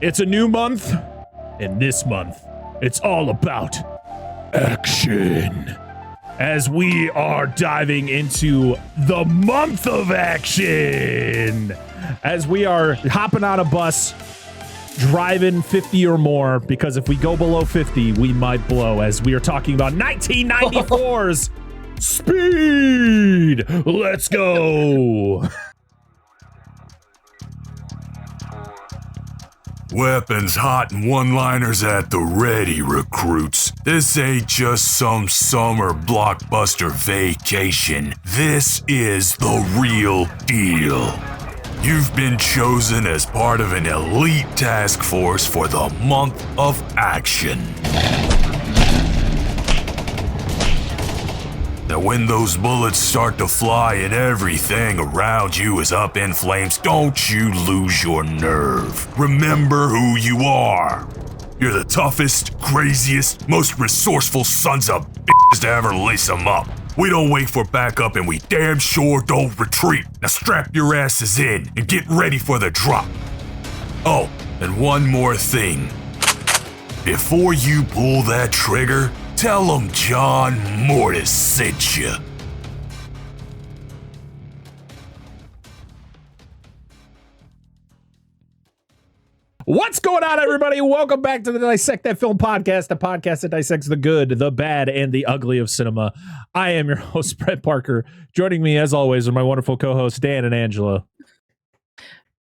It's a new month, and this month, it's all about action. As we are diving into the month of action. As we are hopping on a bus, driving 50 or more, because if we go below 50, we might blow, as we are talking about 1994's Speed. Let's go. Weapons hot and one-liners at the ready, recruits. This ain't just some summer blockbuster vacation. This is the real deal. You've been chosen as part of an elite task force for the month of action. Now when those bullets start to fly and everything around you is up in flames, don't you lose your nerve. Remember who you are. You're the toughest, craziest, most resourceful sons of bitches to ever lace them up. We don't wait for backup and we damn sure don't retreat. Now strap your asses in and get ready for the drop. Oh, and one more thing. Before you pull that trigger, tell them John Mortis sent you. What's going on, everybody? Welcome back to the Dissect That Film Podcast, the podcast that dissects the good, the bad, and the ugly of cinema. I am your host, Brett Parker. Joining me, as always, are my wonderful co-hosts, Dan and Angela.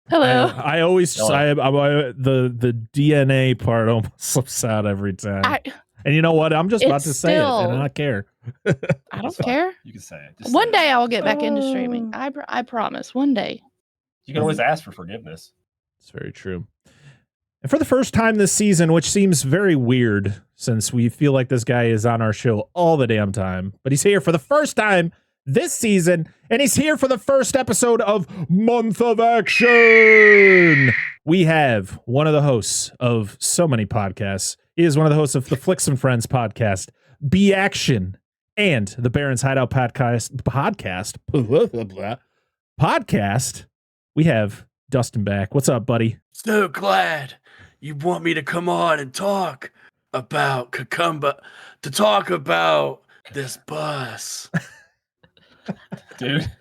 Hello. I always, the DNA part almost slips out every time. And you know what? I'm just about to say it, and I don't care. I don't care. You can say it. One day I will get back into streaming. I promise. One day. You can always ask for forgiveness. It's very true. And for the first time this season, which seems very weird since we feel like this guy is on our show all the damn time, but he's here for the first time this season, and he's here for the first episode of Month of Action. We have one of the hosts of so many podcasts. He is one of the hosts of the Flicks and Friends podcast, Be Action, and the Barrens Hideout podcast. We have Dustin back. What's up, buddy? So glad you want me to come on and talk about Cucumba, to talk about this bus. Dude.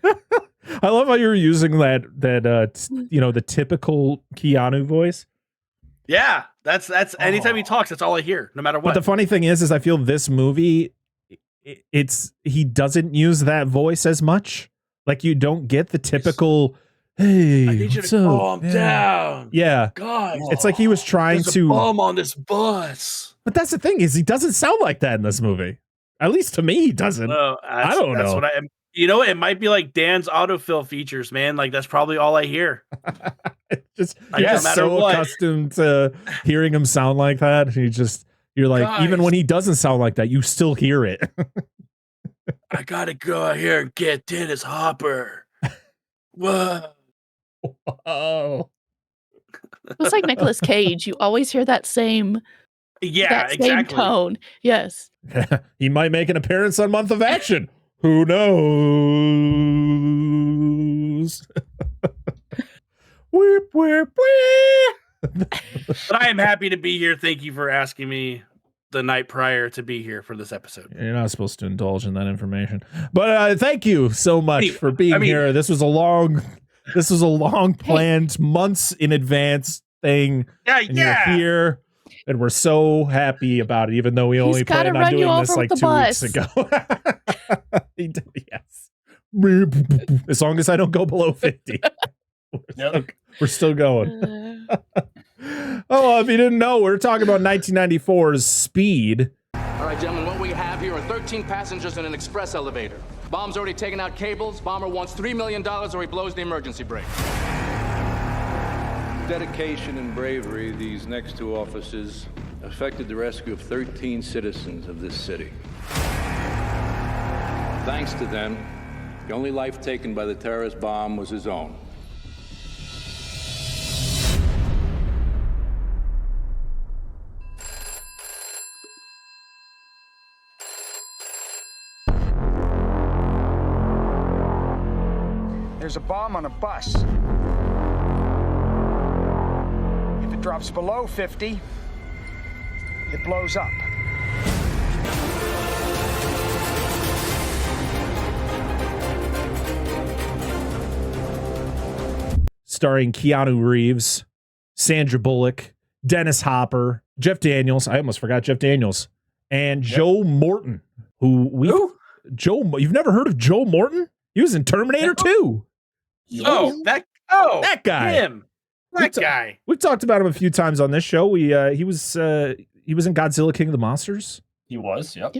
I love how you're using the typical Keanu voice. Yeah, that's anytime he talks, that's all I hear, no matter what. But the funny thing is I feel this movie, he doesn't use that voice as much. Like, you don't get the typical, hey, I need you to calm down. Yeah. God. It's like he was trying There's to a bomb on this bus. But that's the thing, is he doesn't sound like that in this movie. At least to me, he doesn't. No, I don't know. What you know, it might be like Dan's autofill features, man. Like, that's probably all I hear. You're just so accustomed to hearing him sound like that. You're like, guys, even when he doesn't sound like that, you still hear it. I gotta go out here and get Dennis Hopper. Whoa. Whoa. It's like Nicolas Cage. You always hear that same, same tone. Yes. He might make an appearance on Month of Action. Who knows? Whip, whip, whip. But I am happy to be here. Thank you for asking me the night prior to be here for this episode. You're not supposed to indulge in that information. But thank you so much for being here. This was a long planned, months in advance thing. And you're here. And we're so happy about it, even though we only planned on doing this like 2 weeks ago. Yes. As long as I don't go below 50. We're still going. Oh, if you didn't know, we're talking about 1994's Speed. All right, gentlemen, what we have here are 13 passengers in an express elevator. Bomb's already taken out cables. Bomber wants $3 million or he blows the emergency brake. Dedication and bravery, these next two officers effected the rescue of 13 citizens of this city. Thanks to them, the only life taken by the terrorist bomb was his own. There's a bomb on a bus. If it drops below 50, it blows up. Starring Keanu Reeves, Sandra Bullock, Dennis Hopper, Jeff Daniels. I almost forgot Jeff Daniels. And Joe Morton, who? You've never heard of Joe Morton? He was in Terminator 2. That guy. Him. That guy. We've talked about him a few times on this show. He was in Godzilla King of the Monsters. He was, yep.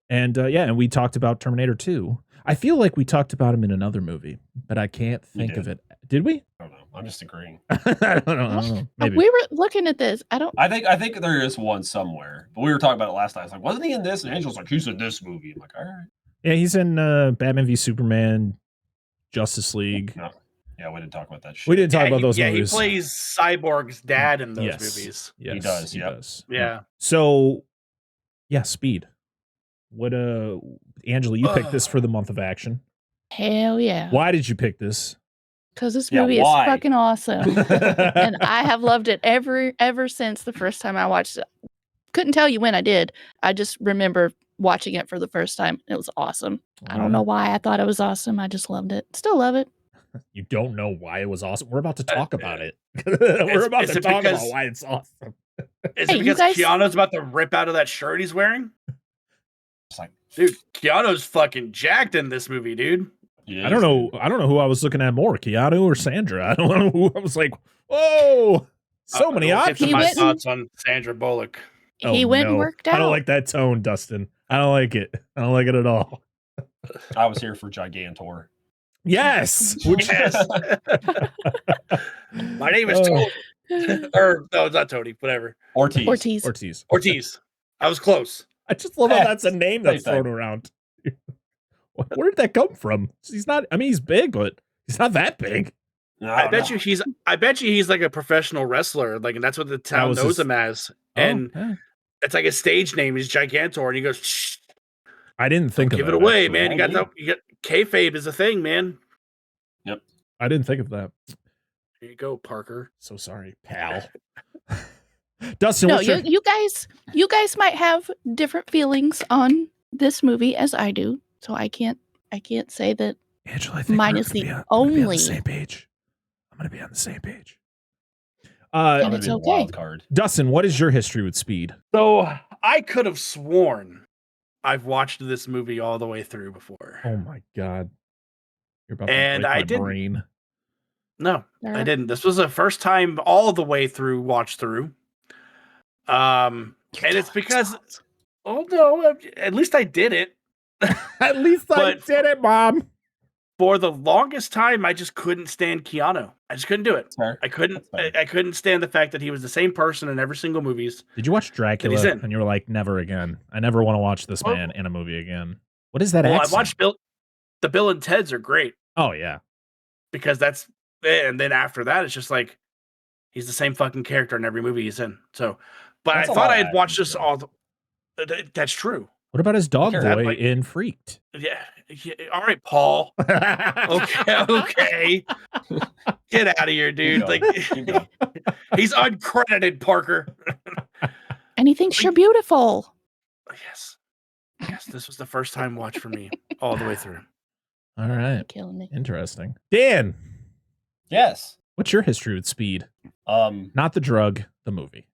And and we talked about Terminator 2. I feel like we talked about him in another movie, but I can't think of it. Did we? I don't know. I'm just agreeing. I don't know. Maybe. We were looking at this. I think there is one somewhere, but we were talking about it last night. It's like, wasn't he in this? And Angel's like, he's in this movie. I'm like, all right. Yeah, he's in Batman v Superman, Justice League. No. Yeah, we didn't talk about that shit. We didn't talk about those movies. He plays Cyborg's dad in those movies. Yes, he does. He yep. does. Yeah. So, Speed. What Angela, you picked this for the month of action. Hell yeah. Why did you pick this? Because this movie is fucking awesome. And I have loved it ever since the first time I watched it. Couldn't tell you when I did. I just remember watching it for the first time. It was awesome. I don't know why I thought it was awesome. I just loved it. Still love it. You don't know why it was awesome. We're about to talk about it. We're about to talk about why it's awesome. Is it because Keanu's about to rip out of that shirt he's wearing? It's like, dude, Keanu's fucking jacked in this movie, dude. I don't know who I was looking at more, Keanu or Sandra. I don't know who I was like, whoa, so many options. My thoughts on Sandra Bullock. He went and worked out. I don't like that tone, Dustin. I don't like it. I don't like it at all. I was here for Gigantor. Yes. My name is Tony. Or no, it's not Tony. Whatever. Ortiz. I was close. I just love how that's a name that's thrown around. Where did that come from? He's not. I mean, he's big, but he's not that big. No, I bet you he's like a professional wrestler. Like, and that's what the town knows him as. And it's like a stage name. He's Gigantor, and he goes. Shh. I didn't think of give it away, man. You got kayfabe is a thing, man. Yep. I didn't think of that. There you go, Parker. So sorry, pal. Dustin, no, you guys might have different feelings on this movie as I do, so I can't say that. Angela, I think mine is the only. On the same page. I'm going to be on the same page. And it's okay. Dustin, what is your history with Speed? So I could have sworn I've watched this movie all the way through before. Oh my god! You're about to break my brain. No, I didn't. This was the first time all the way through watch through. And it's because, oh no, at least I did it. At least I did it, Mom. For the longest time, I just couldn't stand Keanu. I just couldn't do it. I couldn't stand the fact that he was the same person in every single movies. Did you watch Dracula? And you were like, never again. I never want to watch this man in a movie again. What is that? Well, I watched the Bill and Ted's are great. Oh yeah, because that's and then after that, it's just like he's the same fucking character in every movie he's in. So, but I thought I had watched this all. That's true. What about his dog boy in Freaked? Yeah. All right, Paul. Okay. Get out of here, dude. Like he's uncredited, Parker. And he thinks you're beautiful. Yes. This was the first time watch for me all the way through. All right. You're killing me. Interesting. Dan. Yes. What's your history with Speed? Not the drug, the movie.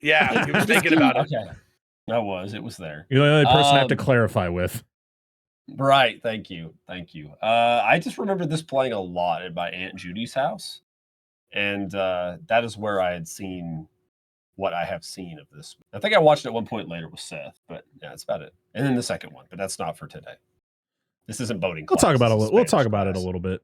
Yeah, he was thinking about it. Okay. It was there. You're the only person I have to clarify with. Right. Thank you. I just remember this playing a lot at my Aunt Judy's house. And that is where I had seen what I have seen of this. I think I watched it at one point later with Seth, but yeah, that's about it. And then the second one, but that's not for today. This isn't boating class. We'll talk about it a little bit.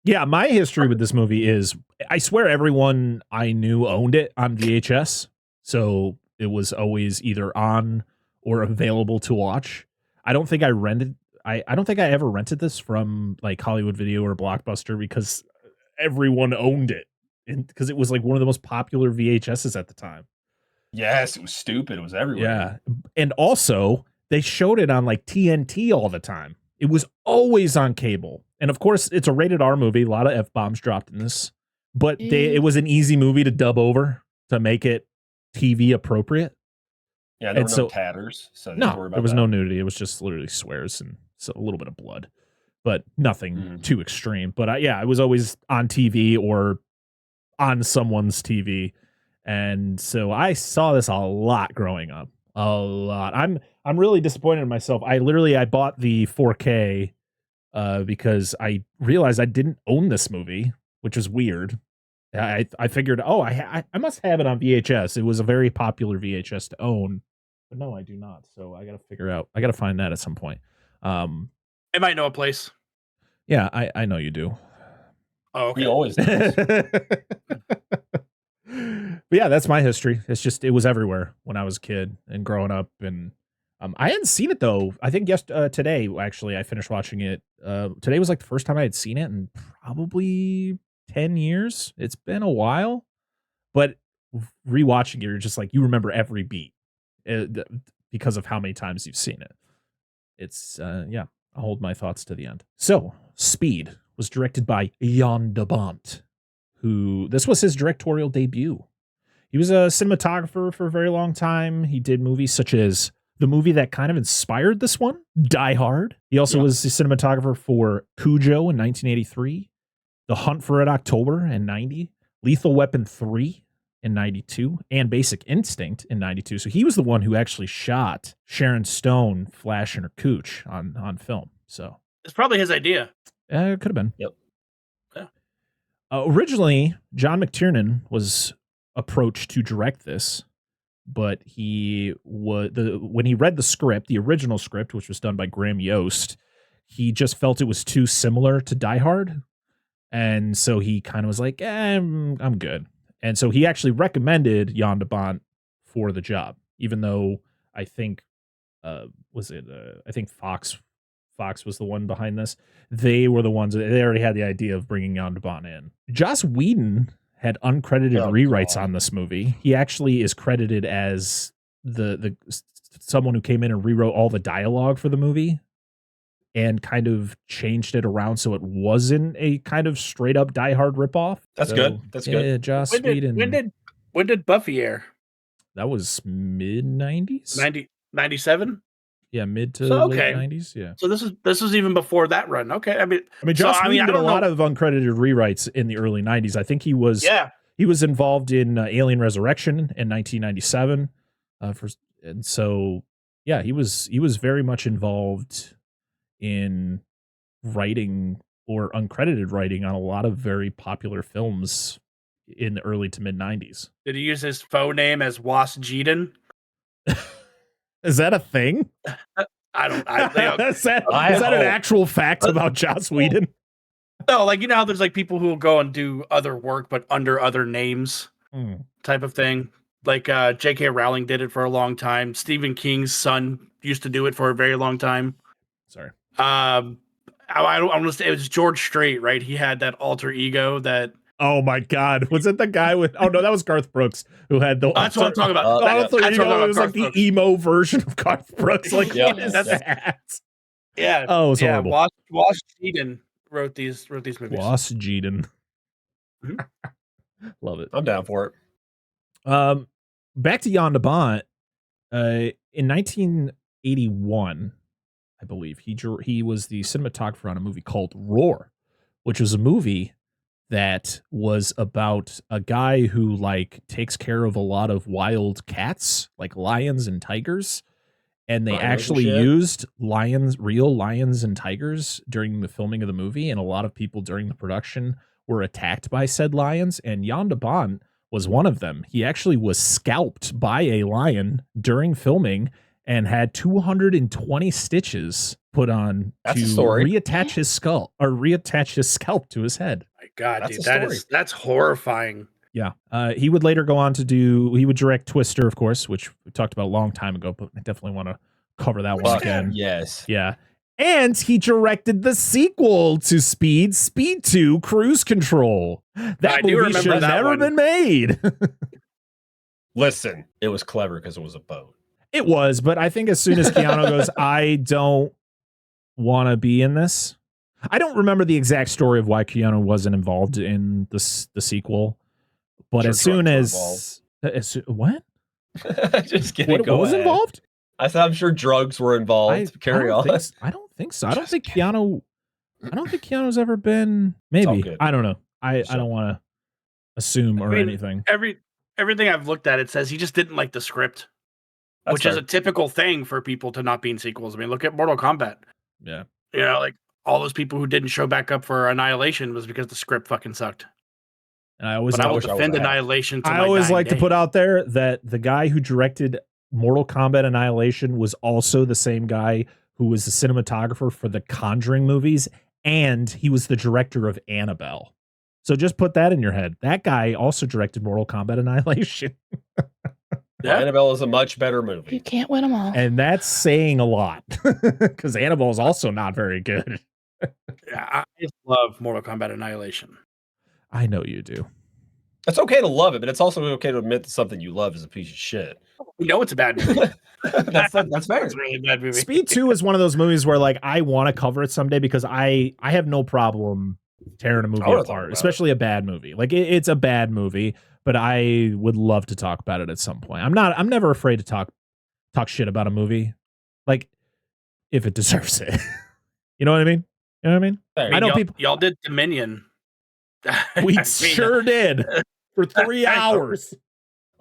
Yeah, my history with this movie is, I swear everyone I knew owned it on VHS. So it was always either on or available to watch. I don't think I rented. I don't think I ever rented this from like Hollywood Video or Blockbuster because everyone owned it, because it was like one of the most popular VHSs at the time. Yes, it was stupid. It was everywhere. Yeah, and also they showed it on like TNT all the time. It was always on cable, and of course it's a rated R movie. A lot of F-bombs dropped in this. but it was an easy movie to dub over to make it TV appropriate. Yeah, there were no tatters, so no, there was no nudity. It was just literally swears and a little bit of blood, but nothing too extreme. But I was always on TV or on someone's TV, and so I saw this a lot growing up. A lot. I'm really disappointed in myself. I bought the 4K because I realized I didn't own this movie, which is weird. I figured, I must have it on VHS. It was a very popular VHS to own, but no, I do not. So I got to find that at some point. I might know a place. Yeah, I know you do. Oh, okay. He always does. But yeah, that's my history. It's just, it was everywhere when I was a kid and growing up. And I hadn't seen it though. I think today, actually, I finished watching it. Today was like the first time I had seen it in probably 10 years. It's been a while, but rewatching it, you're just like, you remember every beat because of how many times you've seen it. It's, I'll hold my thoughts to the end. So, Speed was directed by Jan de Bont, this was his directorial debut. He was a cinematographer for a very long time. He did movies such as the movie that kind of inspired this one, Die Hard. He also was the cinematographer for Cujo in 1983, The Hunt for Red October in 90, Lethal Weapon 3 in 92, and Basic Instinct in 92. So he was the one who actually shot Sharon Stone flashing her cooch on film. So it's probably his idea. It could have been. Yep. Yeah. Originally, John McTiernan was approached to direct this, but when he read the script, the original script, which was done by Graham Yost, he just felt it was too similar to Die Hard, and so he kind of was like, I'm good. And so he actually recommended Jan de Bont for the job, even though I think I think Fox was the one behind this. They were the ones they already had the idea of bringing Jan de Bont in. Joss Whedon had uncredited rewrites on this movie. He actually is credited as the someone who came in and rewrote all the dialogue for the movie and kind of changed it around so it wasn't a kind of straight up Die Hard ripoff. That's good. That's good. Yeah, Joss Whedon. When did Buffy air? That was mid 90s. 97? Yeah, mid to late 90s. Yeah. So this was even before that run. Okay. I mean, Joss Whedon did a lot of uncredited rewrites in the early 90s. I think he was involved in Alien Resurrection in 1997. And so he was very much involved in writing or uncredited writing on a lot of very popular films in the early to mid 90s. Did he use his faux name as Was Jedin? Is that a thing? I don't. Is that an actual fact about Joss Whedon? No, like, you know how there's like people who will go and do other work but under other names, type of thing. Like J.K. Rowling did it for a long time. Stephen King's son used to do it for a very long time. Sorry. I want to say it was George Strait, right? He had that alter ego that. Oh my God! Was it the guy with? Oh no, that was Garth Brooks who had the. That's what I'm talking about. It was like the emo version of Garth Brooks. Like, what is that? Yeah. Oh, it was horrible. Was Jedin wrote these movies. Was Jedin. Love it. I'm down for it. Back to Jan de Bont. In 1981, I believe he was the cinematographer on a movie called Roar, which was a movie that was about a guy who like takes care of a lot of wild cats, like lions and tigers. And they actually used real lions and tigers during the filming of the movie. And a lot of people during the production were attacked by said lions. And Jan de Bont was one of them. He actually was scalped by a lion during filming and had 220 stitches put on to reattach his skull or reattach his scalp to his head. My God, dude, that's horrifying. Yeah. He would later go on to he would direct Twister, of course, which we talked about a long time ago, but I definitely want to cover that one again. Yes. Yeah. And he directed the sequel to Speed 2 Cruise Control. That movie should have never been made. Listen, it was clever because it was a boat. It was, but I think as soon as Keanu goes, I don't want to be in this. I don't remember the exact story of why Keanu wasn't involved in the sequel, but as soon as what? Just kidding. What was involved? I said I'm sure drugs were involved. Carry on. I don't think so. I don't think Keanu's ever been. Maybe. I don't know. I don't want to assume or anything. Everything I've looked at, it says he just didn't like the script, which is a typical thing for people to not be in sequels. I mean, look at Mortal Kombat. Yeah. You know, like all those people who didn't show back up for Annihilation was because the script fucking sucked. And I will defend Annihilation. I always like to put out there that the guy who directed Mortal Kombat Annihilation was also the same guy who was the cinematographer for the Conjuring movies, and he was the director of Annabelle. So just put that in your head. That guy also directed Mortal Kombat Annihilation. Yeah. Annabelle is a much better movie. You can't win them all. And that's saying a lot because Annabelle is also not very good. Yeah, I just love Mortal Kombat Annihilation. I know you do. It's okay to love it, but it's also okay to admit that something you love is a piece of shit. We know it's a bad movie. that's fair. It's a really bad movie. Speed 2 is one of those movies where like I want to cover it someday because I have no problem tearing a movie apart, especially a bad movie. Like it's a bad movie, but I would love to talk about it at some point. I'm never afraid to talk shit about a movie, like if it deserves it. You know what I mean? You know what I mean? I know y'all did Dominion. We sure did for 3 hours.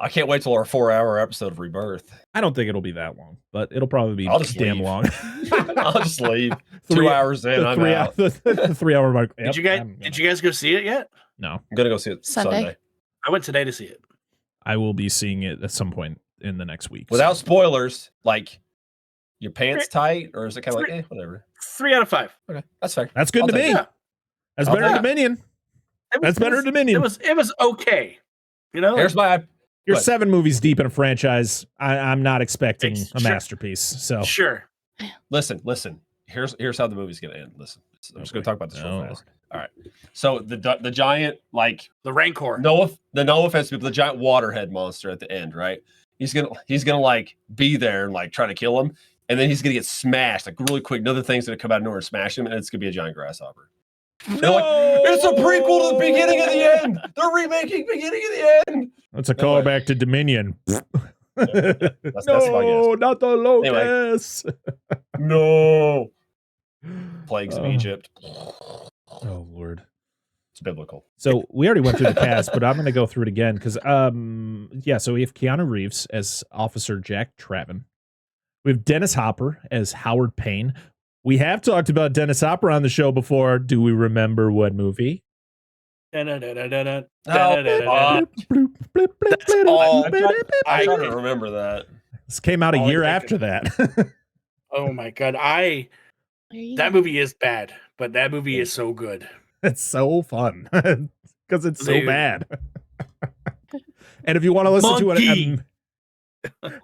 I can't wait till our 4-hour episode of Rebirth. I don't think it'll be that long, but it'll probably be damn long. I'll just leave. 2 hours in, I'm out. The 3 hour mark. Did you guys go see it yet? No. I'm gonna go see it Sunday. I went today to see it. I will be seeing it at some point in the next week. Without spoilers, like your pants tight, or is it kind of like whatever? 3 out of 5. Okay, that's fair. That's good to me. Yeah. That's better than Dominion. That's better than Dominion. It was okay. You know, You're 7 movies deep in a franchise. I'm not expecting a masterpiece. So sure. Listen. Here's how the movie's gonna end. Listen, I'm just gonna talk about this real fast. All right. So the giant, like the Rancor. No offense, people, the giant waterhead monster at the end, right? He's gonna like be there and like try to kill him, and then he's gonna get smashed like really quick. Another thing's gonna come out of nowhere and smash him, and it's gonna be a giant grasshopper. They're like, it's a prequel to the beginning of the end. They're remaking beginning of the end. That's a callback to Dominion. That's no, not the Locust. Anyway. No. Plagues of Egypt. Oh, Lord. It's biblical. So we already went through the cast, but I'm going to go through it again because, so we have Keanu Reeves as Officer Jack Traven. We have Dennis Hopper as Howard Payne. We have talked about Dennis Hopper on the show before. Do we remember what movie? I'm trying to remember that. This came out a year after that. Oh my God. That movie is bad, but that movie is so good. It's so fun because it's so bad. And if you want to listen to it,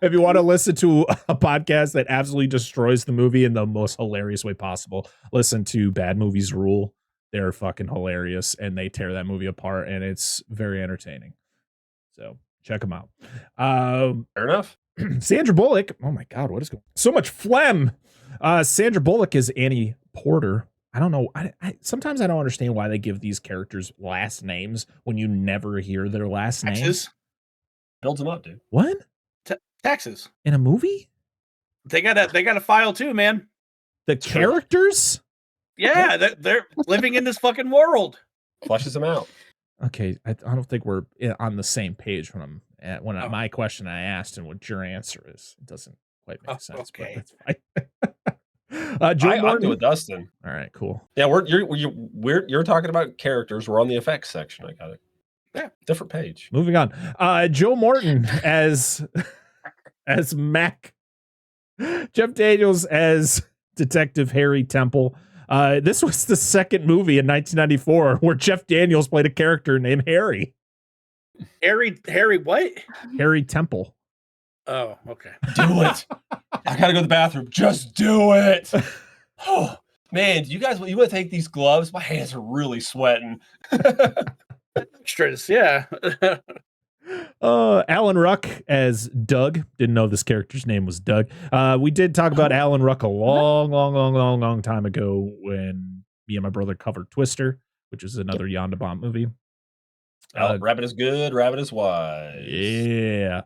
if you want to listen to a podcast that absolutely destroys the movie in the most hilarious way possible, listen to Bad Movies Rule. They're fucking hilarious, and they tear that movie apart, and it's very entertaining. So check them out. Fair enough. Sandra Bullock. Oh my God, what is going on? So much phlegm. Sandra Bullock is Annie Porter. I don't know. I sometimes I don't understand why they give these characters last names when you never hear their last names. Builds them up, dude. What? Taxes in a movie? They got a file too, man. The characters? Yeah, they're living in this fucking world. Flushes them out. Okay, I don't think we're on the same page when my question I asked and what your answer is. It doesn't quite make sense. Okay, but that's fine. I'll do it, Dustin. All right, cool. Yeah, you're talking about characters. We're on the effects section. I got it. Yeah, different page. Moving on. Joe Morton as Mac. Jeff Daniels as Detective Harry Temple. This was the second movie in 1994 where Jeff Daniels played a character named Harry. Harry what? Harry Temple. Oh, okay. Do it. I gotta go to the bathroom. Just do it. Oh man, you want to take these gloves? My hands are really sweating. Extras, yeah. Alan Ruck as Doug. Didn't know this character's name was Doug. We did talk about Alan Ruck a long time ago when Me and My Brother covered Twister, which is another Jan de Bont movie. Rabbit is good, rabbit is wise. Yeah.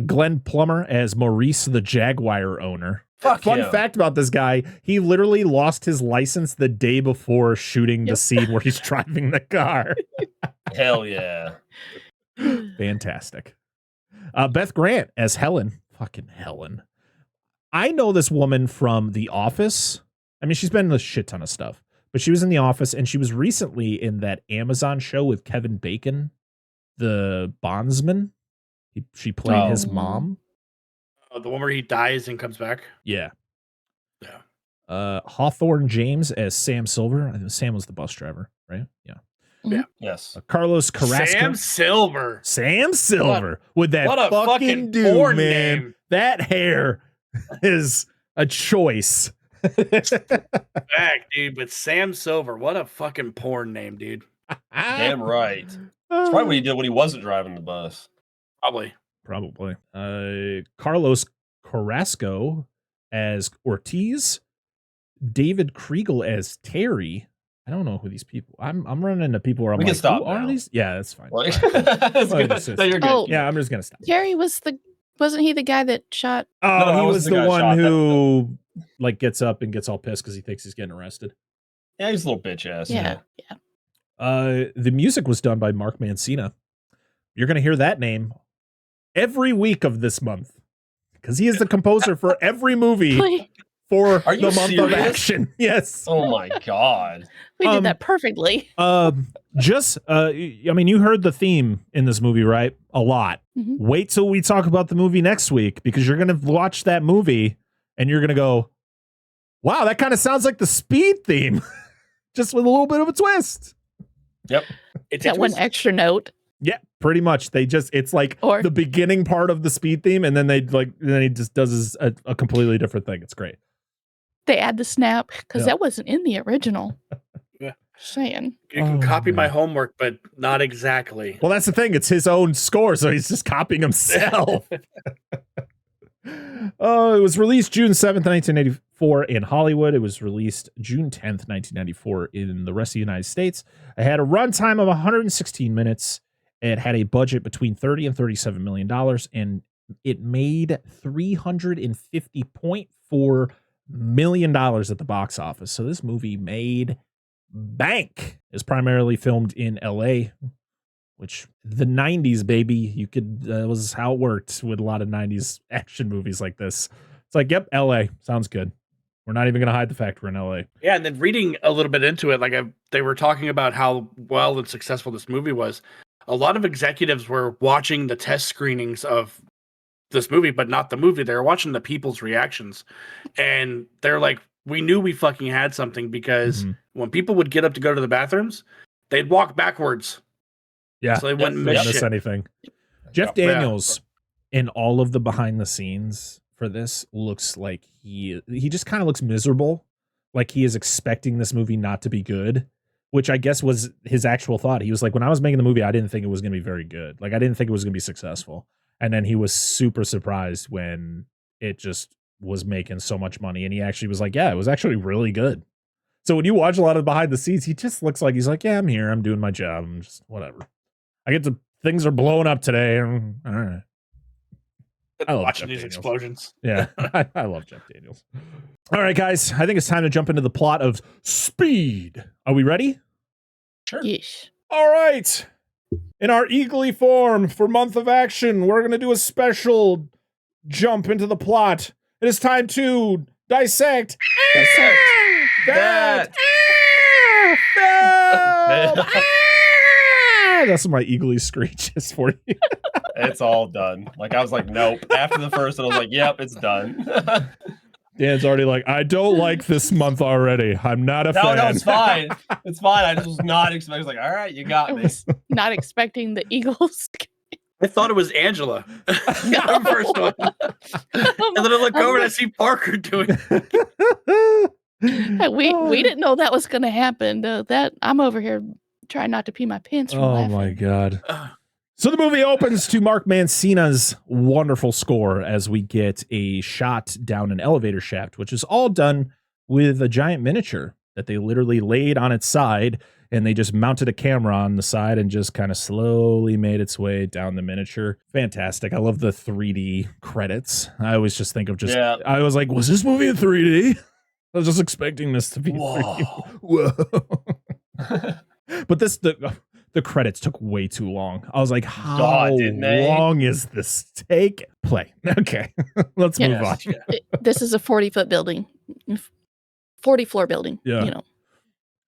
Glenn Plummer as Maurice the Jaguar owner. Fuck Fun him. fact about this guy, he literally lost his license the day before shooting the scene where he's driving the car. Hell yeah. Fantastic. Beth Grant as Helen. Fucking Helen. I know this woman from The Office. I mean, she's been in a shit ton of stuff, but she was in The Office, and she was recently in that Amazon show with Kevin Bacon, the bondsman. She played his mom. Oh, the one where he dies and comes back. Yeah. Hawthorne James as Sam Silver. I think Sam was the bus driver, right? Yeah. Yeah. Yes. Carlos Carrasco. Sam Silver. Sam Silver with that what a fucking dude, porn man. name. That hair is a choice. Back, dude, but Sam Silver, what a fucking porn name, dude. Damn right. It's probably what he did when he wasn't driving the bus. Probably. Carlos Carrasco as Ortiz. David Kriegel as Terry. I don't know who these people. I'm running into people where I'm we like, can stop who are now. these? Yeah, that's fine. Like, Fine. that's good. No, you're good. Oh, Yeah, I'm just gonna stop. Terry wasn't he the guy that shot? Oh, No, he I was wasn't the the guy one shot. who like gets up and gets all pissed because he thinks he's getting arrested. Yeah, he's a little bitch ass. Yeah. The music was done by Mark Mancina. You're gonna hear that name every week of this month because he is the composer for every movie for Are you the month of serious? action. Yes. Oh my god. We did that perfectly. I mean, you heard the theme in this movie, right? A lot. Mhm. Wait till we talk about the movie next week because you're gonna watch that movie and you're gonna go, wow, that kind of sounds like the Speed theme, just with a little bit of a twist. Yep. It's Got one extra note. Yeah, pretty much. It's like the beginning part of the Speed theme, and then then he just does a completely different thing. It's great. They add the snap because that wasn't in the original. Yeah. Saying. You can copy my homework, but not exactly. Well, that's the thing. It's his own score, so he's just copying himself. It was released June 7th, 1984 in Hollywood. It was released June 10th, 1994 in the rest of the United States. It had a runtime of 116 minutes. It had a budget between $30 and $37 million, and it made $350.4 million at the box office. So this movie made bank. It's primarily filmed in LA, which the 90s, baby, you could, was how it worked with a lot of 90s action movies like this. It's like, yep, LA sounds good. We're not even going to hide the fact we're in LA. Yeah, and then reading a little bit into it, they were talking about how well and successful this movie was. A lot of executives were watching the test screenings of this movie, but not the movie. They were watching the people's reactions. And they're like, we knew we fucking had something because when people would get up to go to the bathrooms, they'd walk backwards. Yeah. So they wouldn't miss anything. Jeff Daniels in all of the behind the scenes for this looks like he just kind of looks miserable. Like he is expecting this movie not to be good, which I guess was his actual thought. He was like, when I was making the movie, I didn't think it was going to be very good. Like I didn't think it was going to be successful. And then he was super surprised when it just was making so much money. And he actually was like, yeah, it was actually really good. So when you watch a lot of behind the scenes, he just looks like he's like, yeah, I'm here. I'm doing my job. I'm just whatever. Things are blowing up today. All right. I love watching Jeff these Daniels. Explosions. Yeah, I love Jeff Daniels. All right, guys. I think it's time to jump into the plot of Speed. Are we ready? Sure. Yes. All right. In our eagerly form for Month of Action, we're going to do a special jump into the plot. It is time to dissect that. That's my eagerly screeches for you. It's all done. Like I was like, nope. After the first one, I was like, yep, it's done. Dan's already like, I don't like this month already. I'm not a fan. No, it's fine. It's fine. I just was not expecting. I was like, all right, you got I me. was not expecting the Eagles. I thought it was Angela. The first one. And then I look over and I see Parker doing it. We didn't know that was going to happen. That I'm over here trying not to pee my pants from laughing. My God. So the movie opens to Mark Mancina's wonderful score as we get a shot down an elevator shaft, which is all done with a giant miniature that they literally laid on its side and they just mounted a camera on the side and just kind of slowly made its way down the miniature. Fantastic. I love the 3D credits. I always just think of I was like, was this movie in 3D? I was just expecting this to be 3D. Whoa. But the credits took way too long. I was like, how long is this take? Play. Okay. Let's move on. This is a 40-foot building. 40-floor building. Yeah. You know.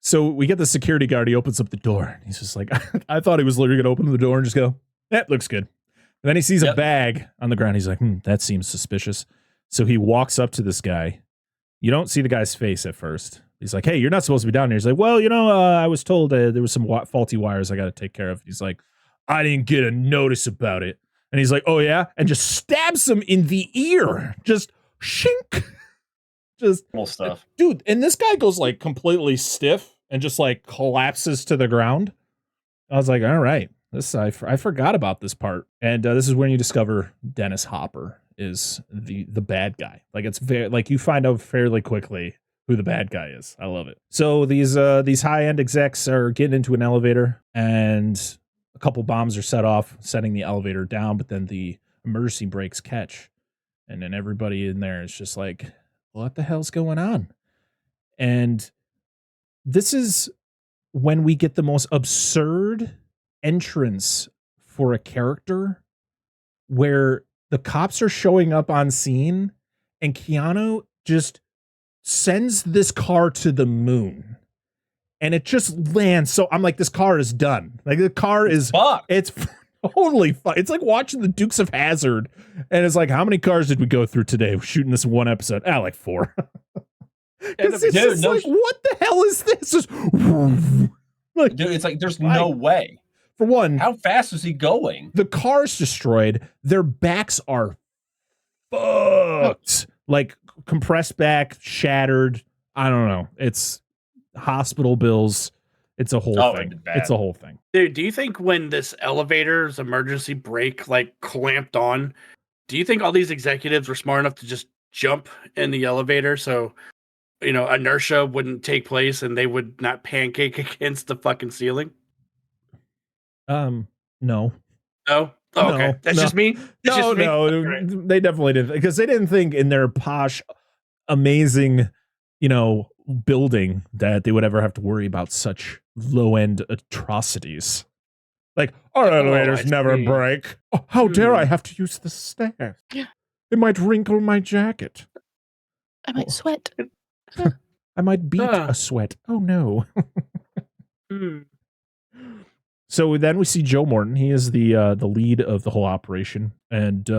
So we get the security guard. He opens up the door. And he's just like, I thought he was literally going to open the door and just go, that looks good. And then he sees a bag on the ground. He's like, that seems suspicious. So he walks up to this guy. You don't see the guy's face at first. He's like, hey, you're not supposed to be down here. He's like, well, I was told there was some faulty wires I got to take care of. He's like, I didn't get a notice about it. And he's like, oh, yeah? And just stabs him in the ear. Just shink. Just cool stuff. Dude, and this guy goes like completely stiff and just like collapses to the ground. I was like, all right. I forgot about this part. And this is when you discover Dennis Hopper is the bad guy. Like it's very like you find out fairly quickly who the bad guy is. I love it. So these high-end execs are getting into an elevator and a couple bombs are set off, setting the elevator down, but then the emergency brakes catch. And then everybody in there is just like, what the hell's going on? And this is when we get the most absurd entrance for a character where the cops are showing up on scene and Keanu just sends this car to the moon and it just lands. So I'm like, this car is done. Like the car is fucked. It's totally fun. It's like watching the Dukes of Hazzard. And it's like, how many cars did we go through today? We're shooting this one episode. Like 4. It's just like, what the hell is this? Just, like, dude, it's like, there's no way. For one, how fast is he going? The car's destroyed. Their backs are fucked. Like compressed back, shattered. I don't know. It's hospital bills. It's a whole thing. It's a whole thing. Dude, do you think when this elevator's emergency brake like clamped on, do you think all these executives were smart enough to just jump in the elevator so inertia wouldn't take place and they would not pancake against the fucking ceiling? No. No? Oh, okay. That's just me? No, they definitely didn't, because they didn't think in their posh, amazing, building that they would ever have to worry about such low-end atrocities. Like, our elevators never break. Oh, how dare I have to use the stairs? It might wrinkle my jacket. I might sweat. I might beat a sweat. Oh, no. So then we see Joe Morton. He is the lead of the whole operation. And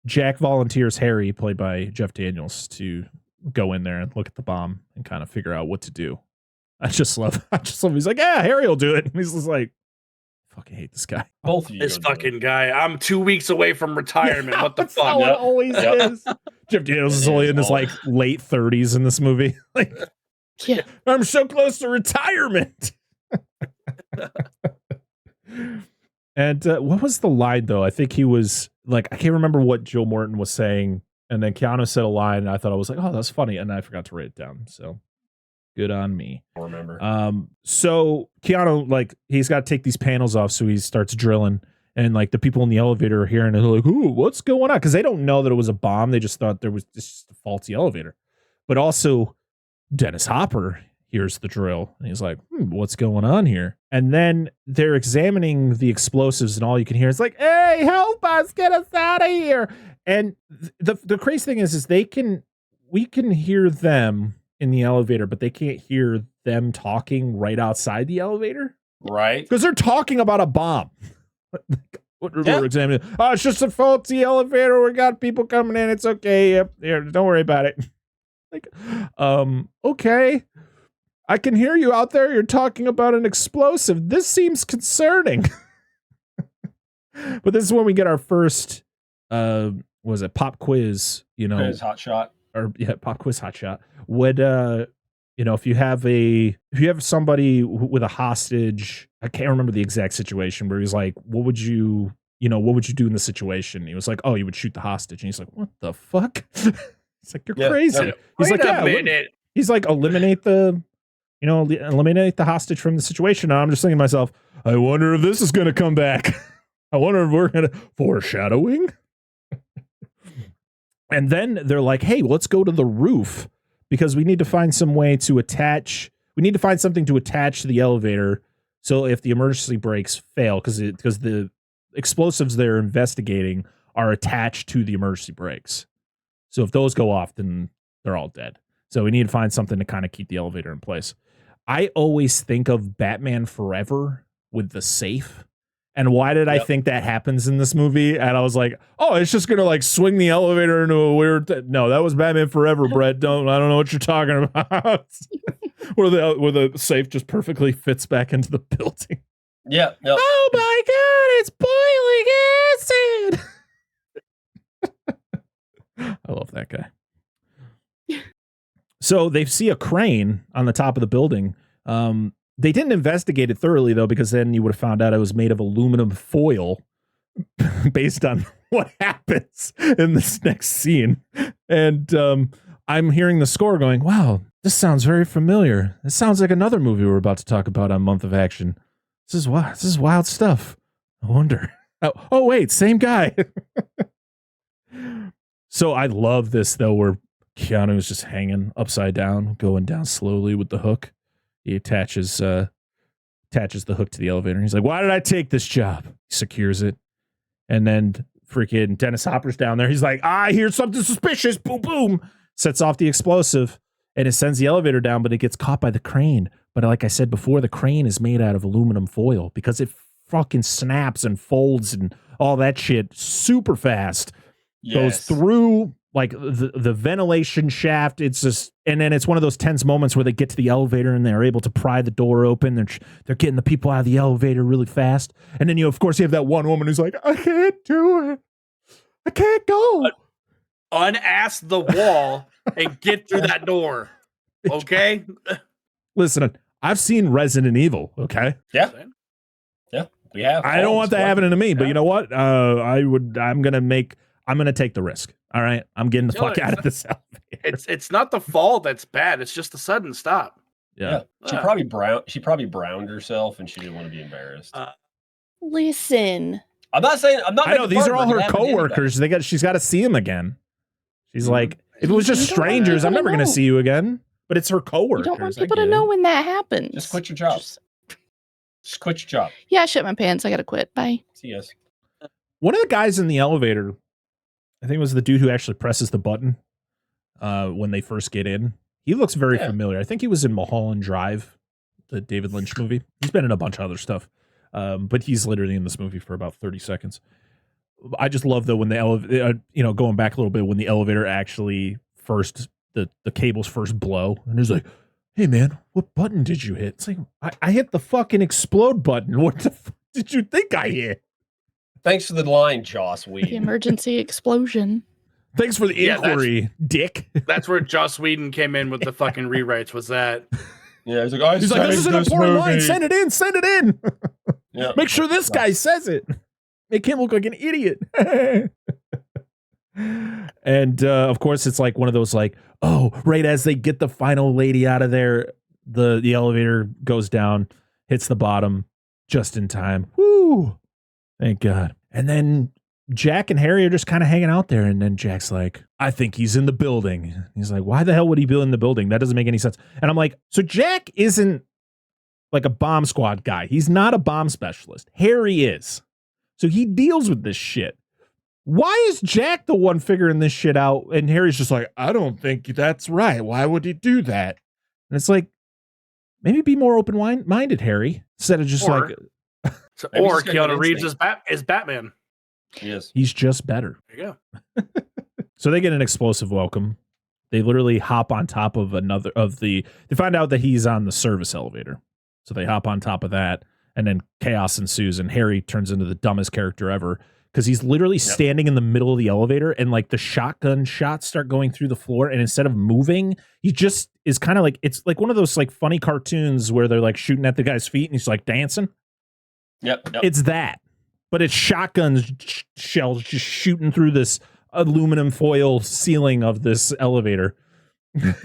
Jack volunteers Harry, played by Jeff Daniels, to go in there and look at the bomb and kind of figure out what to do. I just love he's like, yeah, Harry will do it. And he's just like, I fucking hate this guy. Both of you. This fucking guy. I'm 2 weeks away from retirement. What the fuck? How it always is. Jeff Daniels is only in his like late 30s in this movie. Like, yeah, I'm so close to retirement. And what was the line though? I think he was like, I can't remember what Joe Morton was saying. And then Keanu said a line and I thought I was like, oh, that's funny. And I forgot to write it down. So good on me. I remember. So Keanu, like, he's got to take these panels off. So he starts drilling and like the people in the elevator are hearing it. They're like, ooh, what's going on? Cause they don't know that it was a bomb. They just thought there was just a faulty elevator. But also Dennis Hopper hears the drill and he's like, what's going on here? And then they're examining the explosives and all you can hear is like, hey, help us, get us out of here. And the crazy thing is we can hear them in the elevator, but they can't hear them talking right outside the elevator. Right. Because they're talking about a bomb. We're examining. Oh, it's just a faulty elevator. We got people coming in. It's okay. Yep. Here, don't worry about it. Like, okay. I can hear you out there. You're talking about an explosive. This seems concerning. But this is when we get our first, was it pop quiz? Quiz hot shot. Or pop quiz hot shot. Would if you have somebody with a hostage, I can't remember the exact situation where he's like, what would you do in the situation? He was like, oh, you would shoot the hostage, and he's like, what the fuck? It's like, you're crazy. He's like, yeah, he's like, eliminate the eliminate the hostage from the situation. And I'm just thinking to myself, I wonder if this is going to come back. I wonder if we're going to foreshadowing. And then they're like, hey, let's go to the roof because we need to find some way to attach. We need to find something to attach to the elevator. So if the emergency brakes fail, because the explosives they're investigating are attached to the emergency brakes. So if those go off, then they're all dead. So we need to find something to kind of keep the elevator in place. I always think of Batman Forever with the safe. And why did I think that happens in this movie? And I was like, oh, it's just going to like swing the elevator into a weird... No, that was Batman Forever, Brett. I don't know what you're talking about. where the safe just perfectly fits back into the building. Yeah. Yep. Oh my God, it's boiling acid. I love that guy. So they see a crane on the top of the building. They didn't investigate it thoroughly, though, because then you would have found out it was made of aluminum foil based on what happens in this next scene. And I'm hearing the score going, wow, this sounds very familiar. This sounds like another movie we're about to talk about on Month of Action. This is wild stuff. I wonder. Oh, wait, same guy. So I love this, though, where Keanu is just hanging upside down, going down slowly with the hook. He attaches the hook to the elevator. He's like, why did I take this job? He secures it. And then freaking Dennis Hopper's down there. He's like, I hear something suspicious. Boom, boom. Sets off the explosive. And it sends the elevator down, but it gets caught by the crane. But like I said before, the crane is made out of aluminum foil because it fucking snaps and folds and all that shit super fast. Yes. Goes through like the ventilation shaft. It's just, and then it's one of those tense moments where they get to the elevator and they're able to pry the door open. They're getting the people out of the elevator really fast. And then of course you have that one woman who's like, I can't do it. I can't go. Unass the wall and get through that door. Okay. Listen, I've seen Resident Evil. Okay. Yeah. Yeah. We have. I don't want that happening to me, but you know what? I'm going to take the risk. All right, I'm getting the fuck out of this elevator. It's not the fall that's bad. It's just the sudden stop. Yeah. She probably browned herself, and she didn't want to be embarrassed. Listen, I'm not saying I'm not. I know these are all her coworkers. She's got to see him again. She's like, if it was just strangers, I'm never going to see you again. But it's her coworkers. You don't want people to know when that happens. Just quit your job. Just quit your job. Yeah, I shit my pants. I got to quit. Bye. See you guys. One of the guys in the elevator, I think it was the dude who actually presses the button when they first get in. He looks very familiar. I think he was in Mulholland Drive, the David Lynch movie. He's been in a bunch of other stuff, but he's literally in this movie for about 30 seconds. I just love though when the elevator, going back a little bit, when the elevator actually first, the cables first blow, and he's like, "Hey man, what button did you hit?" It's like I hit the fucking explode button. What the fuck did you think I hit? Thanks for the line, Joss Whedon. The emergency explosion. Thanks for the inquiry, Dick. That's where Joss Whedon came in with the fucking rewrites. Was that? Yeah, he's like, this is an important line. Send it in. Yeah. Make sure this guy says it. Make him look like an idiot. And of course, it's like one of those like, oh, right as they get the final lady out of there, the elevator goes down, hits the bottom just in time. Woo! Thank God. And then Jack and Harry are just kind of hanging out there. And then Jack's like, I think he's in the building. He's like, why the hell would he be in the building? That doesn't make any sense. And I'm like, so Jack isn't like a bomb squad guy. He's not a bomb specialist. Harry is. So he deals with this shit. Why is Jack the one figuring this shit out? And Harry's just like, I don't think that's right. Why would he do that? And it's like, maybe be more open-minded, Harry. Instead of just or Keanu Reeves is Batman. Yes. He's just better. There you go. So they get an explosive welcome. They literally hop on top of they find out that he's on the service elevator. So they hop on top of that, and then chaos ensues, and Harry turns into the dumbest character ever because he's literally standing in the middle of the elevator, and like the shotgun shots start going through the floor, and instead of moving, he just is kind of like, it's like one of those like funny cartoons where they're like shooting at the guy's feet and he's like dancing. Yep. It's that, but it's shotgun shells just shooting through this aluminum foil ceiling of this elevator.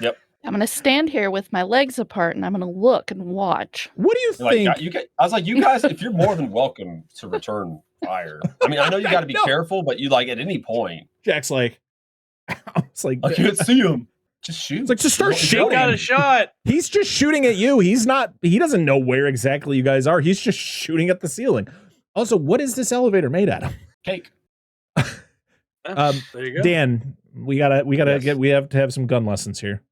Yep. I'm going to stand here with my legs apart and I'm going to look and watch. What do you think? I was like, you guys, if you're more than welcome to return fire. I mean, I know you got to be careful, but you like at any point. Jack's like, it's like I can't see him. Just shoot. It's like just start shooting. Got a shot. He's just shooting at you. He doesn't know where exactly you guys are. He's just shooting at the ceiling. Also, what is this elevator made out of? Cake. There you go. Dan, we have to have some gun lessons here.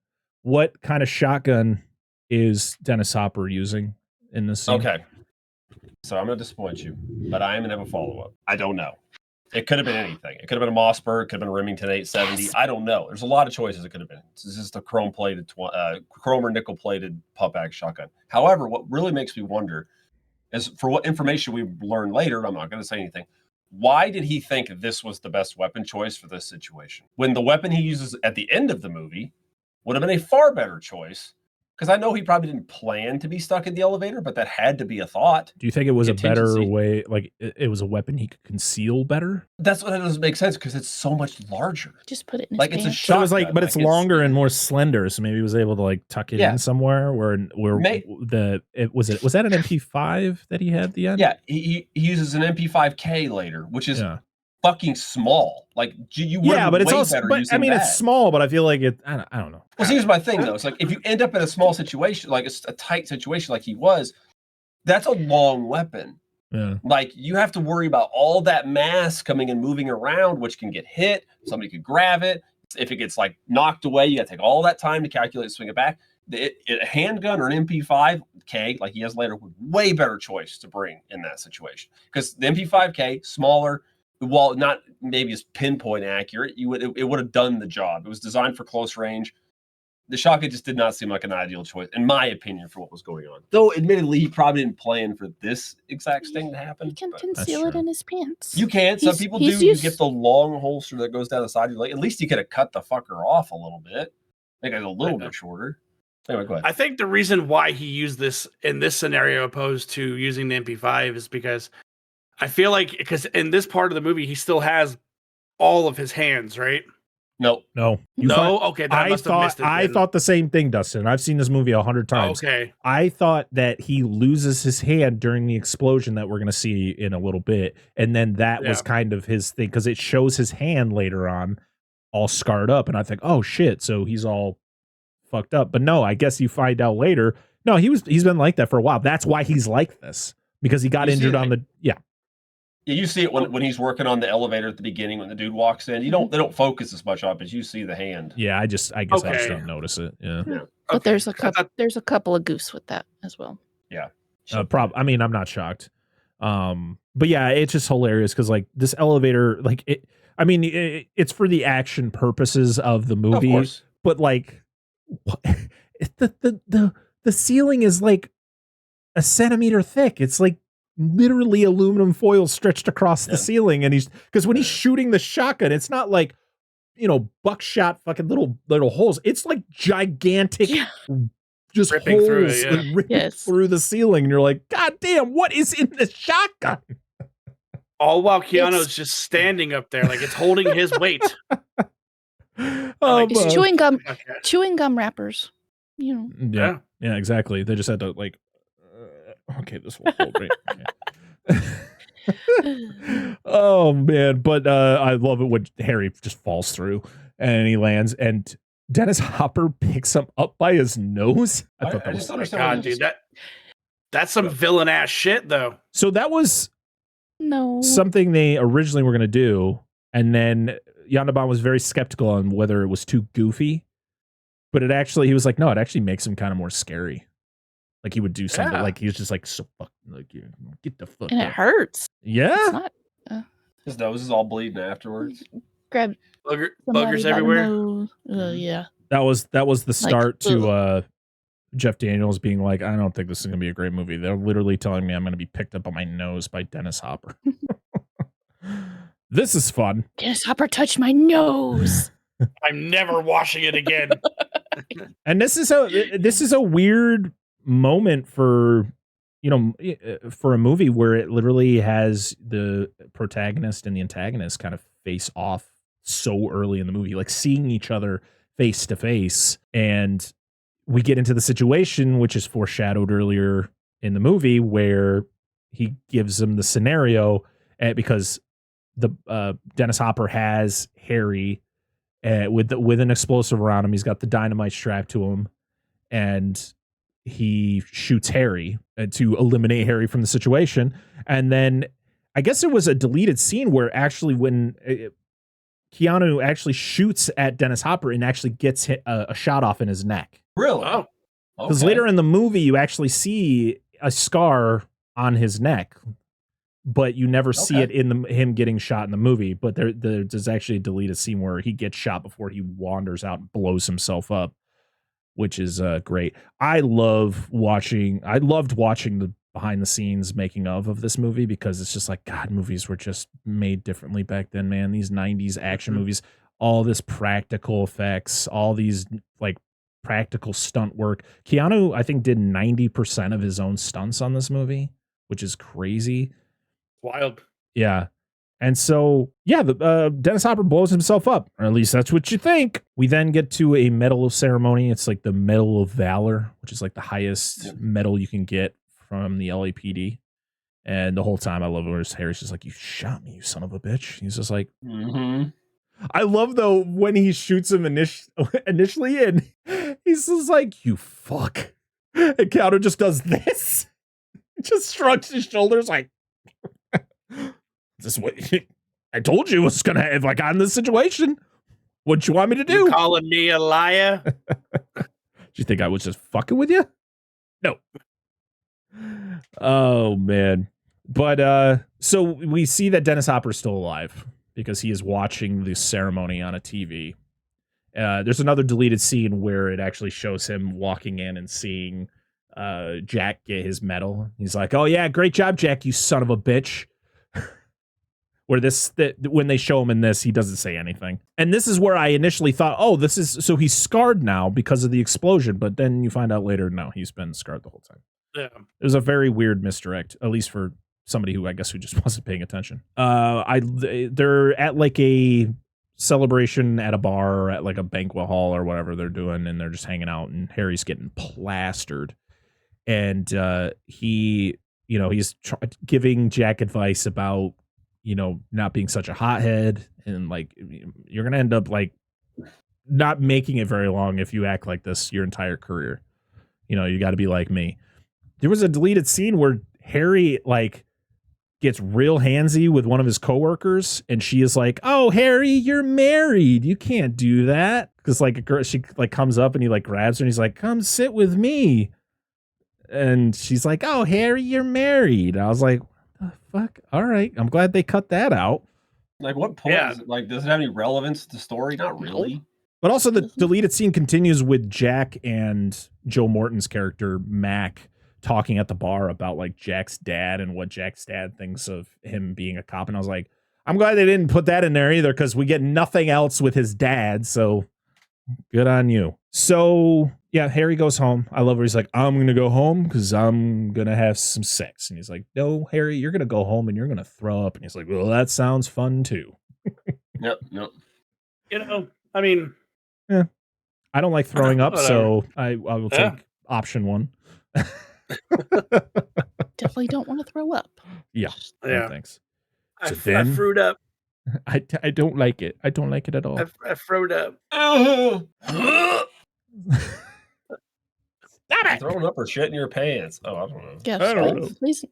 What kind of shotgun is Dennis Hopper using in this scene? Okay. So I'm going to disappoint you, but I am going to have a follow-up. I don't know. It could have been anything. It could have been a Mossberg. It could have been a Remington 870. Yes. I don't know. There's a lot of choices it could have been. This is the chrome or nickel-plated pump-action shotgun. However, what really makes me wonder is for what information we learn later, I'm not going to say anything, why did he think this was the best weapon choice for this situation? When the weapon he uses at the end of the movie would have been a far better choice. Because I know he probably didn't plan to be stuck in the elevator, but that had to be a thought. Do you think it was a better way, like it was a weapon he could conceal better? That's what doesn't make sense because it's so much larger. Just put it in like his it's pants. a shotgun. So it was like, but it's longer and more slender, so maybe he was able to like tuck it in somewhere. Was that an MP5 that he had at the end? Yeah, he uses an MP5K later, which is fucking small. Like you would but it's also. But I mean, that. It's small, but I feel like it. I don't know. Well, here's my thing though. It's like if you end up in a small situation, like a tight situation, like he was, that's a long weapon. Yeah. Like you have to worry about all that mass coming and moving around, which can get hit. Somebody could grab it. If it gets like knocked away, you got to take all that time to calculate and swing it back. A handgun or an MP5K, like he has later, would way better choice to bring in that situation because the MP5K smaller. While not maybe as pinpoint accurate, it would have done the job. It was designed for close range. The shotgun just did not seem like an ideal choice, in my opinion, for what was going on. Though, admittedly, he probably didn't plan for this exact thing to happen. He can conceal it in his pants. You can. Some people do. You get the long holster that goes down the side of your leg. At least you could have cut the fucker off a little bit. Make it a little bit shorter. Anyway, go ahead. I think the reason why he used this in this scenario opposed to using the MP5 is because I feel like because in this part of the movie, he still has all of his hands, right? No. Okay, then I must have missed it. I thought the same thing, Dustin. I've seen this movie 100 times. Okay. I thought that he loses his hand during the explosion that we're going to see in a little bit. And then that was kind of his thing because it shows his hand later on all scarred up. And I think, oh, shit. So he's all fucked up. But no, I guess you find out later. No, he's been like that for a while. That's why he's like this because he got injured on the. Yeah. Yeah, you see it when he's working on the elevator at the beginning when the dude walks in. They don't focus as much on it, but you see the hand. Yeah, I guess I just don't notice it. Yeah. But there's a couple of goofs with that as well. Yeah. I mean, I'm not shocked. But yeah, it's just hilarious because like this elevator, like it. I mean, it's for the action purposes of the movie, of course. But like the ceiling is like a centimeter thick. It's like literally aluminum foil stretched across the ceiling, and because when he's shooting the shotgun, it's not like buckshot fucking little holes. It's like gigantic, just ripping holes through it, ripping through the ceiling, and you're like, God damn, what is in this shotgun? All while Keanu's just standing up there, like it's holding his weight. It's chewing gum wrappers. Yeah, exactly. They just had to like. Okay, this will hold right. Okay. Oh man, but I love it when Harry just falls through and he lands, and Dennis Hopper picks him up by his nose. I thought that was God, dude. That's some villain ass shit, though. So that was something they originally were going to do, and then Yondaban was very skeptical on whether it was too goofy, but he was like, no, it actually makes him kind of more scary. Like he would do something like he was just like so fuck like get the fuck and up. It hurts. Yeah, it's not, his nose is all bleeding afterwards. Grab boogers everywhere. Yeah, that was the start to Jeff Daniels being like, I don't think this is gonna be a great movie. They're literally telling me I'm gonna be picked up on my nose by Dennis Hopper. This is fun. Dennis Hopper touched my nose. I'm never washing it again. And this is a weird moment for for a movie where it literally has the protagonist and the antagonist kind of face off so early in the movie, like seeing each other face to face. And we get into the situation, which is foreshadowed earlier in the movie, where he gives him the scenario because the Dennis Hopper has Harry with an explosive around him. He's got the dynamite strapped to him, and he shoots Harry to eliminate Harry from the situation. And then I guess it was a deleted scene where actually when Keanu actually shoots at Dennis Hopper and actually gets a shot off in his neck. Really? Oh, Because later in the movie, you actually see a scar on his neck, but you never see it in him getting shot in the movie. But there's actually a deleted scene where he gets shot before he wanders out and blows himself up, which is great. I loved watching the behind the scenes making of this movie, because it's just like, God, movies were just made differently back then, man. These 90s action movies, all this practical effects, all these like practical stunt work. Keanu, I think, did 90% of his own stunts on this movie, which is crazy. Wild. Yeah. And so, yeah, Dennis Hopper blows himself up, or at least that's what you think. We then get to a medal ceremony. It's like the Medal of Valor, which is like the highest medal you can get from the LAPD. And the whole time I love it where Harry's just like, you shot me, you son of a bitch. He's just like, I love, though, when he shoots him initially, and he's just like, you fuck. And Keanu just does this. Just shrugs his shoulders like, this is what I told you was gonna have, like, on this situation. What'd you want me to do? You calling me a liar? Do you think I was just fucking with you? No. Oh man. But so we see that Dennis Hopper's still alive because he is watching the ceremony on a TV. There's another deleted scene where it actually shows him walking in and seeing Jack get his medal. He's like, "Oh yeah, great job, Jack, you son of a bitch." Where when they show him in this, he doesn't say anything. And this is where I initially thought, oh, this is so he's scarred now because of the explosion. But then you find out later, no, he's been scarred the whole time. Yeah. It was a very weird misdirect, at least for somebody who just wasn't paying attention. They're at like a celebration at a bar or at like a banquet hall or whatever they're doing, and they're just hanging out, and Harry's getting plastered. And he's giving Jack advice about, not being such a hothead, and like, you're going to end up like not making it very long if you act like this your entire career. You got to be like me. There was a deleted scene where Harry like gets real handsy with one of his coworkers, and she is like, "Oh, Harry, you're married. You can't do that." Because like a girl, she like comes up and he like grabs her and he's like, "Come sit with me." And she's like, "Oh, Harry, you're married." I was like, "What the fuck?" All right, I'm glad they cut that out. Like, what point is it? Like, does it have any relevance to the story? Not really. But also, the deleted scene continues with Jack and Joe Morton's character Mac talking at the bar about like Jack's dad and what Jack's dad thinks of him being a cop. And I was like, I'm glad they didn't put that in there either, because we get nothing else with his dad. So good on you. So yeah, Harry goes home. I love where he's like, I'm going to go home because I'm going to have some sex. And he's like, no, Harry, you're going to go home and you're going to throw up. And he's like, well, that sounds fun too. Yep. I mean, yeah, I don't like throwing up, so I will take option one. Definitely don't want to throw up. Yeah. No, thanks. I throwed up. I don't like it. I don't like it at all. I throwed up. Stop it! Throwing up or shit in your pants. Oh, I don't know. Yes, I don't know.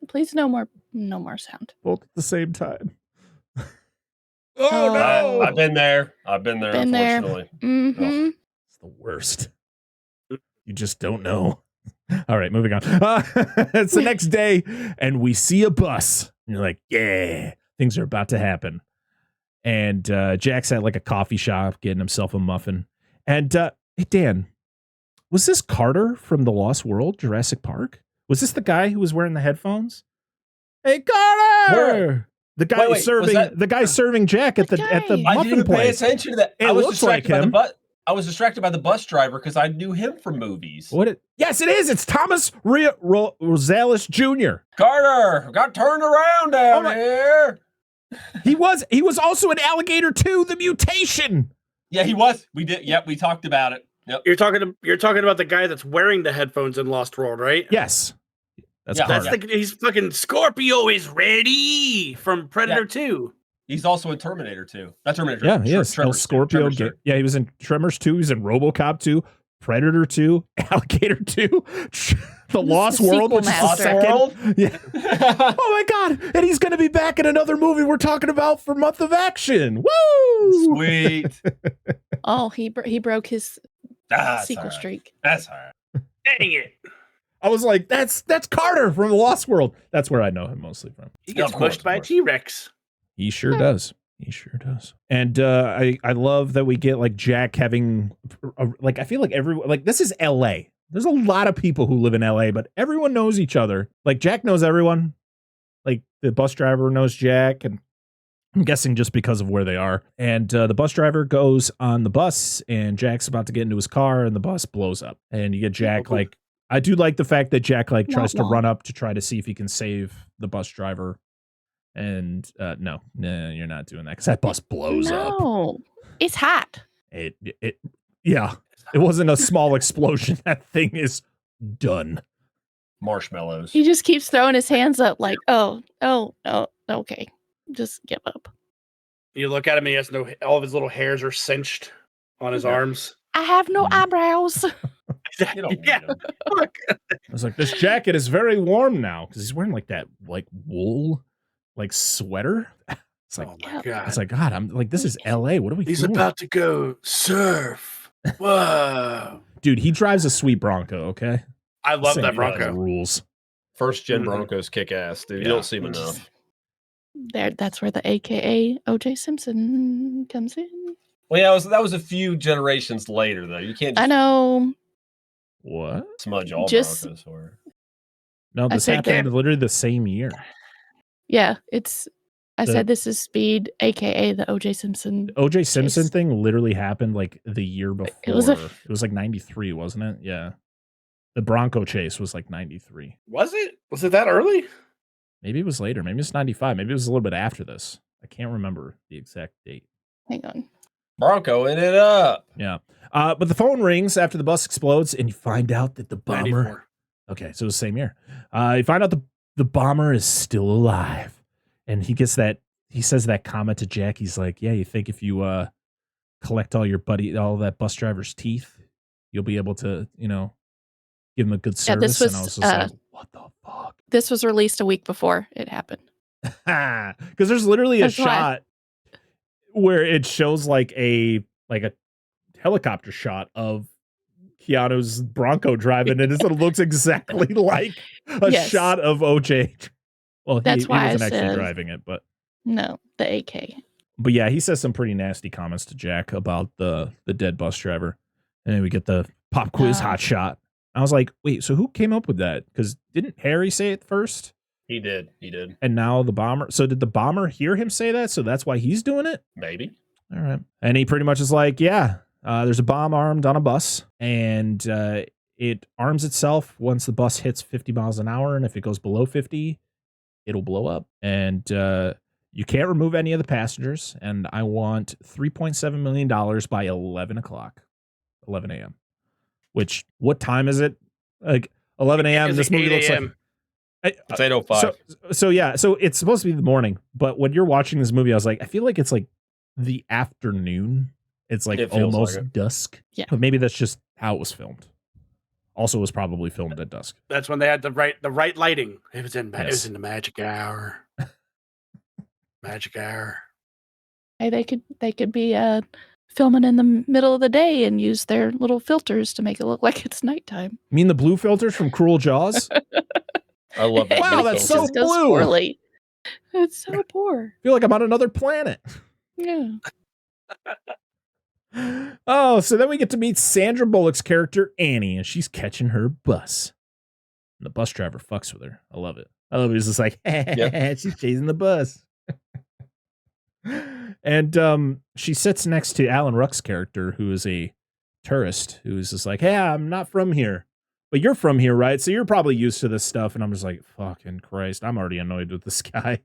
Please, no more sound. Both at the same time. Oh no! I've been there. Unfortunately. Mm-hmm. Oh, it's the worst. You just don't know. All right, moving on. It's the next day, and we see a bus. And you're like, yeah, things are about to happen. And Jack's at like a coffee shop getting himself a muffin. And hey, Dan, was this Carter from The Lost World, Jurassic Park? Was this the guy who was wearing the headphones? Hey, Carter! Where? The guy serving Jack at the muffin I didn't place. pay attention to that. It looks like him. I was distracted by the bus driver because I knew him from movies. Yes, it is. It's Thomas Rosales Jr. Carter got turned around down here. He was also in Alligator 2, The Mutation. Yeah, he was. We did. Yep, we talked about it. Yep. You're talking about the guy that's wearing the headphones in Lost World, right? Yes. He's fucking Scorpio is ready from Predator 2. He's also in Terminator 2. Not Terminator 2. Yeah, he is. Scorpio. Yeah, he was in Tremors 2. He's in RoboCop 2, Predator 2, Alligator 2, The Lost World, which is the second. Yeah. Oh my God! And he's going to be back in another movie we're talking about for Month of Action. Woo! Sweet. Oh, he broke his sequel streak. That's all right. Dang it! I was like, that's Carter from The Lost World. That's where I know him mostly from. He gets pushed by a T-Rex. He sure does. He sure does. And I love that we get like Jack having I feel like everyone, like, this is LA. There's a lot of people who live in LA, but everyone knows each other. Like, Jack knows everyone. Like, the bus driver knows Jack, and I'm guessing just because of where they are. And the bus driver goes on the bus, and Jack's about to get into his car, and the bus blows up. And you get Jack, like, I do like the fact that Jack, like, tries to run up to try to see if he can save the bus driver. And no, you're not doing that because that bus blows up. No, it's hot. Yeah, it wasn't a small explosion. That thing is done. Marshmallows. He just keeps throwing his hands up like, oh, okay, just give up. You look at him, and he has all of his little hairs are cinched on his arms. I have no eyebrows. You don't need them. I was like, this jacket is very warm now because he's wearing like that like wool like sweater. It's like, oh my God. It's like, God, I'm like, this is LA. What are we doing? He's about to go surf. Whoa. Dude, he drives a sweet Bronco, okay? I love that Bronco. Rules. First gen Broncos kick ass, dude. You don't see them enough. That's where the AKA OJ Simpson comes in. Well, yeah, that was a few generations later, though. You can't just I know. What? Smudge all Just- Broncos or No, this happened literally the same year. Yeah, I said this is Speed, AKA the OJ Simpson. OJ Simpson thing literally happened like the year before. It was like 93, wasn't it? Yeah. The Bronco chase was like 93. Was it? Was it that early? Maybe it was later. Maybe it's 95. Maybe it was a little bit after this. I can't remember the exact date. Hang on. Broncoing it up. Yeah. But the phone rings after the bus explodes, and you find out that the bomber. 94. Okay, so it was the same year. You find out the bomber is still alive, and he says that comment to Jack. He's like, "Yeah, you think if you collect all that bus driver's teeth, you'll be able to, give him a good service." This was, and I was just like, "What the fuck?" This was released a week before it happened. Because there's literally a shot where it shows like a helicopter shot of Keanu's Bronco driving, and it looks exactly like a shot of OJ. Well, he wasn't actually driving it, but no, the AK. But yeah, he says some pretty nasty comments to Jack about the dead bus driver, and then we get the pop quiz hot shot. I was like, wait, so who came up with that? Because didn't Harry say it first? He did. And now the bomber. So did the bomber hear him say that? So that's why he's doing it? Maybe. All right. And he pretty much is like, yeah, there's a bomb armed on a bus, and it arms itself once the bus hits 50 miles an hour. And if it goes below 50, it'll blow up. And you can't remove any of the passengers. And I want $3.7 million by 11 a.m. Which, what time is it? Like 11 a.m. This movie looks like. It's 8:05. So yeah, so it's supposed to be the morning, but when you're watching this movie, I was like, I feel like it's like the afternoon. It's like almost like dusk. Yeah. But maybe that's just how it was filmed. Also, it was probably filmed at dusk. That's when they had the right lighting. It was in the magic hour. Magic hour. Hey, they could be filming in the middle of the day and use their little filters to make it look like it's nighttime. You mean the blue filters from Cruel Jaws? I love that. Wow, that's so blue. Poorly. It's so poor. I feel like I'm on another planet. Yeah. Oh, so then we get to meet Sandra Bullock's character, Annie, and she's catching her bus. And the bus driver fucks with her. I love it. He's just like, she's chasing the bus. And she sits next to Alan Ruck's character, who is a tourist, who is just like, hey, I'm not from here. But you're from here, right? So you're probably used to this stuff. And I'm just like, fucking Christ, I'm already annoyed with this guy.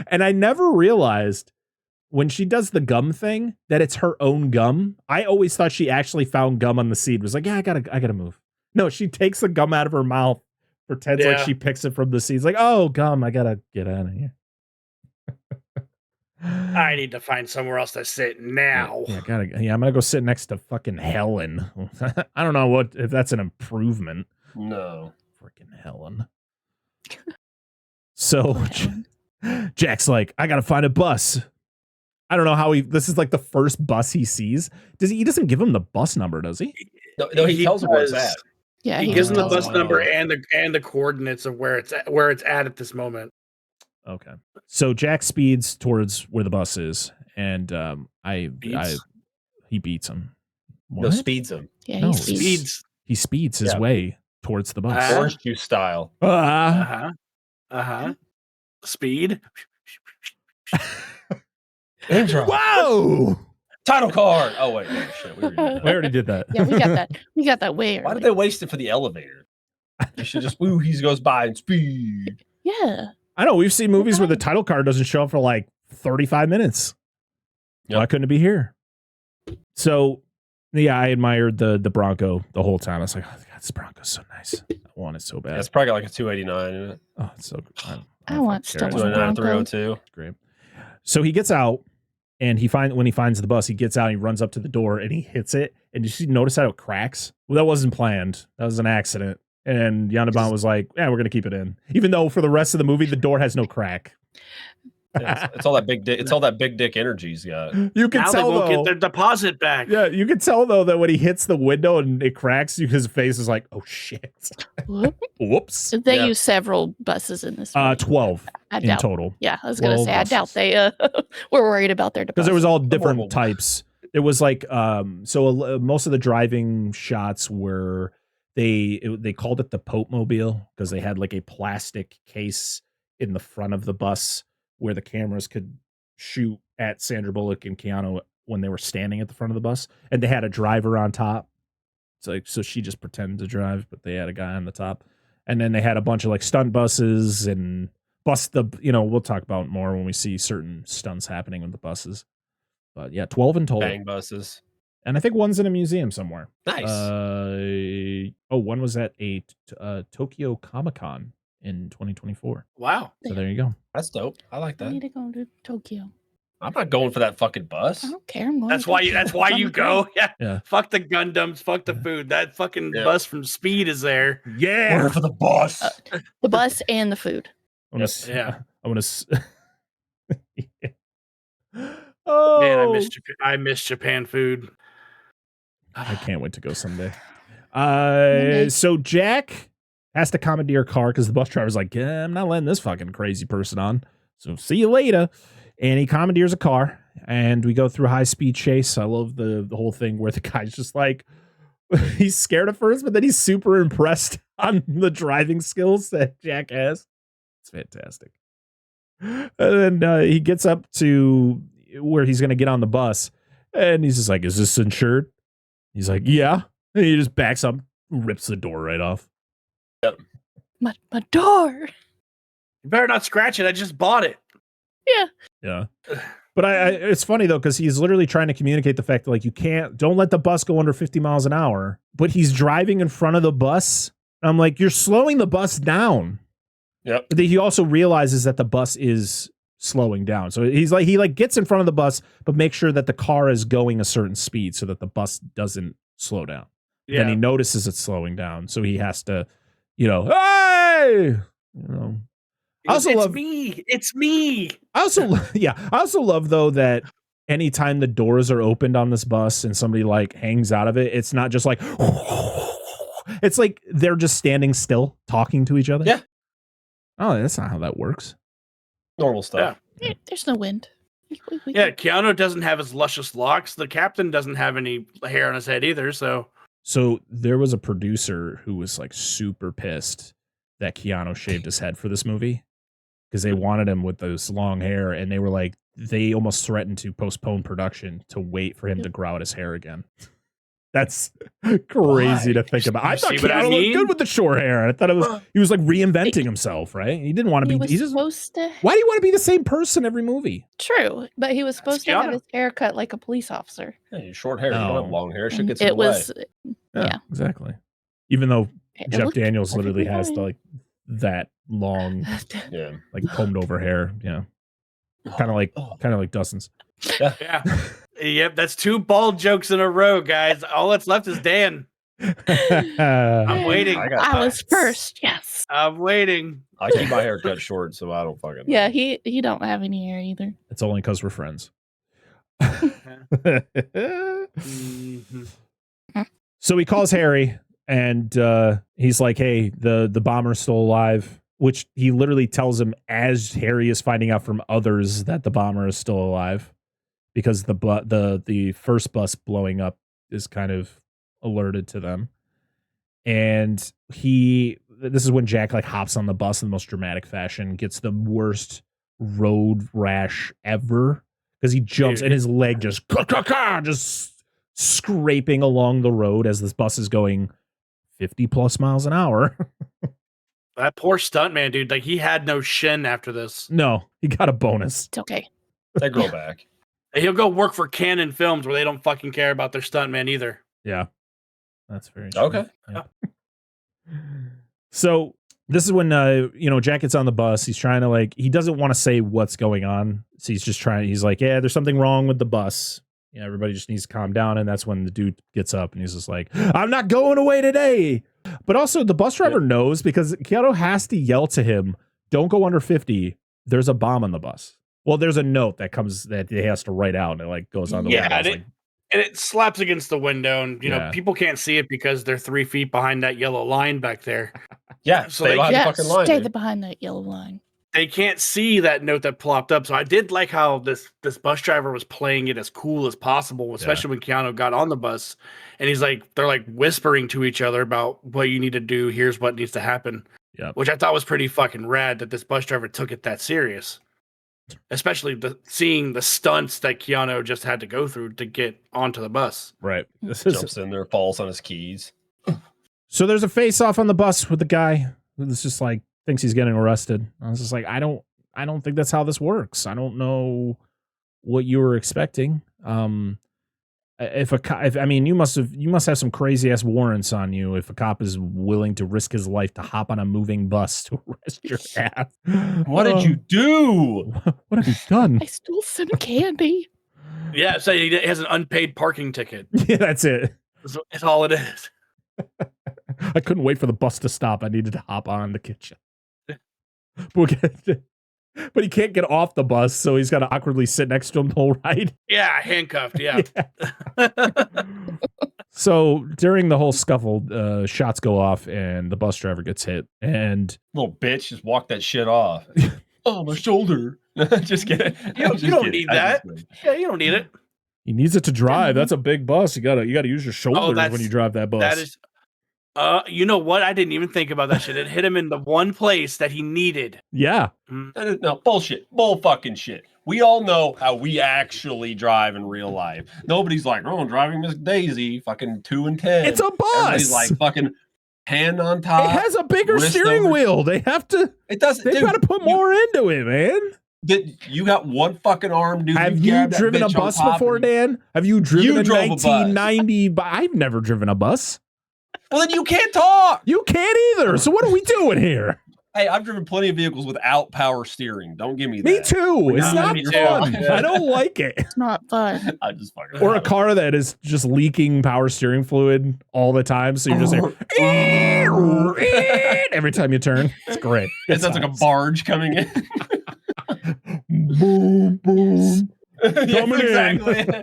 And I never realized when she does the gum thing, that it's her own gum. I always thought she actually found gum on the seed. Was like, yeah, I gotta move. No, she takes the gum out of her mouth, pretends like she picks it from the seeds. Like, oh, gum, I gotta get out of here. I need to find somewhere else to sit now. I'm gonna go sit next to fucking Helen. I don't know if that's an improvement. No, freaking Helen. So Jack's like, I gotta find a bus. I don't know how this is like the first bus he sees. He doesn't give him the bus number, does he? No, he tells him where it's at. Yeah, he gives him the bus number and the coordinates of where it's at this moment. Okay. So Jack speeds towards where the bus is, and he beats him. What? No, speeds him. Yeah, he speeds. He speeds his way towards the bus. Orange juice style. Speed. Intro. Whoa! Title card. Oh wait, no, shit. We already did that. Yeah, we got that. We got that way early. Why did they waste it for the elevator? You should just he goes by and speed. Yeah. I know we've seen movies where the title card doesn't show up for like 35 minutes. Yep. Why couldn't it be here? So, yeah, I admired the Bronco the whole time. I was like, oh, God, this Bronco's so nice. I want it so bad. It's probably got like a 289 in it. Oh, it's so good. I want still 289 302. Great. So he gets out, and when he finds the bus, he gets out, he runs up to the door, and he hits it. And did you notice how it cracks? Well, that wasn't planned. That was an accident. And Yonabon was like, yeah, we're going to keep it in. Even though for the rest of the movie, the door has no crack. Yeah, it's all that big dick. It's all that big dick energy he's got. You can now tell they won't get their deposit back. Yeah, you can tell though that when he hits the window and it cracks, his face is like, "Oh shit!" Whoops. They use several buses in this movie. 12 in total. Yeah, I was going to say, I doubt they were worried about their deposit. Because there was all different types. It was like most of the driving shots were they called it the Pope Mobile because they had like a plastic case in the front of the bus where the cameras could shoot at Sandra Bullock and Keanu when they were standing at the front of the bus, and they had a driver on top. It's like, so she just pretended to drive, but they had a guy on the top. And then they had a bunch of like stunt buses and we'll talk about more when we see certain stunts happening with the buses. But yeah, 12 in total. Bang buses. And I think one's in a museum somewhere. Nice. One was at a Tokyo Comic-Con in 2024. Wow. So there you go. That's dope. I like that. I need to go to Tokyo. I'm not going for that fucking bus. I don't care. I'm going. That's why you go. Yeah. Fuck the Gundams. Fuck the food. That fucking bus from Speed is there. Yeah. Order for the bus. The bus and the food. I want to. Oh man, I miss Japan food. I can't wait to go someday. So Jack has to commandeer a car because the bus driver's like, I'm not letting this fucking crazy person on. So see you later. And he commandeers a car, and we go through a high-speed chase. I love the whole thing where the guy's just like, he's scared at first, but then he's super impressed on the driving skills that Jack has. It's fantastic. And then he gets up to where he's going to get on the bus, and he's just like, is this insured? He's like, yeah. And he just backs up, rips the door right off. Yep. My door. You better not scratch it. I just bought it. Yeah. But it's funny though, because he's literally trying to communicate the fact that like don't let the bus go under 50 miles an hour, but he's driving in front of the bus. I'm like, you're slowing the bus down. Yep. But he also realizes that the bus is slowing down. So he gets in front of the bus, but make sure that the car is going a certain speed so that the bus doesn't slow down. Yeah. Then he notices it's slowing down. So he has to, hey! It's me. I also love though that anytime the doors are opened on this bus and somebody like hangs out of it, it's not just like it's like they're just standing still talking to each other. Yeah. Oh, that's not how that works. Normal stuff. Yeah. There's no wind. Yeah, Keanu doesn't have his luscious locks. The captain doesn't have any hair on his head either, so there was a producer who was like super pissed that Keanu shaved his head for this movie because they wanted him with those long hair, and they were like, they almost threatened to postpone production to wait for him to grow out his hair again. That's crazy to think about. I thought Keanu looked good with the short hair. I thought he was like reinventing himself, right? He didn't want to be. He's supposed to. Why do you want to be the same person every movie? True, but he was supposed to have his hair cut like a police officer. Yeah, short hair. You don't have long hair. Shit gets it was. Yeah, exactly. Even though Jeff Daniels literally has that long, like combed over hair. Yeah, kind of like Dustin's. Yeah. Yep, that's 2 bald jokes in a row, guys. All that's left is Dan. I'm waiting. I was first. Yes, I'm waiting. I keep my hair cut short, so I don't fucking. Yeah, he don't have any hair either. It's only because we're friends. So he calls Harry, and he's like, "Hey, the bomber's still alive." Which he literally tells him as Harry is finding out from others that the bomber is still alive. Because the first bus blowing up is kind of alerted to them. And this is when Jack like hops on the bus in the most dramatic fashion, gets the worst road rash ever. Because he jumps and his leg just scraping along the road as this bus is going 50 plus miles an hour. That poor stuntman, dude. Like, he had no shin after this. No, he got a bonus. It's okay. They grow back. He'll go work for Canon Films where they don't fucking care about their stuntman either. Yeah. That's very true. Okay. Yeah. So this is when, Jack gets on the bus. He's trying to he doesn't want to say what's going on. So he's like, yeah, there's something wrong with the bus. Yeah, everybody just needs to calm down. And that's when the dude gets up and he's just like, I'm not going away today. But also the bus driver knows because Keanu has to yell to him, don't go under 50. There's a bomb on the bus. Well, there's a note that he has to write out and it goes on the window. And it slaps against the window and, people can't see it because they're 3 feet behind that yellow line back there. Yeah, so they can't the fucking line. Stay behind that yellow line. They can't see that note that plopped up. So I did like how this bus driver was playing it as cool as possible, especially when Keanu got on the bus. And they're like whispering to each other about what you need to do. Here's what needs to happen. Yep. Which I thought was pretty fucking rad that this bus driver took it that serious. Especially seeing the stunts that Keanu just had to go through to get onto the bus. Right. Jumps in there, falls on his keys. So there's a face off on the bus with the guy who's just thinks he's getting arrested. I was just like, I don't think that's how this works. I don't know what you were expecting. You must have some crazy ass warrants on you if a cop is willing to risk his life to hop on a moving bus to arrest your ass. What did you do? What have you done? I stole some candy. Yeah, so he has an unpaid parking ticket. Yeah, that's it. That's all it is. I couldn't wait for the bus to stop. I needed to hop on the kitchen. But he can't get off the bus, so he's got to awkwardly sit next to him the whole ride. Yeah, handcuffed. Yeah. So during the whole scuffle, shots go off and the bus driver gets hit. And little bitch, just walk that shit off. Oh, my shoulder. Just kidding. You don't need that. Yeah, you don't need it. He needs it to drive. That's a big bus. You gotta use your shoulders when you drive that bus. That is. You know what? I didn't even think about that shit. It hit him in the one place that he needed. Yeah. No, bullshit. Bull fucking shit. We all know how we actually drive in real life. Nobody's like, oh, I'm driving Miss Daisy, fucking 2 and 10. It's a bus. Everybody's like fucking hand on top. It has a bigger steering wheel. They have to. It doesn't. They got to put more into it, man. You got one fucking arm, dude. Have you driven a bus before, Dan? Have you driven a 1990? I've never driven a bus. Well, then you can't talk. You can't either. So what are we doing here? Hey, I've driven plenty of vehicles without power steering. Don't give me that. Me too. It's not fun. I don't like it. It's not fun. I just fucking. Or a car that is just leaking power steering fluid all the time, so you're just like every time you turn. It's great. It sounds like a barge coming in. Boom, boom. Coming in.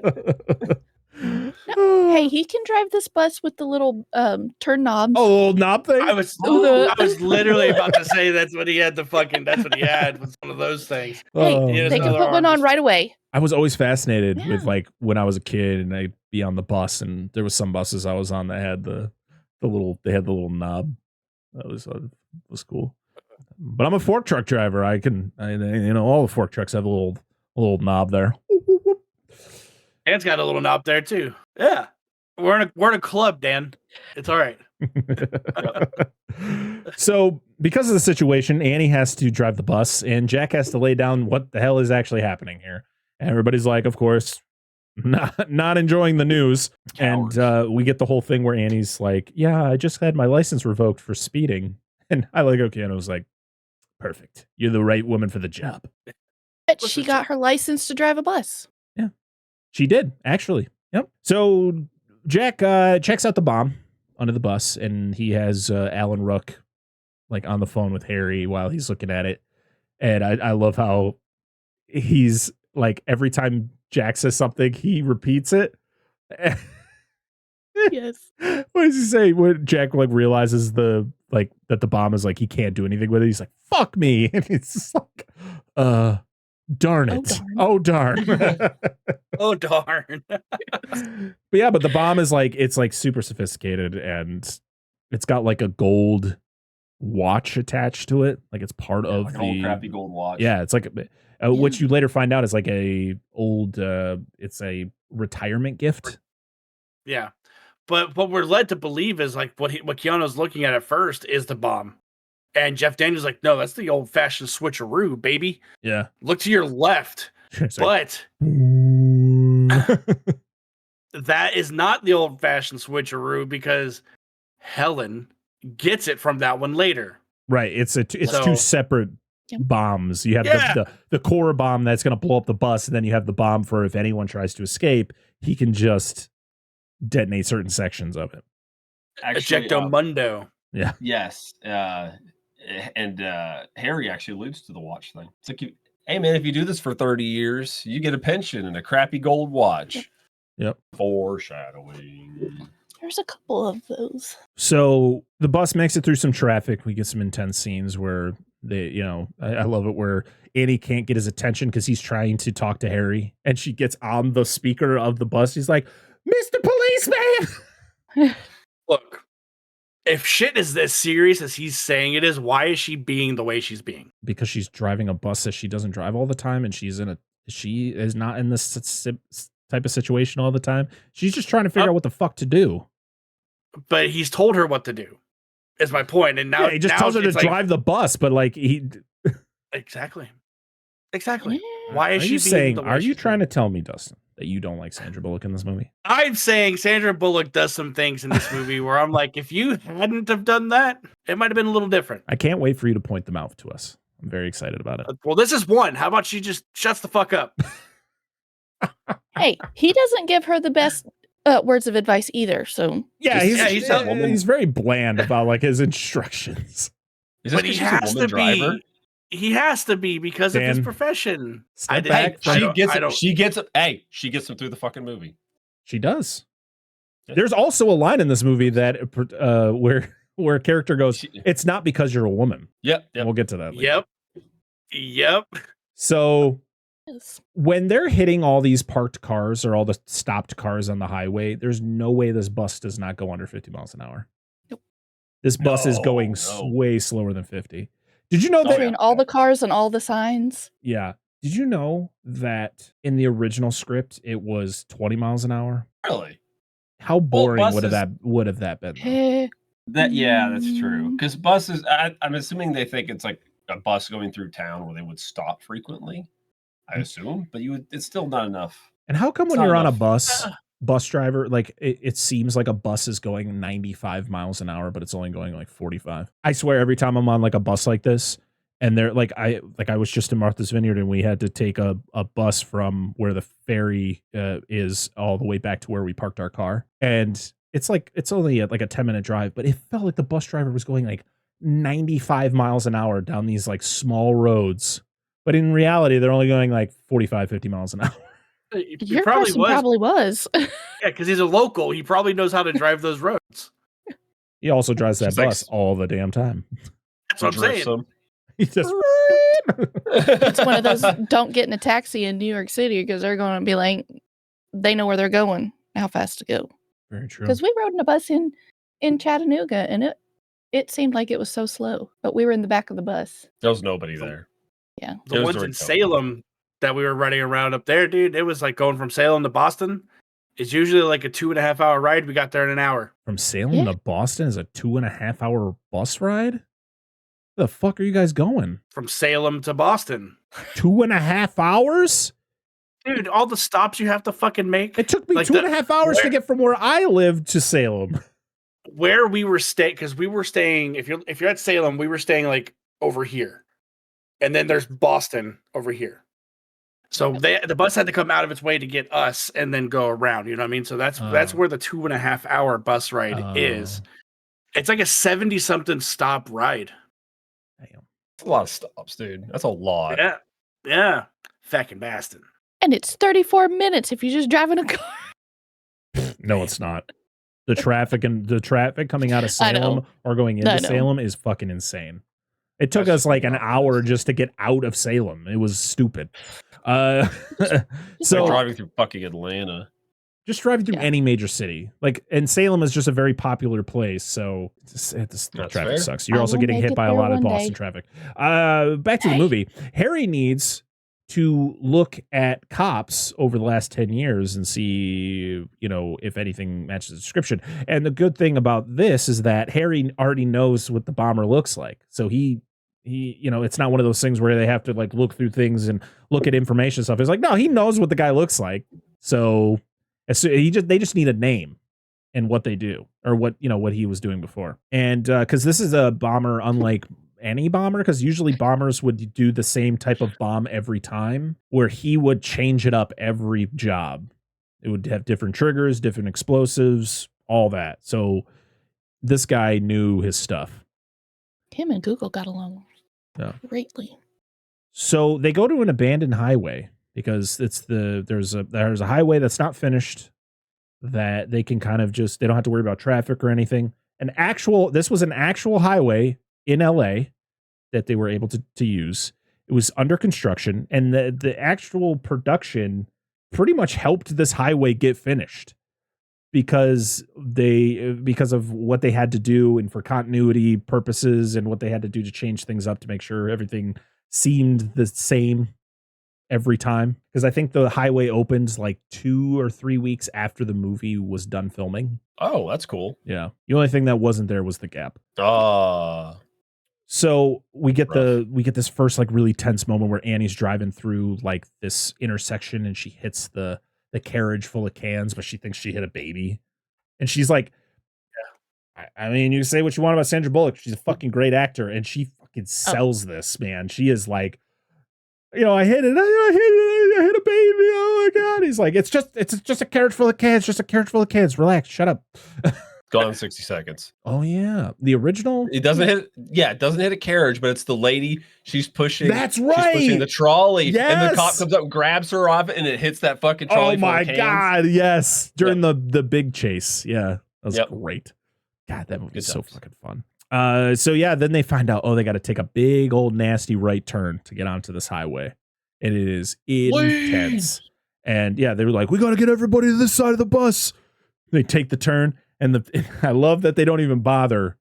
No, hey, he can drive this bus with the little turn knobs. Oh, little knob thing? I was literally about to say that's what he had was one of those things. Hey, they can put one on right away. I was always fascinated with when I was a kid and I'd be on the bus and there was some buses I was on that had the little knob. That was cool. But I'm a fork truck driver. All the fork trucks have a little knob there. Dan's got a little knob there too. Yeah. We're in a club, Dan. It's all right. So, because of the situation, Annie has to drive the bus, and Jack has to lay down what the hell is actually happening here. And everybody's like, of course, not enjoying the news. Cowards. And we get the whole thing where Annie's like, yeah, I just had my license revoked for speeding. And I like, okay, and I was like, perfect. You're the right woman for the job. But she got her license to drive a bus. Yeah, she did, actually. Yep. So Jack checks out the bomb under the bus, and he has Alan Rook like on the phone with Harry while he's looking at it. And I love how he's like, every time Jack says something, he repeats it. Yes. What does he say when Jack like realizes that the bomb is like, he can't do anything with it? He's like, fuck me. And it's just like, darn it. Oh darn. Oh darn. But the bomb is like, it's like super sophisticated, and it's got like a gold watch attached to it. Like it's part of like the an old crappy gold watch. Yeah, it's like which you later find out is like a old it's a retirement gift. Yeah. But what we're led to believe is like what Keanu's looking at first is the bomb. And Jeff Daniels like, no, that's the old fashioned switcheroo, baby. Yeah. Look to your left. But that is not the old fashioned switcheroo, because Helen gets it from that one later. Right. It's two separate bombs. You have the core bomb that's going to blow up the bus, and then you have the bomb for if anyone tries to escape, he can just detonate certain sections of it. Ejecto Mundo. Yeah. Yes. And Harry actually alludes to the watch thing. It's like, hey man, if you do this for 30 years, you get a pension and a crappy gold watch. Yep. Foreshadowing. There's a couple of those. So the bus makes it through some traffic. We get some intense scenes where they, I love it, where Annie can't get his attention because he's trying to talk to Harry, and she gets on the speaker of the bus. He's like, Mr. Policeman. Look, if shit is as serious as he's saying it is, why is she being the way she's being? Because she's driving a bus that she doesn't drive all the time, and she is not in this type of situation all the time. She's just trying to figure out what the fuck to do. But he's told her what to do, is my point. And now he just tells her to drive the bus, but like Exactly. Yeah. Why is she saying? Are you trying to tell me, Dustin, that you don't like Sandra Bullock in this movie? I'm saying Sandra Bullock does some things in this movie where I'm like, if you hadn't have done that, it might have been a little different. I can't wait for you to point them out to us. I'm very excited about it. Well, this is one. How about she just shuts the fuck up? Hey, he doesn't give her the best words of advice either. So he's very bland about like his instructions. But he has to be. He has to be because of his profession. She gets him through the fucking movie. She does. There's also a line in this movie that where a character goes, "It's not because you're a woman." Yep. We'll get to that later. Yep. So when they're hitting all these parked cars or all the stopped cars on the highway, there's no way this bus does not go under 50 miles an hour. Nope. This bus is going way slower than 50. Did you know that between all the cars and all the signs? Yeah. Did you know that in the original script it was 20 miles an hour? Really? How boring would have that been? That's true. Because buses, I'm assuming they think it's like a bus going through town where they would stop frequently. I assume, but it's still not enough. And how come when you're on a bus driver, like it seems like a bus is going 95 miles an hour, but it's only going like 45. I swear every time I'm on like a bus like this, and they're like, I was just in Martha's Vineyard, and we had to take a bus from where the ferry is all the way back to where we parked our car. And it's only like a 10-minute drive, but it felt like the bus driver was going like 95 miles an hour down these like small roads. But in reality, they're only going like 45, 50 miles an hour. Your person probably was. Yeah, because he's a local. He probably knows how to drive those roads. He also drives that bus all the damn time. That's what I'm saying. He just it's one of those don't get in a taxi in New York City because they're going to be like, they know where they're going, how fast to go. Very true. Because we rode in a bus in Chattanooga, and it seemed like it was so slow, but we were in the back of the bus. There was nobody there. Yeah. The ones in Salem that we were riding around up there, dude, it was like going from Salem to Boston. is usually like a 2.5 hour ride. We got there in an hour. From Salem to Boston is a 2.5 hour bus ride? The fuck are you guys going? From Salem to Boston. 2.5 hours? Dude, all the stops you have to fucking make. It took me like 2.5 hours to get from where I lived to Salem. Where we were staying, because we were staying, if you're at Salem, we were staying like over here. And then there's Boston over here. So the bus had to come out of its way to get us and then go around. You know what I mean? So that's where the 2.5 hour bus ride is. It's like a 70-something stop ride. Damn. That's a lot of stops, dude. That's a lot. Yeah. Fucking Boston. And it's 34 minutes if you just drive in a car. No, it's not. The traffic coming out of Salem or going into Salem is fucking insane. It took us like an hour just to get out of Salem. It was stupid. So like driving through fucking Atlanta. Just driving through any major city. And Salem is just a very popular place, so the traffic sucks. You're also getting hit by a lot of Boston traffic. Back to the movie. Harry needs to look at cops over the last 10 years and see, if anything matches the description. And the good thing about this is that Harry already knows what the bomber looks like. So he it's not one of those things where they have to like look through things and look at information stuff. It's like, no, he knows what the guy looks like. So they just need a name and what they do or what he was doing before. And because this is a bomber unlike any bomber, because usually bombers would do the same type of bomb every time, where he would change it up every job. It would have different triggers, different explosives, all that. So this guy knew his stuff. Him and Google got along greatly. So they go to an abandoned highway because there's a highway that's not finished that they can kind of they don't have to worry about traffic or anything. This was an actual highway in LA that they were able to use. It was under construction, and the actual production pretty much helped this highway get finished because of what they had to do and for continuity purposes and what they had to do to change things up to make sure everything seemed the same every time. Because I think the highway opened like 2 or 3 weeks after the movie was done filming. Oh, that's cool. Yeah. The only thing that wasn't there was the gap. So we get this first like really tense moment where Annie's driving through like this intersection and she hits the carriage full of cans, but she thinks she hit a baby. And she's like, I mean, you say what you want about Sandra Bullock. She's a fucking great actor, and she fucking sells this, man. She is like, I hit it. I hit a baby. Oh my God. He's like, it's just a carriage full of cans. Just a carriage full of cans. Relax. Shut up. Gone in 60 seconds. Oh yeah, the original. It doesn't hit a carriage, but it's the lady. She's pushing. That's right. She's pushing the trolley, yes. And the cop comes up, and grabs her off, and it hits that fucking trolley. Oh my God, yes! During the big chase, that was great. God, that movie is so fucking fun. Then they find out, they got to take a big old nasty right turn to get onto this highway, and it is intense. And they were like, we got to get everybody to this side of the bus. They take the turn. And I love that they don't even bother,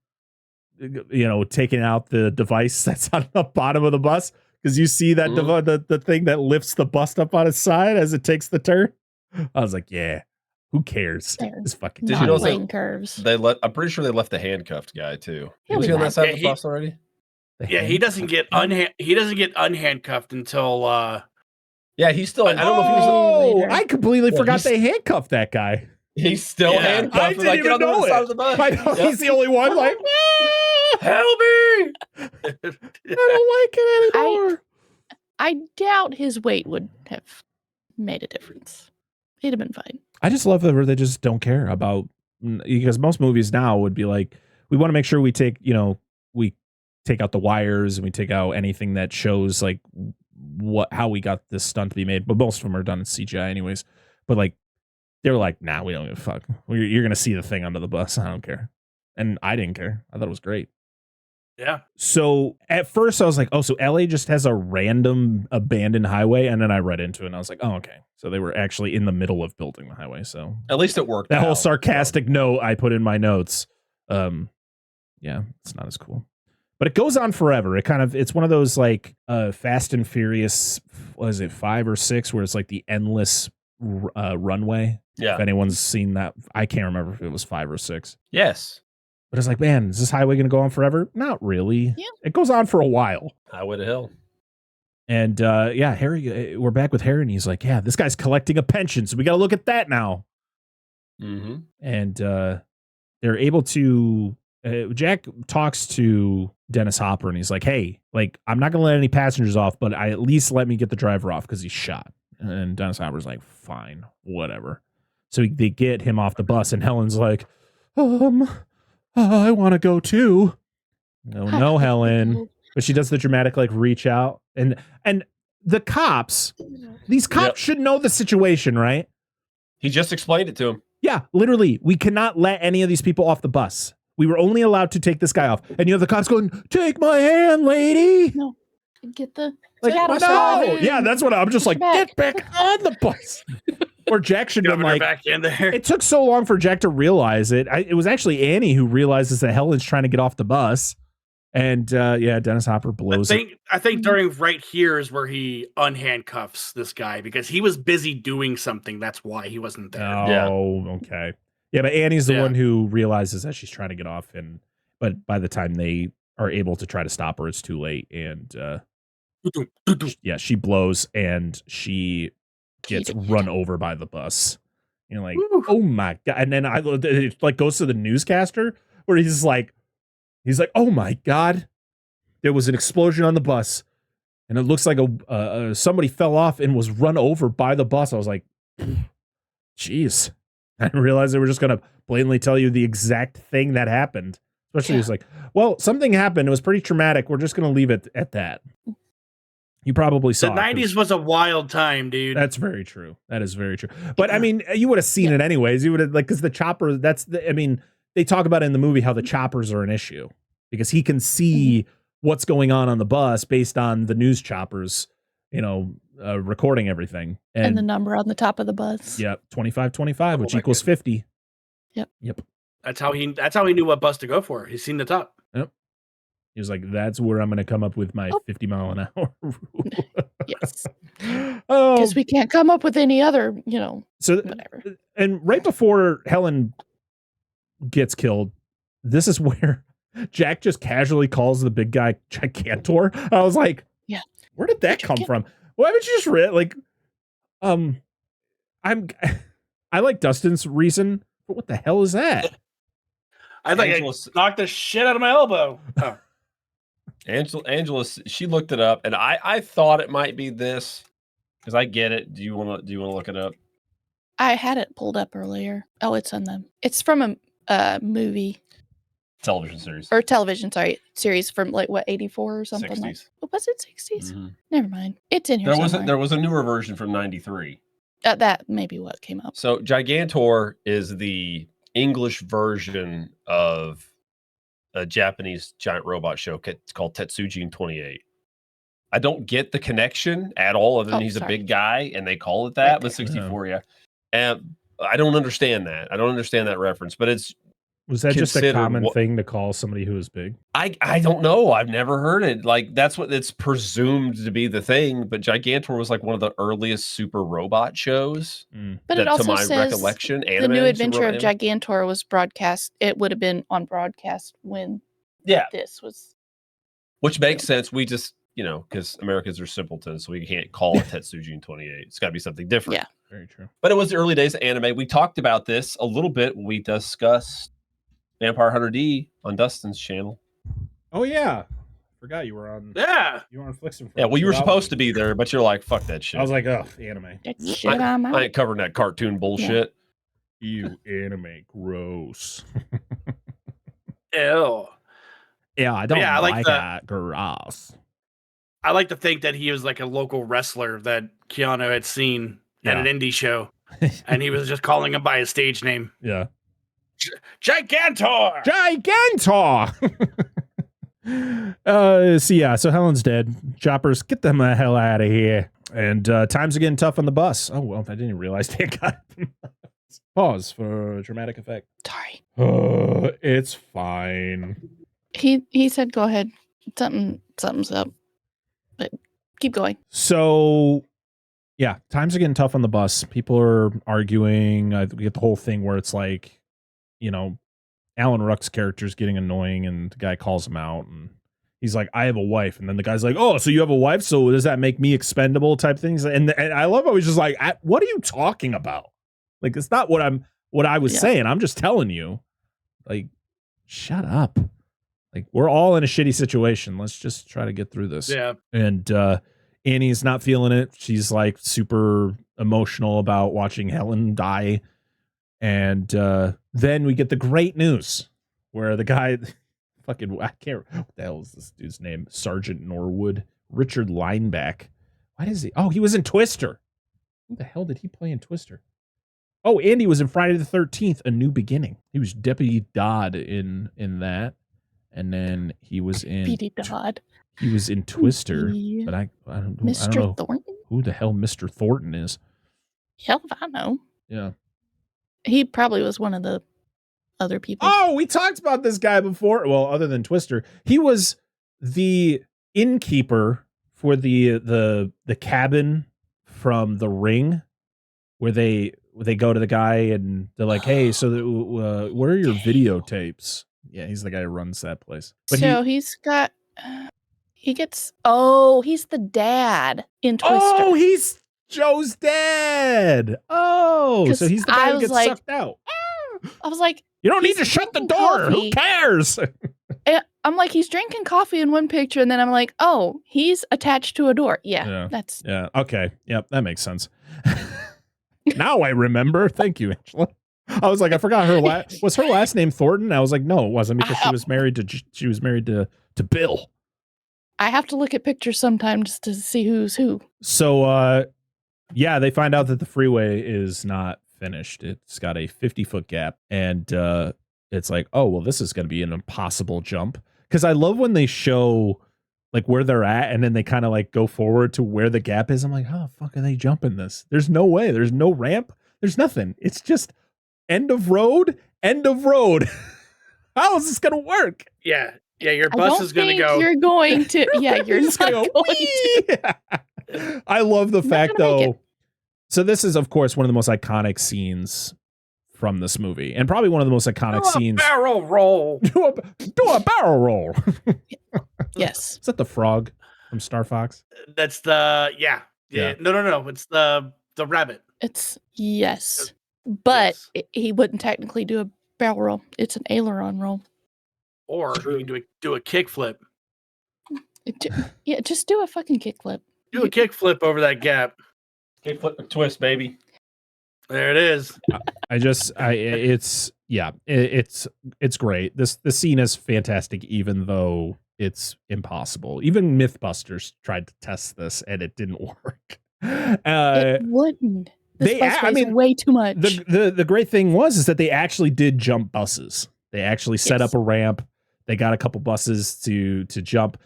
taking out the device that's on the bottom of the bus, because you see that the thing that lifts the bus up on its side as it takes the turn. I was like, yeah, who cares? It's fucking. Did you know curves. I'm pretty sure they left the handcuffed guy too. Was he on that side of the bus already? He doesn't get unhandcuffed until. Yeah, he's still. I don't know if he was. I completely forgot they handcuffed that guy. He's still handcuffed. I didn't even know it. Of the bus. I know he's the only one. Like, help me! I don't like it anymore. I doubt his weight would have made a difference. He'd have been fine. I just love that they just don't care about, because most movies now would be like, we want to make sure we take out the wires and we take out anything that shows like how we got this stunt to be made. But most of them are done in CGI anyways. But like, they were like, nah, we don't give a fuck. You're going to see the thing under the bus. I don't care. And I didn't care. I thought it was great. Yeah. So at first I was like, so LA just has a random abandoned highway. And then I read into it and I was like, oh, okay. So they were actually in the middle of building the highway. So at least it worked. That whole sarcastic note I put in my notes. It's not as cool. But it goes on forever. It's one of those like Fast and Furious, what is it, 5 or 6, where it's like the endless runway. Yeah. If anyone's seen that, I can't remember if it was 5 or 6. Yes. But it's like, man, is this highway going to go on forever? Not really. Yeah. It goes on for a while. Highway to hell. And Harry, we're back with Harry, and he's like, yeah, this guy's collecting a pension, so we got to look at that now. Mm-hmm. And they're able to. Jack talks to Dennis Hopper, and he's like, hey, like, I'm not going to let any passengers off, but at least let me get the driver off because he's shot. And Dennis Hopper's like, fine, whatever. So they get him off the bus, and Helen's like, I want to go too. No, Helen. But she does the dramatic, like, reach out. And the cops, these cops should know the situation, right? He just explained it to him. Yeah, literally. We cannot let any of these people off the bus. We were only allowed to take this guy off. And you have the cops going, take my hand, lady. No. Get the like, no. Yeah, that's what I'm just like, get back on the bus. Or Jack should have been like, back in there. It took so long for Jack to realize it. It was actually Annie who realizes that Helen's trying to get off the bus. And Dennis Hopper blows I think during right here is where he unhandcuffs this guy because he was busy doing something. That's why he wasn't there. Oh, okay. Yeah, but Annie's the one who realizes that she's trying to get off, but by the time they are able to try to stop her, it's too late. And she blows and she gets run over by the bus. You're like, oh my God. And then it like goes to the newscaster where he's like, oh my God, there was an explosion on the bus. And it looks like somebody fell off and was run over by the bus. I was like, jeez. I didn't realize they were just going to blatantly tell you the exact thing that happened. Especially it's like, well, something happened. It was pretty traumatic. We're just going to leave it at that. You probably saw the 90s was a wild time, dude. That's very true. That is very true. But I mean, you would have seen it anyways. You would have because the chopper, they talk about it in the movie how the choppers are an issue because he can see what's going on the bus based on the news choppers, recording everything. And the number on the top of the bus. Yep. 2525, which equals 50. Yep. That's how he knew what bus to go for. He's seen the top. Yep. He was like, that's where I'm going to come up with my 50 mile an hour rule. Yes. Because we can't come up with any other, so whatever. And right before Helen gets killed, this is where Jack just casually calls the big guy Gigantor. I was like, yeah, where did that come from? Why haven't you just read I like Dustin's reason, but what the hell is that? I think I knocked the shit out of my elbow. Oh. Angela, she looked it up, and I thought it might be this because I get it. Do you want to look it up? I had it pulled up earlier. Oh, it's on them. It's from a movie, television series, series from like what 84 or something. 60s. Like. Oh, was it 60s? Mm-hmm. Never mind. It's in here. There was a newer version from 93. That may be what came up. So Gigantor is the English version of a Japanese giant robot show. It's called Tetsujin 28. I don't get the connection at all, other than he's a big guy and they call it that. Right, but 64, yeah. And I don't understand that. I don't understand that reference. But was that just a common thing to call somebody who is big? I don't know. I've never heard it. Like that's what it's presumed to be the thing. But Gigantor was like one of the earliest super robot shows. But it also to my says recollection, the new adventure of Gigantor was broadcast. It would have been on broadcast when this was. Which makes sense. We just because Americans are simpletons, so we can't call it Tetsujin 28. It's got to be something different. Yeah, very true. But it was the early days of anime. We talked about this a little bit when we discussed Vampire Hunter D on Dustin's channel. Oh yeah, forgot you were on. Yeah, you were on Flixen. Yeah, well, you were supposed to be there, but you're like, fuck that shit. I was like, oh, anime. I ain't covering that cartoon bullshit. Yeah. You anime, gross. Ew. Yeah, I don't like that. Gross. I like to think that he was like a local wrestler that Keanu had seen at an indie show, and he was just calling him by his stage name. Yeah. Gigantor! So Helen's dead. Choppers, get them the hell out of here. And times are getting tough on the bus. Oh, well, I didn't realize they got pause for dramatic effect. Sorry. It's fine. He said, go ahead. Something's up. But keep going. So Yeah, times are getting tough on the bus. People are arguing. We get the whole thing where it's like, Alan Ruck's character is getting annoying, and the guy calls him out, and he's like, "I have a wife," and then the guy's like, "Oh, so you have a wife? So does that make me expendable?" Type things. And I love how he's just like, "What are you talking about? Like, it's not what I was saying. I'm just telling you, like, shut up. Like, we're all in a shitty situation. Let's just try to get through this." Yeah. And Annie's not feeling it. She's like super emotional about watching Helen die. And then we get the great news where the guy, I can't, what the hell is this dude's name? Sergeant Norwood, Richard Lineback. Why does he? Oh, he was in Twister. Who the hell did he play in Twister? Oh, Andy was in Friday the 13th, A New Beginning. He was Deputy Dodd in that. And then he was in Deputy Dodd. He was in Twister, but I don't know Thornton? who the hell Mr. Thornton is. Hell if I know. Yeah. He probably was one of the other people. Oh, we talked about this guy before. Well, other than Twister, he was the innkeeper for the cabin from The Ring, where they go to the guy and they're like, "Hey, so where are your videotapes?" Yeah, he's the guy who runs that place. But so he's the dad in Twister. Oh, he's Joe's dad. Oh, so he's the guy who gets sucked out. I was like, you don't need to shut the door. Coffee. Who cares? I'm like, he's drinking coffee in one picture, and then I'm like, oh, he's attached to a door. Yeah. That's okay. Yep, that makes sense. Now I remember. Thank you, Angela. I was like, I forgot was her last name Thornton? I was like, no, it wasn't, because she was married to Bill. I have to look at pictures sometimes to see who's who. So, they find out that the freeway is not finished. It's got a 50-foot gap, and it's like, oh, well, this is going to be an impossible jump. Because I love when they show like where they're at, and then they kind of like go forward to where the gap is. I'm like, how the fuck are they jumping this? There's no way. There's no ramp. There's nothing. It's just end of road. How is this going to work? Yeah. Yeah, your bus is going to go. You're going to. Yeah, you're just going to. I love the fact, though. So this is, of course, one of the most iconic scenes from this movie, and probably one of the most iconic scenes. Barrel roll. Do a barrel roll. Yes. Is that the frog from Star Fox? That's the No. It's the rabbit. It's yes, but he wouldn't technically do a barrel roll. It's an aileron roll. Or you can do a kick flip. Just do a fucking kick flip. Do a kick flip over that gap. Kick flip twist, baby. There it is. It's great. This scene is fantastic, even though it's impossible. Even Mythbusters tried to test this, and it didn't work. It wouldn't. This bus weighs way too much. The great thing is that they actually did jump buses. They actually set up a ramp. They got a couple buses to jump.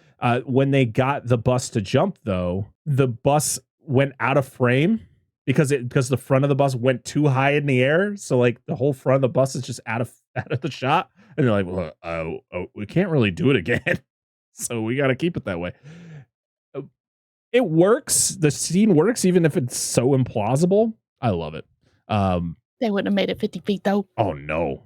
When they got the bus to jump, though, the bus went out of frame because the front of the bus went too high in the air. So like the whole front of the bus is just out of the shot. And they're like, well, we can't really do it again. So we got to keep it that way. It works. The scene works, even if it's so implausible. I love it. They wouldn't have made it 50 feet, though. Oh, no.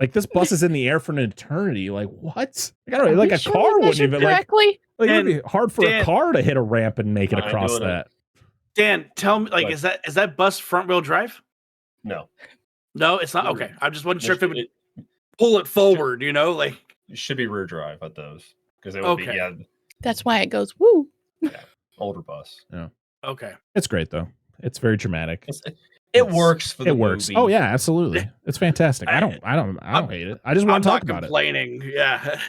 Like, this bus is in the air for an eternity. Like, what? Like a car wouldn't even correctly? Like it would be hard for a car to hit a ramp and make it across that. Dan, tell me, like, is that bus front wheel drive? No, it's not. Okay, I just wasn't sure if it would pull it forward. Like it should be rear drive at those, because it would be That's why it goes woo. Yeah, older bus. Yeah. Okay. It's great though. It's very dramatic. It works for the works. movie. Oh yeah, absolutely. It's fantastic. I don't hate it. I just want to talk about it. I'm not complaining. Yeah.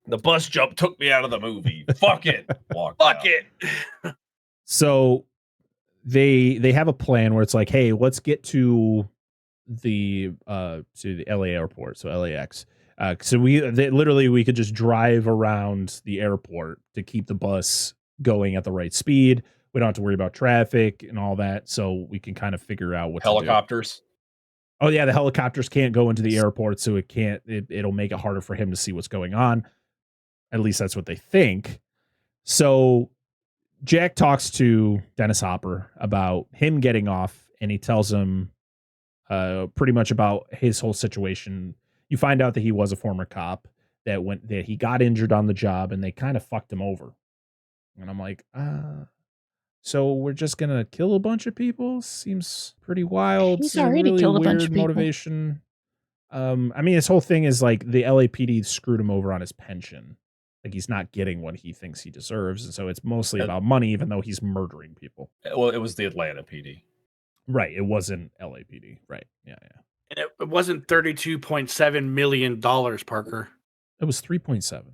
The bus jump took me out of the movie. Fuck it. Fuck it. So they have a plan where it's like, hey, let's get to the LA airport, so LAX. So we could just drive around the airport to keep the bus going at the right speed. We don't have to worry about traffic and all that, so we can kind of figure out what helicopters. To do. Oh yeah, the helicopters can't go into the airport, so it'll make it harder for him to see what's going on. At least that's what they think. So Jack talks to Dennis Hopper about him getting off, and he tells him pretty much about his whole situation. You find out that he was a former cop, that he got injured on the job, and they kind of fucked him over. And I'm like, so we're just gonna kill a bunch of people? Seems pretty wild. He's already really killed a bunch of people. Motivation. I mean, his whole thing is like the LAPD screwed him over on his pension. Like he's not getting what he thinks he deserves, and so it's mostly about money, even though he's murdering people. Well, it was the Atlanta PD. Right. It wasn't LAPD. Right. Yeah. And it wasn't $32.7 million, Parker. It was 3.7.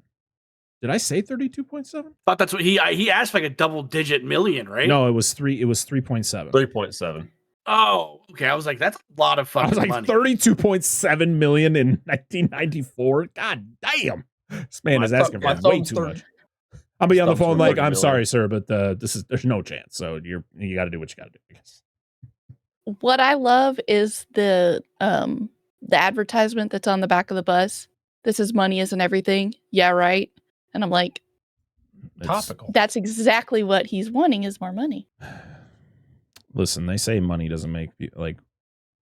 Did I say 32.7? Thought that's what he asked, like a double-digit million, right? No, it was 3. It was 3.7. 3.7. Oh, okay. I was like, that's a lot of fucking money. I was like, 32.7 million in 1994. God damn. This man is asking for way too much. I'll be on the phone like, I'm sorry, sir, but there's no chance. So you got to do what you got to do, I guess. What I love is the advertisement that's on the back of the bus. This is money isn't everything. Yeah, right. And I'm like, topical. That's exactly what he's wanting, is more money. Listen, they say money doesn't make like,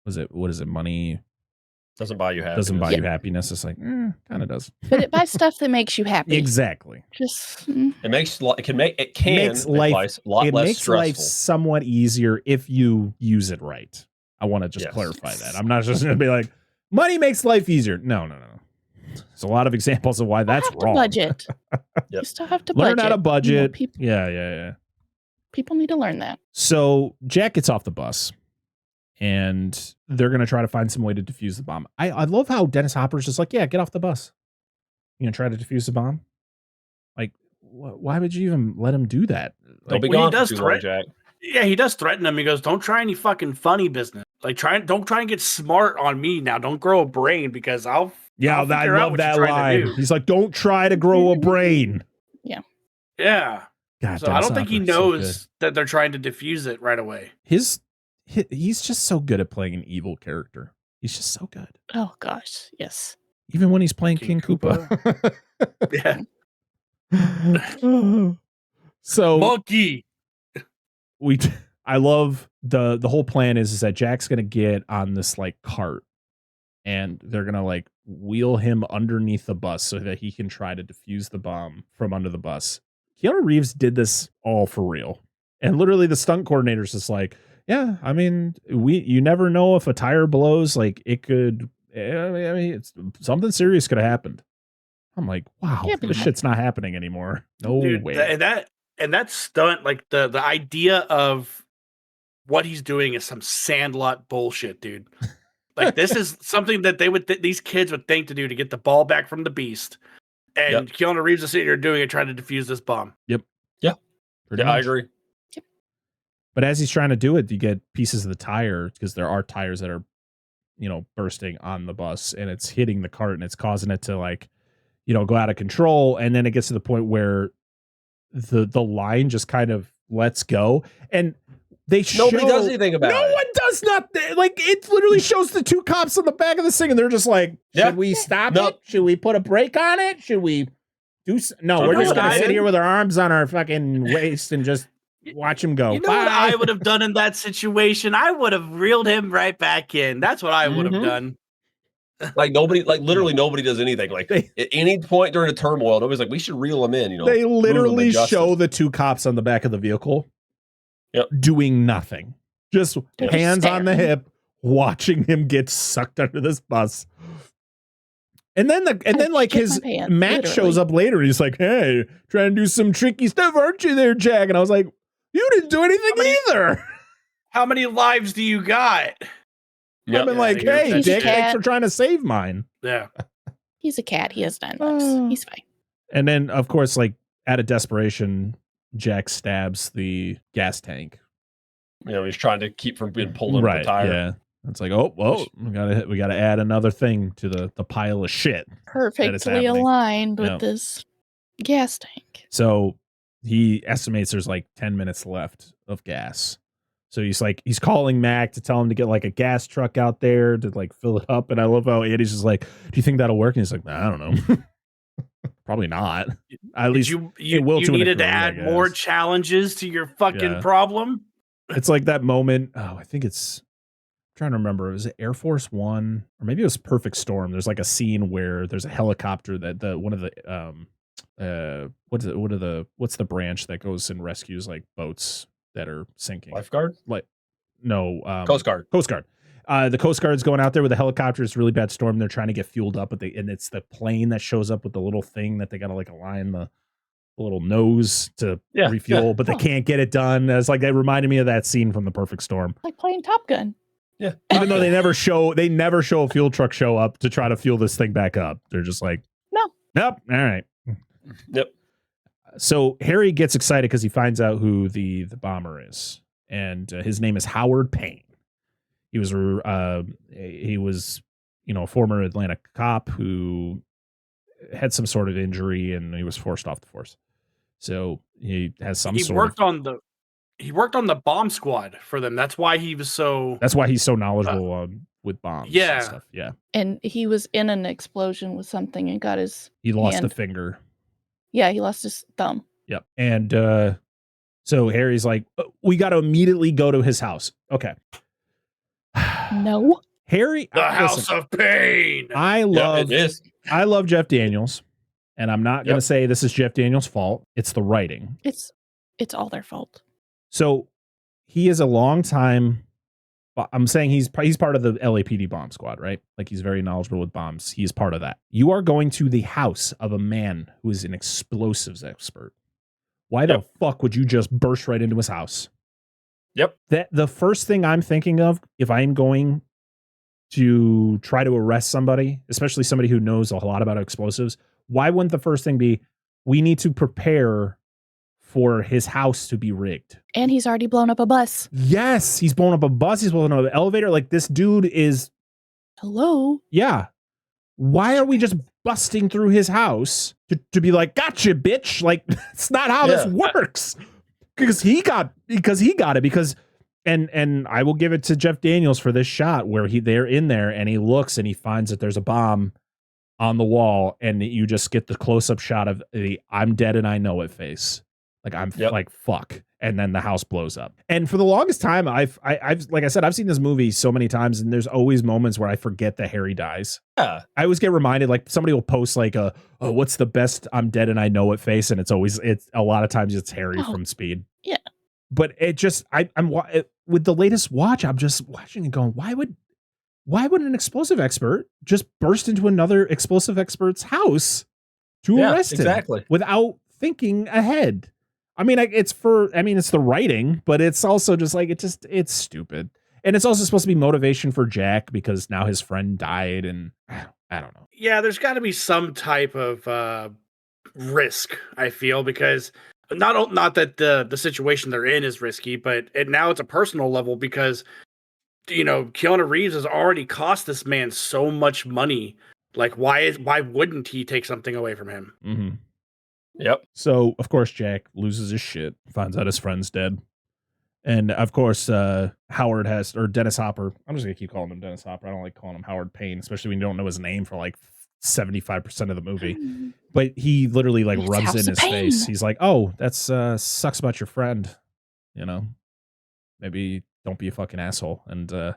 what is it? Money doesn't buy you happiness. Doesn't buy you happiness. It's like, kind of does. But it buys stuff that makes you happy. Exactly. Just it makes life a lot less stressful. Life somewhat easier if you use it right. I want to just clarify that. I'm not just going to be like, money makes life easier. No. There's a lot of examples of why that's wrong. Budget. You still have to budget. Learn how to budget. You know, yeah. People need to learn that. So Jack gets off the bus, and they're going to try to find some way to defuse the bomb. I love how Dennis Hopper's just like, yeah, get off the bus. You going to try to defuse the bomb? Like, why would you even let him do that? Don't be gone for too long, Jack. Yeah, he does threaten him. He goes, don't try any fucking funny business. Like, don't try and get smart on me now. Don't grow a brain because I'll I love that line. He's like, don't try to grow a brain. Yeah. God, so I don't think he knows that they're trying to defuse it right away. He's just so good at playing an evil character. He's just so good. Oh gosh, yes. Even when he's playing King Koopa. Yeah. So monkey. I love the whole plan is that Jack's gonna get on this like cart, and they're gonna like wheel him underneath the bus so that he can try to defuse the bomb from under the bus. Keanu Reeves did this all for real. And literally the stunt coordinator's just like, yeah, I mean, you never know if a tire blows, like it could, I mean, something serious could have happened. I'm like, wow, this shit's not happening anymore. No way. And that stunt, like the idea of what he's doing is some Sandlot bullshit, dude. Like this is something that these kids would think to do to get the ball back from the beast. And Keanu Reeves is sitting here doing it, trying to defuse this bomb. Yep. Yeah. I agree. Yep. But as he's trying to do it, you get pieces of the tire, because there are tires that are, bursting on the bus, and it's hitting the cart, and it's causing it to like, go out of control. And then it gets to the point where the line just kind of lets go, and nobody does anything about it. No one does nothing. Like it literally shows the two cops on the back of this thing, and they're just like, should we stop it? Should we put a brake on it? Should we do? No, we're just gonna sit here with our arms on our fucking waist and just watch him go. You know what I would have done in that situation? I would have reeled him right back in. That's what I would have done. Literally nobody does anything. Like at any point during a turmoil, nobody's like, we should reel him in. They literally show the two cops on the back of the vehicle. Yep. Doing nothing, just hands on the hip, watching him get sucked under this bus. And then his Matt shows up later. And he's like, "Hey, trying to do some tricky stuff, aren't you, there, Jack?" And I was like, "You didn't do anything either. How many lives do you got?" I've been like, "Hey, Dick, thanks for trying to save mine." Yeah, he's a cat. He has 9 lives. He's fine. And then, of course, like out of desperation, Jack stabs the gas tank. He's trying to keep from being pulled into the tire. Yeah. It's like, we gotta add another thing to the pile of shit. Perfectly aligned with this gas tank. So he estimates there's like 10 minutes left of gas. So he's calling Mac to tell him to get like a gas truck out there to like fill it up. And I love how Andy's just like, do you think that'll work? And he's like, I don't know. Probably not. At least you will to a needed to degree, I add more guess. challenges to your fucking Yeah. problem. It's like that moment. Oh, I think it's I'm trying to remember. Was it Air Force One or maybe it was Perfect Storm? There's like a scene where there's a helicopter that one of the what's the branch that goes and rescues like boats that are sinking? Lifeguard? Coast Guard. The Coast Guard's going out there with a helicopter. It's a really bad storm. They're trying to get fueled up, and it's the plane that shows up with the little thing that they got to like align the little nose to refuel, but they can't get it done. It's like that reminded me of that scene from The Perfect Storm. Like playing Top Gun. Yeah. Even though they never show a fuel truck show up to try to fuel this thing back up. They're just like, nope. All right. Yep. So Harry gets excited because he finds out who the bomber is, and his name is Howard Payne. He was a former Atlanta cop who had some sort of injury and he was forced off the force. So he has he worked on the bomb squad for them. That's why he's so knowledgeable with bombs. Yeah. And stuff. Yeah. And he was in an explosion with something and got he lost hand. a finger. Yeah, he lost his thumb. Yep. And so Harry's like, we got to immediately go to his house. Okay. No. Harry, the House of Pain. I love Jeff Daniels, and I'm not going to say this is Jeff Daniels' fault. It's the writing. It's all their fault. So he is a long time. I'm saying he's part of the LAPD bomb squad, right? Like he's very knowledgeable with bombs. He's part of that. You are going to the house of a man who is an explosives expert. Why the fuck would you just burst right into his house? Yep. That the first thing I'm thinking of if I'm going to try to arrest somebody, especially somebody who knows a lot about explosives, why wouldn't the first thing be, we need to prepare for his house to be rigged? And he's already blown up a bus. Yes, he's blown up a bus. He's blown up an elevator. Like this dude is. Hello. Yeah. Why are we just busting through his house to be like, gotcha, bitch? Like that's not how this works. Because he got it. And I will give it to Jeff Daniels for this shot where they're in there and he looks and he finds that there's a bomb on the wall and you just get the close-up shot of the I'm dead and I know it face. Like I'm like, fuck. And then the house blows up. And for the longest time, I've like I said, I've seen this movie so many times and there's always moments where I forget that Harry dies. Yeah. I always get reminded, like somebody will post like what's the best I'm dead and I know it face. And it's a lot of times it's Harry from Speed. Yeah. But it just, I'm with the latest watch, I'm just watching and going, why would an explosive expert just burst into another explosive expert's house to arrest him without thinking ahead? I mean, it's the writing, but it's also just like, it's stupid. And it's also supposed to be motivation for Jack because now his friend died and I don't know. Yeah, there's got to be some type of risk, I feel, because not that the situation they're in is risky, but now it's a personal level because, Keanu Reeves has already cost this man so much money. Like, why wouldn't he take something away from him? Mm-hmm. Yep. So, of course, Jack loses his shit, finds out his friend's dead. And, of course, Dennis Hopper. I'm just going to keep calling him Dennis Hopper. I don't like calling him Howard Payne, especially when you don't know his name for like 75% of the movie. But he literally like rubs in his face. He's like, oh, that's sucks about your friend. Maybe don't be a fucking asshole. And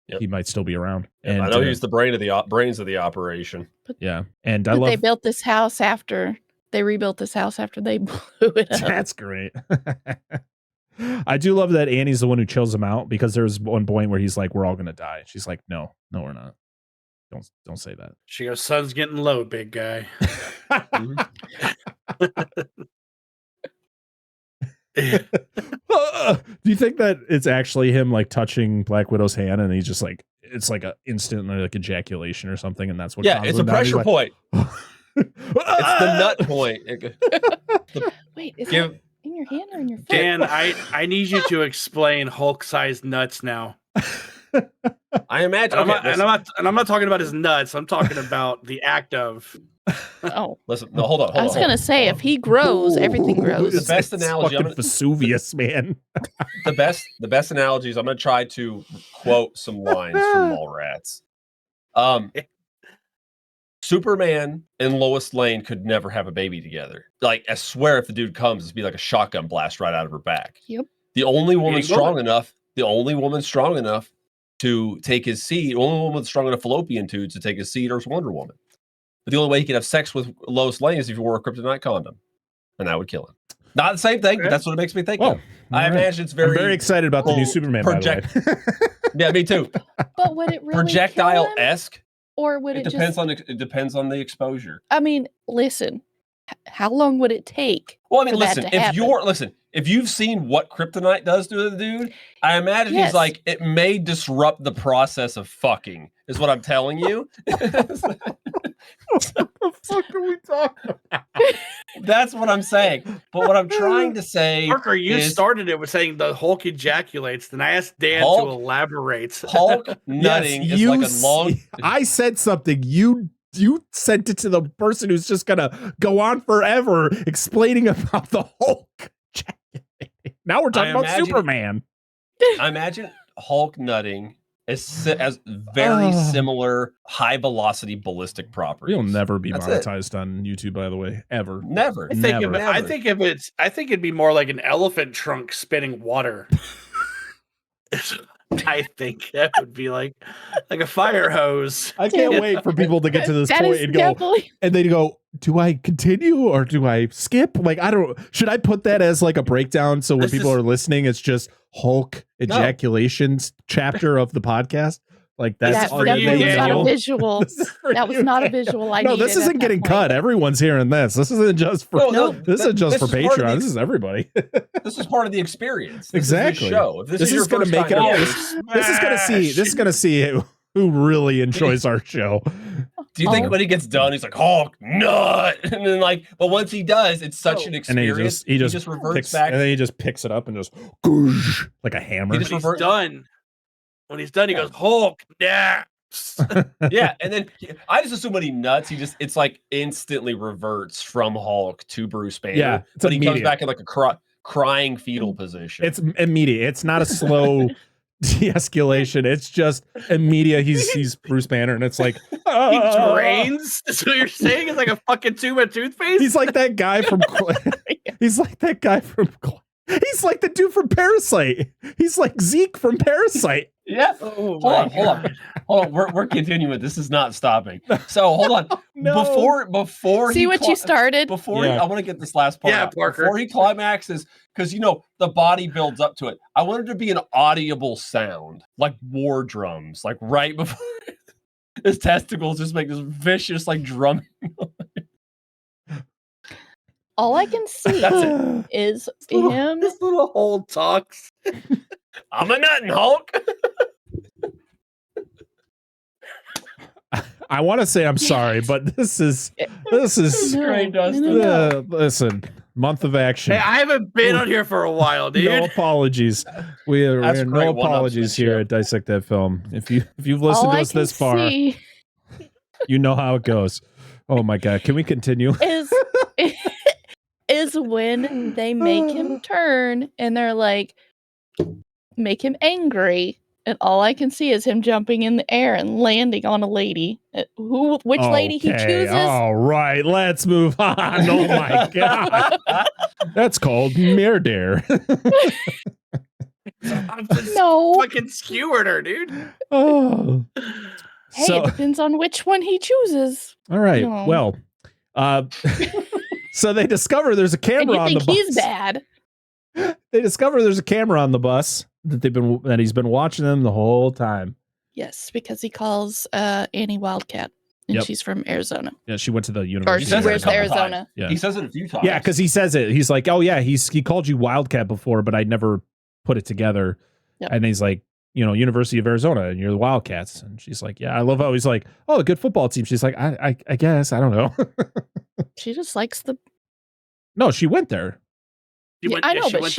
he might still be around. And I know he's the brains of the operation. Yeah. And they built this house after. They rebuilt this house after they blew it up. That's great. I do love that Annie's the one who chills him out because there's one point where he's like, we're all going to die. She's like, no, we're not. Don't say that. She goes, sun's getting low, big guy. Do you think that it's actually him like touching Black Widow's hand and he's just like, it's like a instant like ejaculation or something. And that's what, it's a pressure point. It's the nut point. Wait, is that in your hand or in your foot? Dan, I need you to explain Hulk-sized nuts now. I imagine. I'm not talking about his nuts. I'm talking about the act of. Oh, listen. No, hold on. I was gonna say if he grows, everything grows. The best analogy. Fucking Vesuvius, man. The best analogies. I'm gonna try to quote some lines from Mallrats. Superman and Lois Lane could never have a baby together. Like, I swear if the dude comes, it'd be like a shotgun blast right out of her back. Yep. The only woman strong enough to take his seed, the only woman strong enough fallopian tubes to take his seed is Wonder Woman. But the only way he can have sex with Lois Lane is if he wore a kryptonite condom. And that would kill him. Not the same thing, but that's what it makes me think of. I imagine it's I'm very excited about the new Superman, by the way. Yeah, me too. But would it really projectile-esque? Or would it depends on the exposure. I mean, listen, how long would it take? Well, I mean, listen, if you've seen what kryptonite does to the dude, I imagine he's like, it may disrupt the process of fucking, is what I'm telling you. What the fuck are we talking about? That's what I'm saying. But what I'm trying to say, Parker, you started it with saying the Hulk ejaculates. Then I asked Dan to elaborate. Hulk nutting is like a long. I said something. You sent it to the person who's just gonna go on forever explaining about the Hulk. Now we're talking about Superman. I imagine Hulk nutting as very similar high velocity ballistic properties. You'll never be monetized on YouTube, by the way, ever. Never. I think it'd be more like an elephant trunk spitting water. I think that would be like a fire hose. I can't wait for people to get to this point and go, and they go, do I continue or do I skip? Like, should I put that as like a breakdown so when people are listening, it's just Hulk ejaculations chapter of the podcast? Like that's was not a visual. That was not a visual. No, this isn't getting cut. Everyone's hearing this. This isn't just for this isn't just for Patreon. This is everybody. This is part of the experience. Exactly. This is going to make it. This is going to see who really enjoys our show. Do you think when he gets done, he's like Hulk nut, and then but once he does, it's such an experience. And he just reverts back, and then he just picks it up and just goosh, like a hammer. When he's done, he goes Hulk naps. Yeah, and then I just assume when he nuts, it's like instantly reverts from Hulk to Bruce Banner. Yeah, but he comes back in like a crying fetal position. It's immediate. It's not a slow de-escalation. It's just immediate. He's Bruce Banner, and it's like he drains. That's what you're saying. It's like a fucking tube of toothpaste. He's like that guy from. He's like that guy from. He's like the dude from Parasite. He's like Zeke from Parasite. Yeah. Hold on. We're continuing. This is not stopping. So hold on. Before see what you started. I want to get this last part. Yeah, Parker. Before he climaxes, because the body builds up to it. I want it to be an audible sound, like war drums, like right before his testicles just make this vicious like drumming. All I can see is him. This little Hulk talks. I'm a nutting Hulk. I want to say I'm sorry, but this is great, Dustin. Listen, month of action. Hey, I haven't been on here for a while, dude. No apologies. We are no apologies here at Dissect That Film. If you've listened to us this far, you know how it goes. Oh my God, can we continue? Is when they make him turn and they're like, make him angry. And all I can see is him jumping in the air and landing on a lady. Which lady he chooses. All right, let's move on. Oh my God. That's called murder. I'm just fucking skewered her, dude. Oh. Hey, it depends on which one he chooses. All right. Well, so they discover there's a camera on the bus. He's bad. They discover there's a camera on the bus that he's been watching them the whole time. Yes, because he calls Annie Wildcat, and she's from Arizona. Yeah, she went to the university. Or she wears Arizona. Yeah. He says it a few times. Yeah, because he says it. He's like, oh yeah, he called you Wildcat before, but I never put it together. Yep. And he's like, University of Arizona, and you're the Wildcats. And she's like, yeah, I love how he's like, oh, a good football team. She's like, I guess, I don't know. She just likes the. No, she went there. I know, but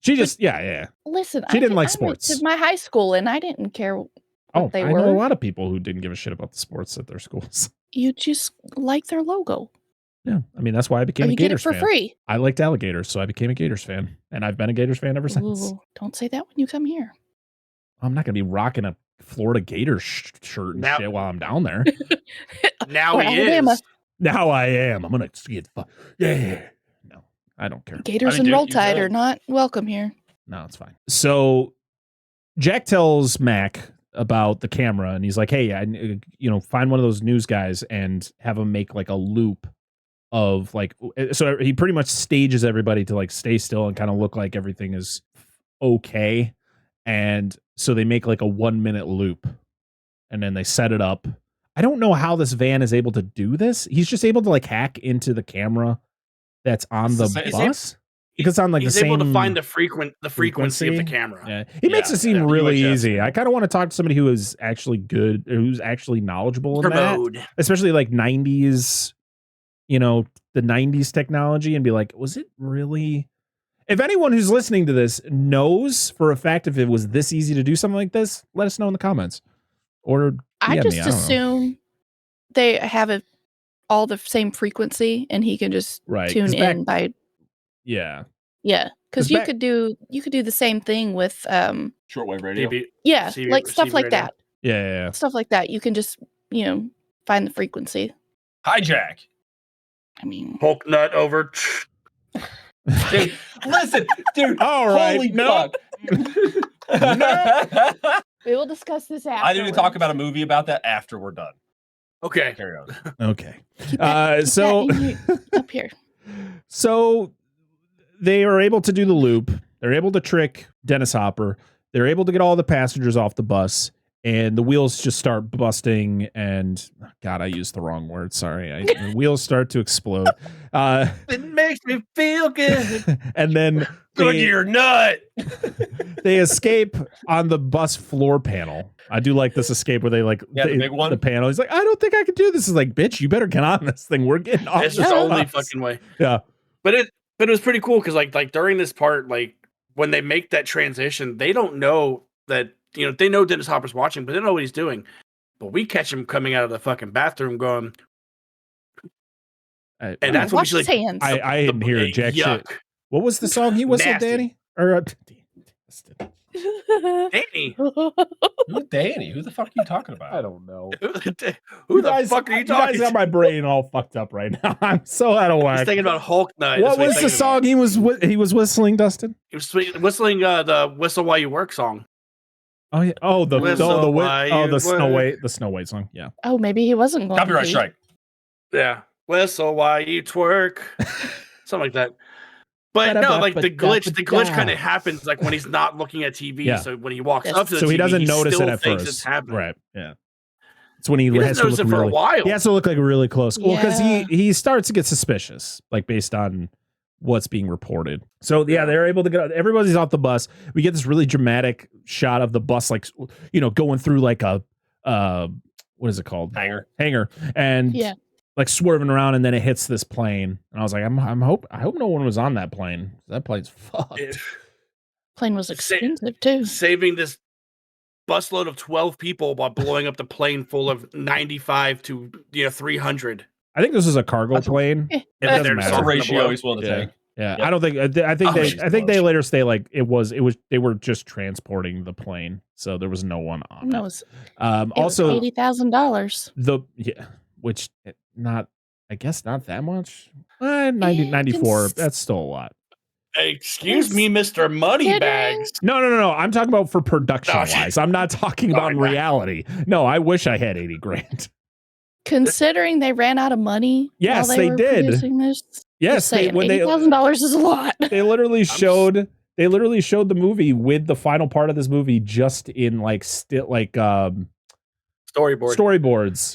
she just, yeah. Listen, she didn't like sports. I went to my high school, and I didn't care what they I were. know a lot of people who didn't give a shit about the sports at their schools. You just like their logo. Yeah, I mean, that's why I became a Gators fan. You get it for free. I liked alligators, so I became a Gators fan, and I've been a Gators fan ever since. Don't say that when you come here. I'm not going to be rocking a Florida Gators shirt and shit while I'm down there. Now Or he Alabama. is. Now I am. I'm gonna get yeah. No, I don't care. Gators and Roll Tide are not welcome here. No, it's fine. So Jack tells Mac about the camera, and he's like, "Hey, find one of those news guys and have him make like a loop of like." So he pretty much stages everybody to like stay still and kind of look like everything is okay, and so they make like a 1 minute loop, and then they set it up. I don't know how this van is able to do this. He's just able to like hack into the camera that's on the bus. Because on like he's the same able to find the frequency of the camera. Yeah. He makes it seem really easy. I kind of want to talk to somebody who is actually good, or who's actually knowledgeable in that, especially like 90s, the 90s technology, and be like, was it really? If anyone who's listening to this knows for a fact if it was this easy to do something like this, let us know in the comments. Or I DM just me. I don't know. assume they have all the same frequency, and he can just tune in by. Yeah. Yeah, because you could do the same thing with shortwave radio. Yeah, like stuff like that. Yeah. Stuff like that. You can just find the frequency. Hijack. I mean, Hulk nut over. Dude, listen, dude. All right, holy no. fuck. We will discuss this after. I need to talk about a movie about that after we're done. Okay, carry on. Okay. Keep that up here. So they are able to do the loop. They're able to trick Dennis Hopper. They're able to get all the passengers off the bus, and the wheels just start busting. And God, I used the wrong word. Sorry. The wheels start to explode. It makes me feel good. And then Goodyear nut. they escape on the bus floor panel. I do like this escape where they the big one. The panel. He's like, I don't think I can do this. Is like, bitch, you better get on this thing. We're getting off. It's the only fucking way. Yeah. But it was pretty cool because like during this part, like when they make that transition, they don't know that they know Dennis Hopper's watching, but they don't know what he's doing. But we catch him coming out of the fucking bathroom going, and that's what we hands. I didn't hear jack shit. What was the song he whistled, Nasty. Danny? Or Danny? Who's Danny? Who the fuck are you talking about? I don't know. Who the fuck are you talking You guys got my brain all fucked up right now. I'm so out of I whack. was thinking about Hulk Nut. What was the song he was whistling, Dustin? He was whistling the "Whistle While You Work" song. Oh yeah. Oh the Whistle while you Snow White song. Yeah. Oh, maybe he wasn't going Copyright to. strike. Yeah. Whistle while you twerk. Something like that. But no, like the glitch kind of happens like when he's not looking at TV. Yeah. So when he walks up to the So TV, he doesn't notice still it at thinks first. It's happening. Right. Yeah. It's when he has doesn't to notice look it for a really, while. He has to look like really close. Well, because Yeah. he starts to get suspicious, like based on what's being reported. So yeah, they're able to get everybody's off the bus. We get this really dramatic shot of the bus, like going through like a what is it called? Hangar. And Yeah. like swerving around, and then it hits this plane. And I was like, I hope no one was on that plane. That plane's fucked. Plane was expensive too. Saving this busload of 12 people while blowing up the plane full of 95 to 300. I think this is a cargo plane. Yeah. It doesn't There's matter. That's a Something ratio he's willing to take. Yeah, Yep. I don't think. I think Oh, I think they later say like it was. They were just transporting the plane, so there was no one on No, it. it Also, was $80,000. which not. I guess not that much. 94. That's still a lot. Excuse me, Mr. Moneybags. No. I'm talking about for production Oh, shit. wise. I'm not talking about in Sorry, reality. No, I wish I had 80 grand. Considering they ran out of money, Yes, while they were did. producing this, Yes, saying $80,000 is a lot. They literally showed the movie with the final part of this movie just in like storyboards.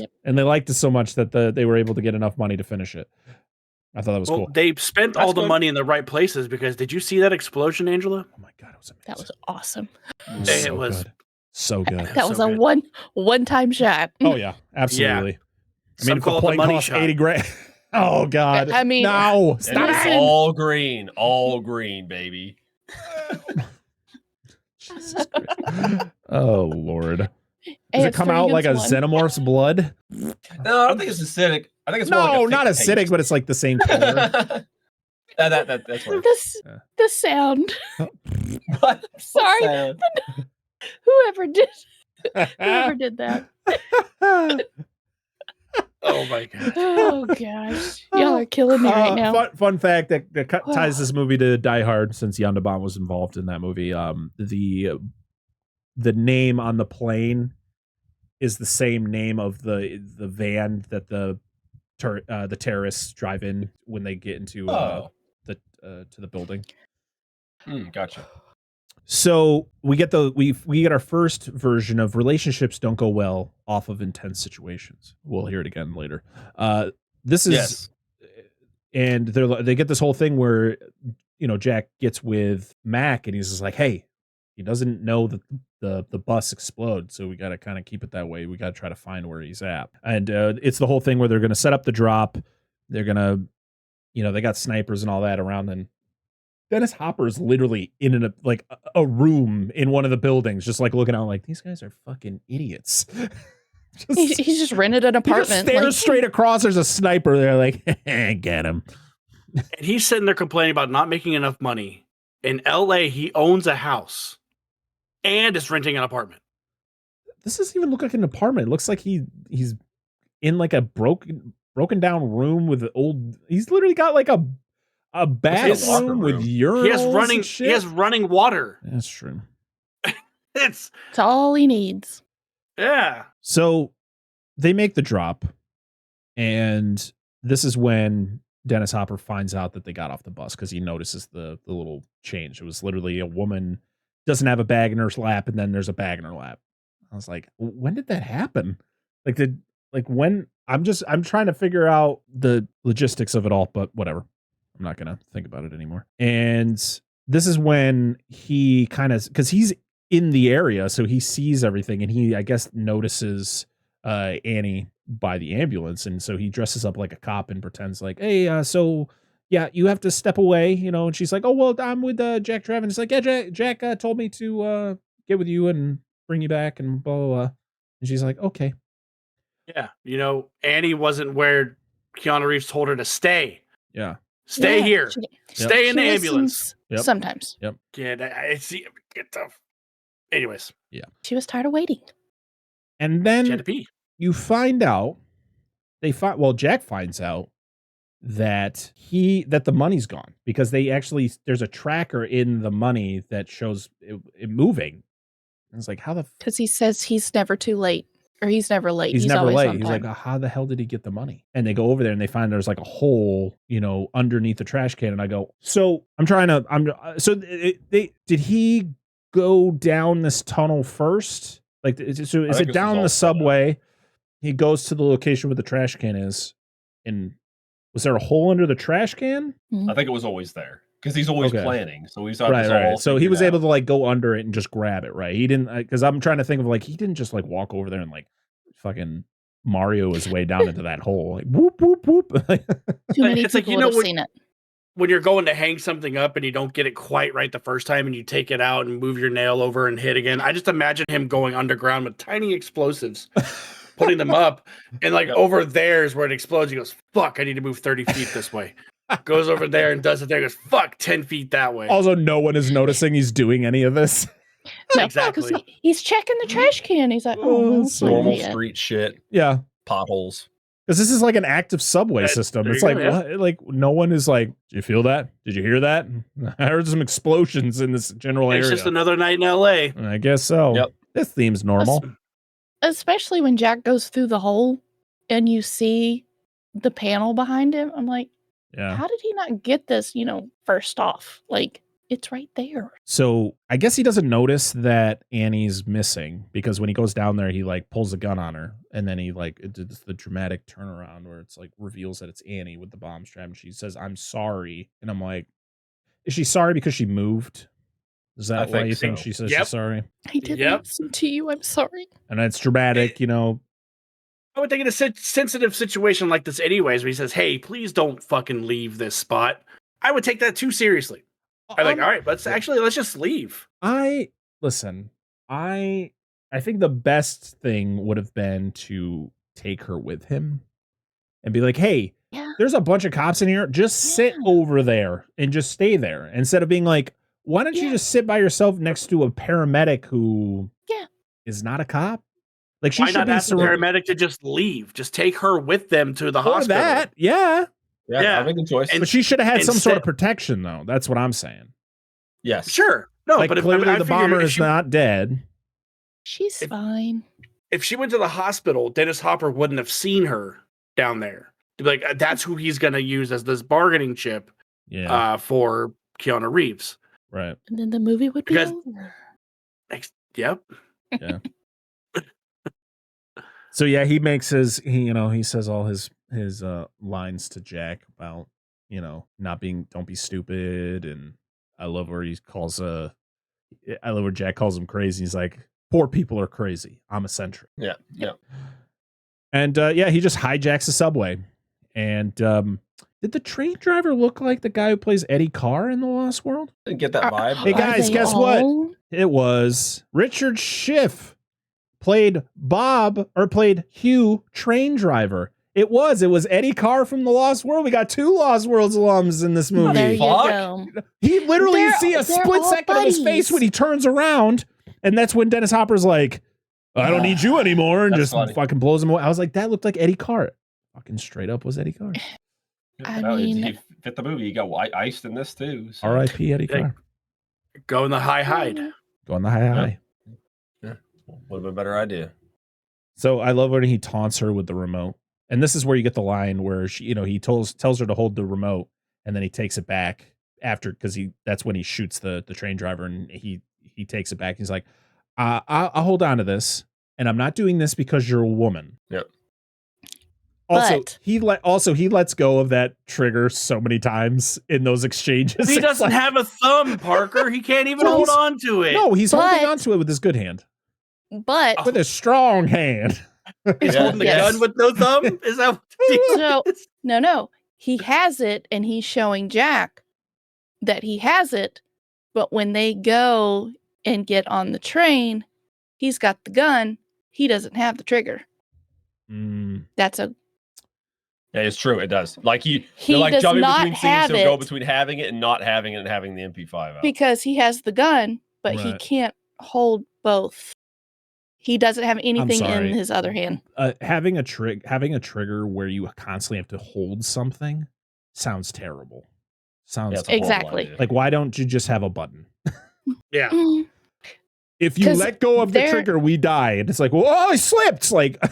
Yep. And they liked it so much that they were able to get enough money to finish it. I thought that was cool. They spent all the money in the right places because did you see that explosion, Angela? Oh my god, it was amazing. That was awesome. It was good. So good. That was so a good. one-time shot. Oh yeah, absolutely. Yeah. I mean, if the Some call it the plane money cost shot. 80 grand. Oh god. I mean, no, And stop it's it. all green, baby. Jesus Christ. Oh lord. Does Hey, it come out like a xenomorph's blood? No, I don't think it's acidic. I think it's more No, like a not thick acidic, paste. but it's like the same color. That's what. The sound. What? Sorry. Sound? Whoever did that. Oh Oh my god. Oh gosh, y'all are killing me right now. Fun fact that ties this movie to Die Hard, since Jan de Bont was involved in that movie. The name on the plane is the same name of the van that the terrorists drive in when they get into the building. Gotcha. So we get our first version of relationships don't go well off of intense situations. We'll hear it again later. This is, and they get this whole thing where, Jack gets with Mac and he's just like, hey, he doesn't know that the bus explodes, so we got to kind of keep it that way. We got to try to find where he's at. And it's the whole thing where they're going to set up the drop. They're going to, they got snipers and all that around, and Dennis Hopper is literally in a room in one of the buildings, just like looking out like, these guys are fucking idiots. He's just rented an apartment. He just stares straight across. There's a sniper there, like, get him. And he's sitting there complaining about not making enough money. In LA, he owns a house and is renting an apartment. This doesn't even look like an apartment. It looks like he's in like a broken down room with he's literally got like a bathroom with urinals. He has running water. That's true. It's all he needs. Yeah. So they make the drop, and this is when Dennis Hopper finds out that they got off the bus, because he notices the little change. It was literally a woman doesn't have a bag in her lap, and then there's a bag in her lap. I was like, when did that happen? I'm trying to figure out the logistics of it all, but whatever. I'm not going to think about it anymore. And this is when he because he's in the area, so he sees everything, and he, I guess, notices Annie by the ambulance. And so he dresses up like a cop and pretends like, hey, so yeah, you have to step away, and she's like, oh, well, I'm with Jack Traven. It's like, yeah, Jack told me to get with you and bring you back and blah, blah, blah. And she's like, okay. Yeah. Annie wasn't where Keanu Reeves told her to stay. Yeah. Stay here. Stay in the ambulance. Sometimes. Yep. Anyways. Yeah. She was tired of waiting. And then she had to pee. You find out, Jack finds out that the money's gone, because there's a tracker in the money that shows it moving. And it's like, how because he says he's never too late. Or he's never late. He's never always late. on He's time. like, how the hell did he get the money? And they go over there and they find there's like a hole, underneath the trash can. And I go, did he go down this tunnel first? Like, so is it down the subway? He goes to the location where the trash can is. And was there a hole under the trash can? I think it was always there, because he's always planning. So he's right. So he was able to like go under it and just grab it, right? He didn't, because I'm trying to think of he didn't just like walk over there and like fucking Mario his way down into that hole. Like whoop whoop whoop. Too many people would have seen it. When you're going to hang something up and you don't get it quite right the first time, and you take it out and move your nail over and hit again, I just imagine him going underground with tiny explosives, putting them up, and over there is where it explodes. He goes, fuck, I need to move 30 feet this way. Goes over there and does it there. Goes, fuck, 10 feet that way. Also, no one is noticing he's doing any of this. No, exactly. He's checking the trash can. He's like, normal street shit. Yeah. Potholes. Because this is like an active subway system. It's like, what? Like, no one is like, did you feel that? Did you hear that? I heard some explosions in this general area. It's just another night in LA. I guess so. Yep. This theme's normal. Especially when Jack goes through the hole and you see the panel behind him. I'm like, how did he not get this, first off? Like, it's right there. So I guess he doesn't notice that Annie's missing, because when he goes down there, he like pulls a gun on her, and then he it's the dramatic turnaround where it's like reveals that it's Annie with the bomb strap, and she says, "I'm sorry," and I'm like, is she sorry because she moved? Is that why you think she says she's sorry? I didn't listen to you. I'm sorry. And it's dramatic, I would think in a sensitive situation like this anyways, where he says, hey, please don't fucking leave this spot. I would take that too seriously. I'm like, all right, let's just leave. I think the best thing would have been to take her with him and be like, hey, there's a bunch of cops in here. Just sit over there and just stay there. Instead of being like, why don't you just sit by yourself next to a paramedic who is not a cop? Like she Why should not be ask the paramedic to just leave? Just take her with them to the or hospital. that, yeah. Yeah, I make a choice. But she should have had some sort of protection, though. That's what I'm saying. Yes. Sure. No, like, but clearly the bomber is not dead. She's fine. If she went to the hospital, Dennis Hopper wouldn't have seen her down there. To be like, that's who he's going to use as this bargaining chip for Keanu Reeves. Right. And then the movie would be over. Yep. Yeah. So yeah, he makes he says all his lines to Jack about, don't be stupid, and I love where Jack calls him crazy. He's like, poor people are crazy. I'm eccentric. Yeah. Yeah. And he just hijacks the subway. And did the train driver look like the guy who plays Eddie Carr in The Lost World? Didn't get that vibe. Hey guys, guess what? It was Richard Schiff played Hugh, train driver. It was Eddie Carr from The Lost World. We got 2 Lost Worlds alums in this movie. There you go. He literally, you see a split second of his face when he turns around, and that's when Dennis Hopper's like, I don't need you anymore, and just fucking blows him away. I was like, that looked like Eddie Carr. Fucking straight up was Eddie Carr. He fit the movie. He got iced in this too. So. R.I.P. Eddie Carr. Go in the hide. Go in the high. Yeah. Would have been a better idea. So I love when he taunts her with the remote. And this is where you get the line where she, he tells her to hold the remote, and then he takes it back after, because that's when he shoots the train driver, and he takes it back. He's like, I'll hold on to this, and I'm not doing this because you're a woman. Yep. Also, he lets go of that trigger so many times in those exchanges. He doesn't have a thumb, Parker. He can't even hold on to it. No, he's holding on to it with his good hand. But with a strong hand. He's holding the gun with no thumb? Is that what No. He has it, and he's showing Jack that he has it. But when they go and get on the train, he's got the gun. He doesn't have the trigger. That's a... Yeah, it's true. It does. Like he does jumping not between scenes, have he'll it go between having it and not having it, and having the MP5 out. because he has the gun, but he Right. can't hold both. He doesn't have anything in sorry. his other hand. Having a trigger where you constantly have to hold something sounds terrible. Sounds Exactly. like, why don't you just have a button? Yeah. If you let go of the trigger, we die. And it's like, whoa, I slipped. Like,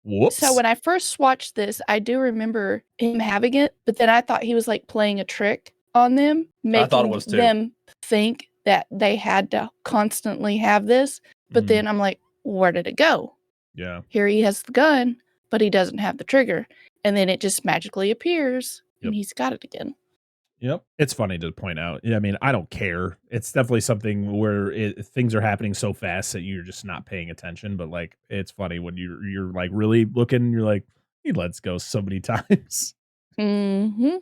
whoops. So when I first watched this, I do remember him having it, but then I thought he was like playing a trick on them, making them think that they had to constantly have this. But then I'm like, where did it go? Yeah. Here he has the gun, but he doesn't have the trigger. And then it just magically appears and he's got it again. Yep. It's funny to point out. I mean, I don't care. It's definitely something where things are happening so fast that you're just not paying attention. But like, it's funny when you're like really looking, you're like, he lets go so many times. Mm-hmm.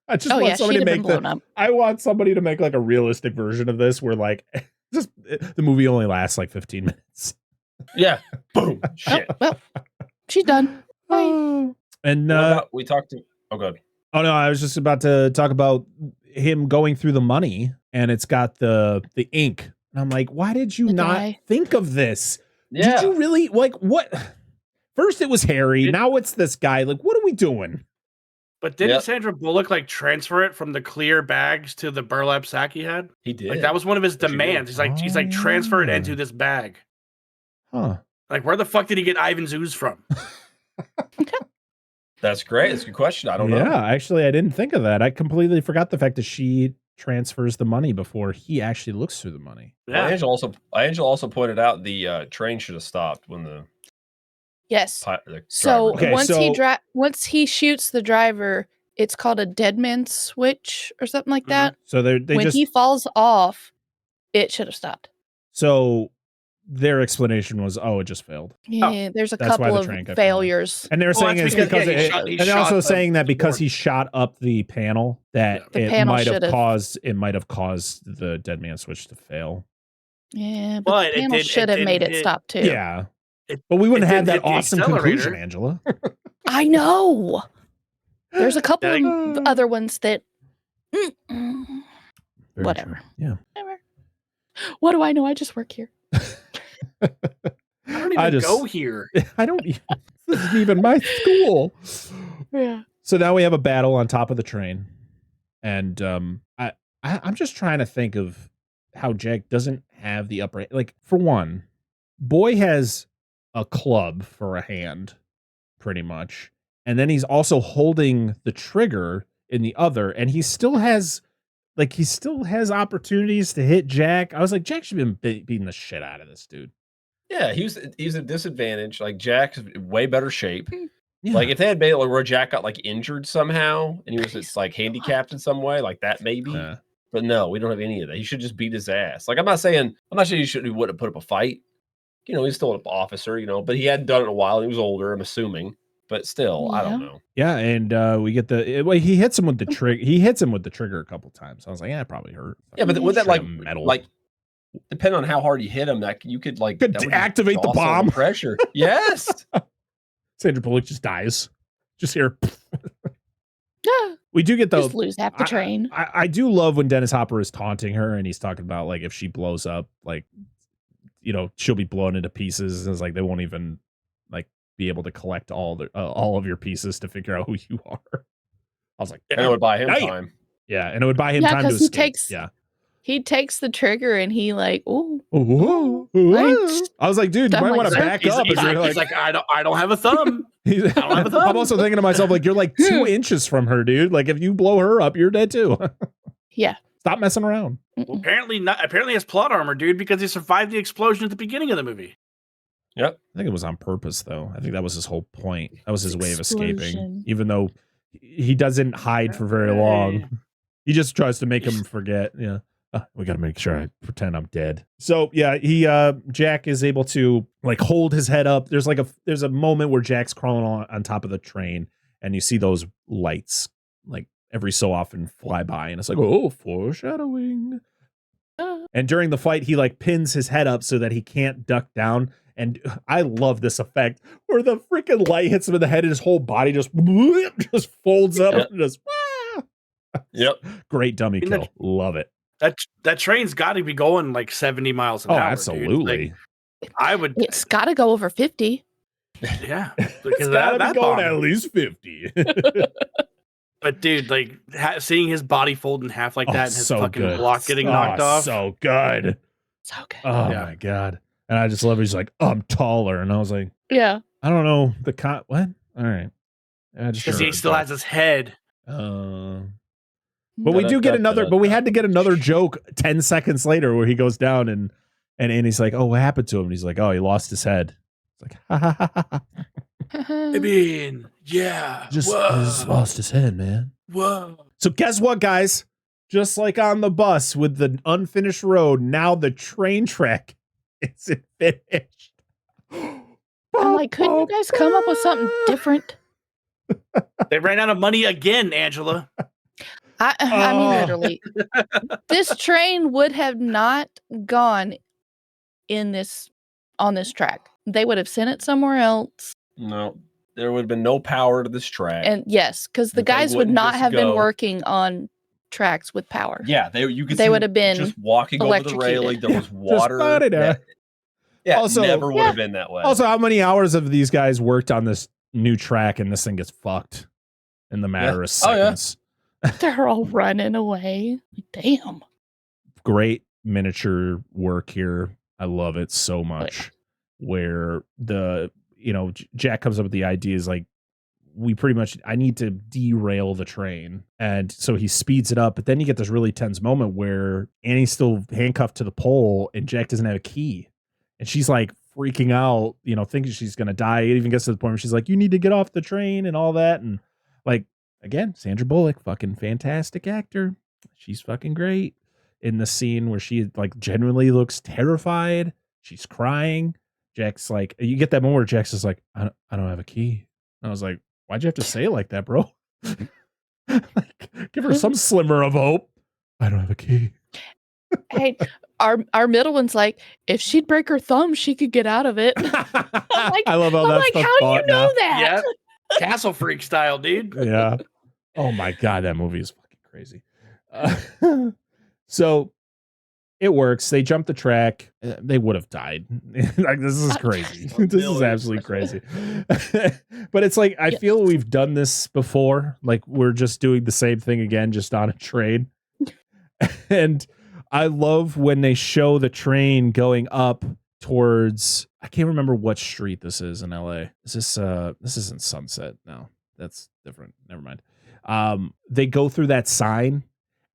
I just want somebody to make I want somebody to make like a realistic version of this where like just the movie only lasts like 15 minutes. Yeah. Boom. Shit. Well, she's done. Bye. And we talked to. Oh, good. Oh no, I was just about to talk about him going through the money, and it's got the ink. And I'm like, why did you not think of this? Yeah. Did you really like what? First it was Harry, now it's this guy. Like, what are we doing? But didn't Sandra Bullock like transfer it from the clear bags to the burlap sack he had? He did. Like that was one of his demands. He's like transfer it into this bag. Huh. Like where the fuck did he get Ivan's ooze from? That's great. That's a good question. I don't know. Yeah, actually, I didn't think of that. I completely forgot the fact that she transfers the money before he actually looks through the money. Yeah. Angela also pointed out the train should have stopped when the Yes. the So driver once he shoots the driver, it's called a dead man switch or something like that. So when he falls off, it should have stopped. So their explanation was, it just failed. Yeah, there's a couple of failures. And they're saying it's because and they're also saying that because he shot up the panel, that it might have caused the dead man switch to fail. Yeah, but the panel should have made it stop too. Yeah. But we wouldn't have that awesome conclusion, Angela. I know. There's a couple of other ones that whatever. Yeah. Whatever. What do I know? I just work here. I don't even go here. I don't even, this isn't even my school. Yeah. So now we have a battle on top of the train. And I'm just trying to think of how Jack doesn't have the upper, like, for one, Boy has a club for a hand, pretty much. And then he's also holding the trigger in the other, and he still has opportunities to hit Jack. I was like, Jack should have been beating the shit out of this dude. Yeah, he's a disadvantage. Like Jack's way better shape. Yeah. Like if they had made it like where Jack got like injured somehow and he was just like handicapped in some way, like that maybe. Yeah. But no, we don't have any of that. He should just beat his ass. Like I'm not saying he wouldn't have put up a fight. You know, he's still an officer, you know, but he hadn't done it in a while. He was older, I'm assuming. But still, I don't know. Yeah, and we get he hits him with the trigger. He hits him with the trigger a couple times. I was like, yeah, it probably hurt. Yeah, but would that metal? like depending on how hard you hit him, that you could like activate the bomb pressure. Yes. Sandra Bullock just dies. Just here. Yeah. We do get just lose half the train. I do love when Dennis Hopper is taunting her and he's talking about like if she blows up, like, you know, she'll be blown into pieces. And it's like they won't even like be able to collect all of your pieces to figure out who you are. I was like, and it would buy him time. Yeah, and it would buy him time to escape. He takes the trigger and he like, ooh. I was like, dude, you might want to back up. He's like, I don't have a thumb. I don't have a thumb. I'm also thinking to myself, like, you're like 2 inches from her, dude. Like, if you blow her up, you're dead too. Yeah. Stop messing around. Well, apparently not. Apparently, he has plot armor, dude, because he survived the explosion at the beginning of the movie. Yep. I think it was on purpose, though. I think that was his whole point. That was his way of escaping, even though he doesn't hide for very long. He just tries to make him forget. Yeah. We got to make sure I pretend I'm dead. So yeah, Jack is able to like hold his head up. There's a moment where Jack's crawling on top of the train and you see those lights like every so often fly by and it's like, oh, foreshadowing. And during the fight, he like pins his head up so that he can't duck down. And I love this effect where the freaking light hits him in the head and his whole body just folds up. And just, Yep. Great dummy kill. Love it. That train's got to be going like 70 miles an hour. Absolutely. Like, it's got to go over 50. Yeah. Because that's going at least 50. But dude, like seeing his body fold in half like that and his fucking block getting knocked off. So good. So good. Oh my God. And I just love it. He's like, I'm taller. And I was like, yeah. I don't know. What? All right. Because he still has his head. But we do get another, but we had to get another joke 10 seconds later where he goes down and he's like, oh, what happened to him? And he's like, oh, he lost his head. It's like, ha ha ha ha. I mean, yeah. Just lost his head, man. Whoa. So guess what, guys? Just like on the bus with the unfinished road, now the train track isn't finished. I'm like, couldn't you guys come up with something different? They ran out of money again, Angela. I mean, literally, this train would have not gone on this track. They would have sent it somewhere else. No, there would have been no power to this track. And yes, because the guys would not have been working on tracks with power. Yeah, they would have been just walking over the railing. There was water. Also, never would have been that way. Also, how many hours have these guys worked on this new track and this thing gets fucked in the matter of seconds? They're all running away. Damn. Great miniature work here. I love it so much. Where Jack comes up with the idea is like, I need to derail the train. And so he speeds it up, but then you get this really tense moment where Annie's still handcuffed to the pole and Jack doesn't have a key. And she's like freaking out, thinking she's going to die. It even gets to the point where she's like, you need to get off the train and all that. And like, again, Sandra Bullock, fucking fantastic actor. She's fucking great in the scene where she like genuinely looks terrified. She's crying. Jack's like, you get that moment where Jack's just like, I don't have a key. And I was like, why'd you have to say it like that, bro? Like, give her some slimmer of hope. I don't have a key. Hey, our middle one's like, if she'd break her thumb, she could get out of it. I love how that's the how do you know now. that? Yeah. Castle Freak style, dude. Yeah. Oh my God, that movie is fucking crazy. So It works. They jump the track. They would have died. Like, this is crazy. This is absolutely crazy. But it's like, I feel we've done this before. Like, we're just doing the same thing again, just on a train. And I love when they show the train going up towards, I can't remember what street this is in LA. This isn't Sunset. No, that's different. Never mind. They go through that sign.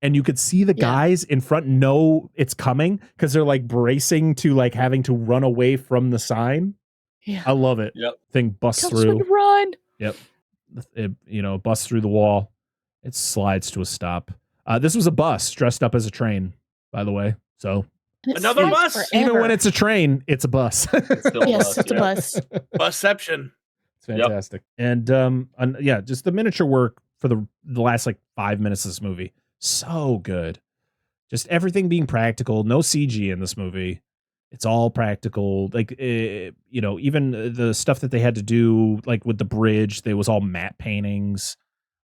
And you could see the guys in front know it's coming because they're like bracing to like having to run away from the sign. Yeah. I love it. Yep. Thing busts Comes through. with the run. Yep. It busts through the wall. It slides to a stop. This was a bus dressed up as a train, by the way. So another bus. Forever. Even when it's a train, it's a bus. It's a bus. Busception. It's fantastic. Yep. And just the miniature work for the last like 5 minutes of this movie. So good. Just everything being practical. No CG in this movie. It's all practical. Like, even the stuff that they had to do, like with the bridge, there was all matte paintings.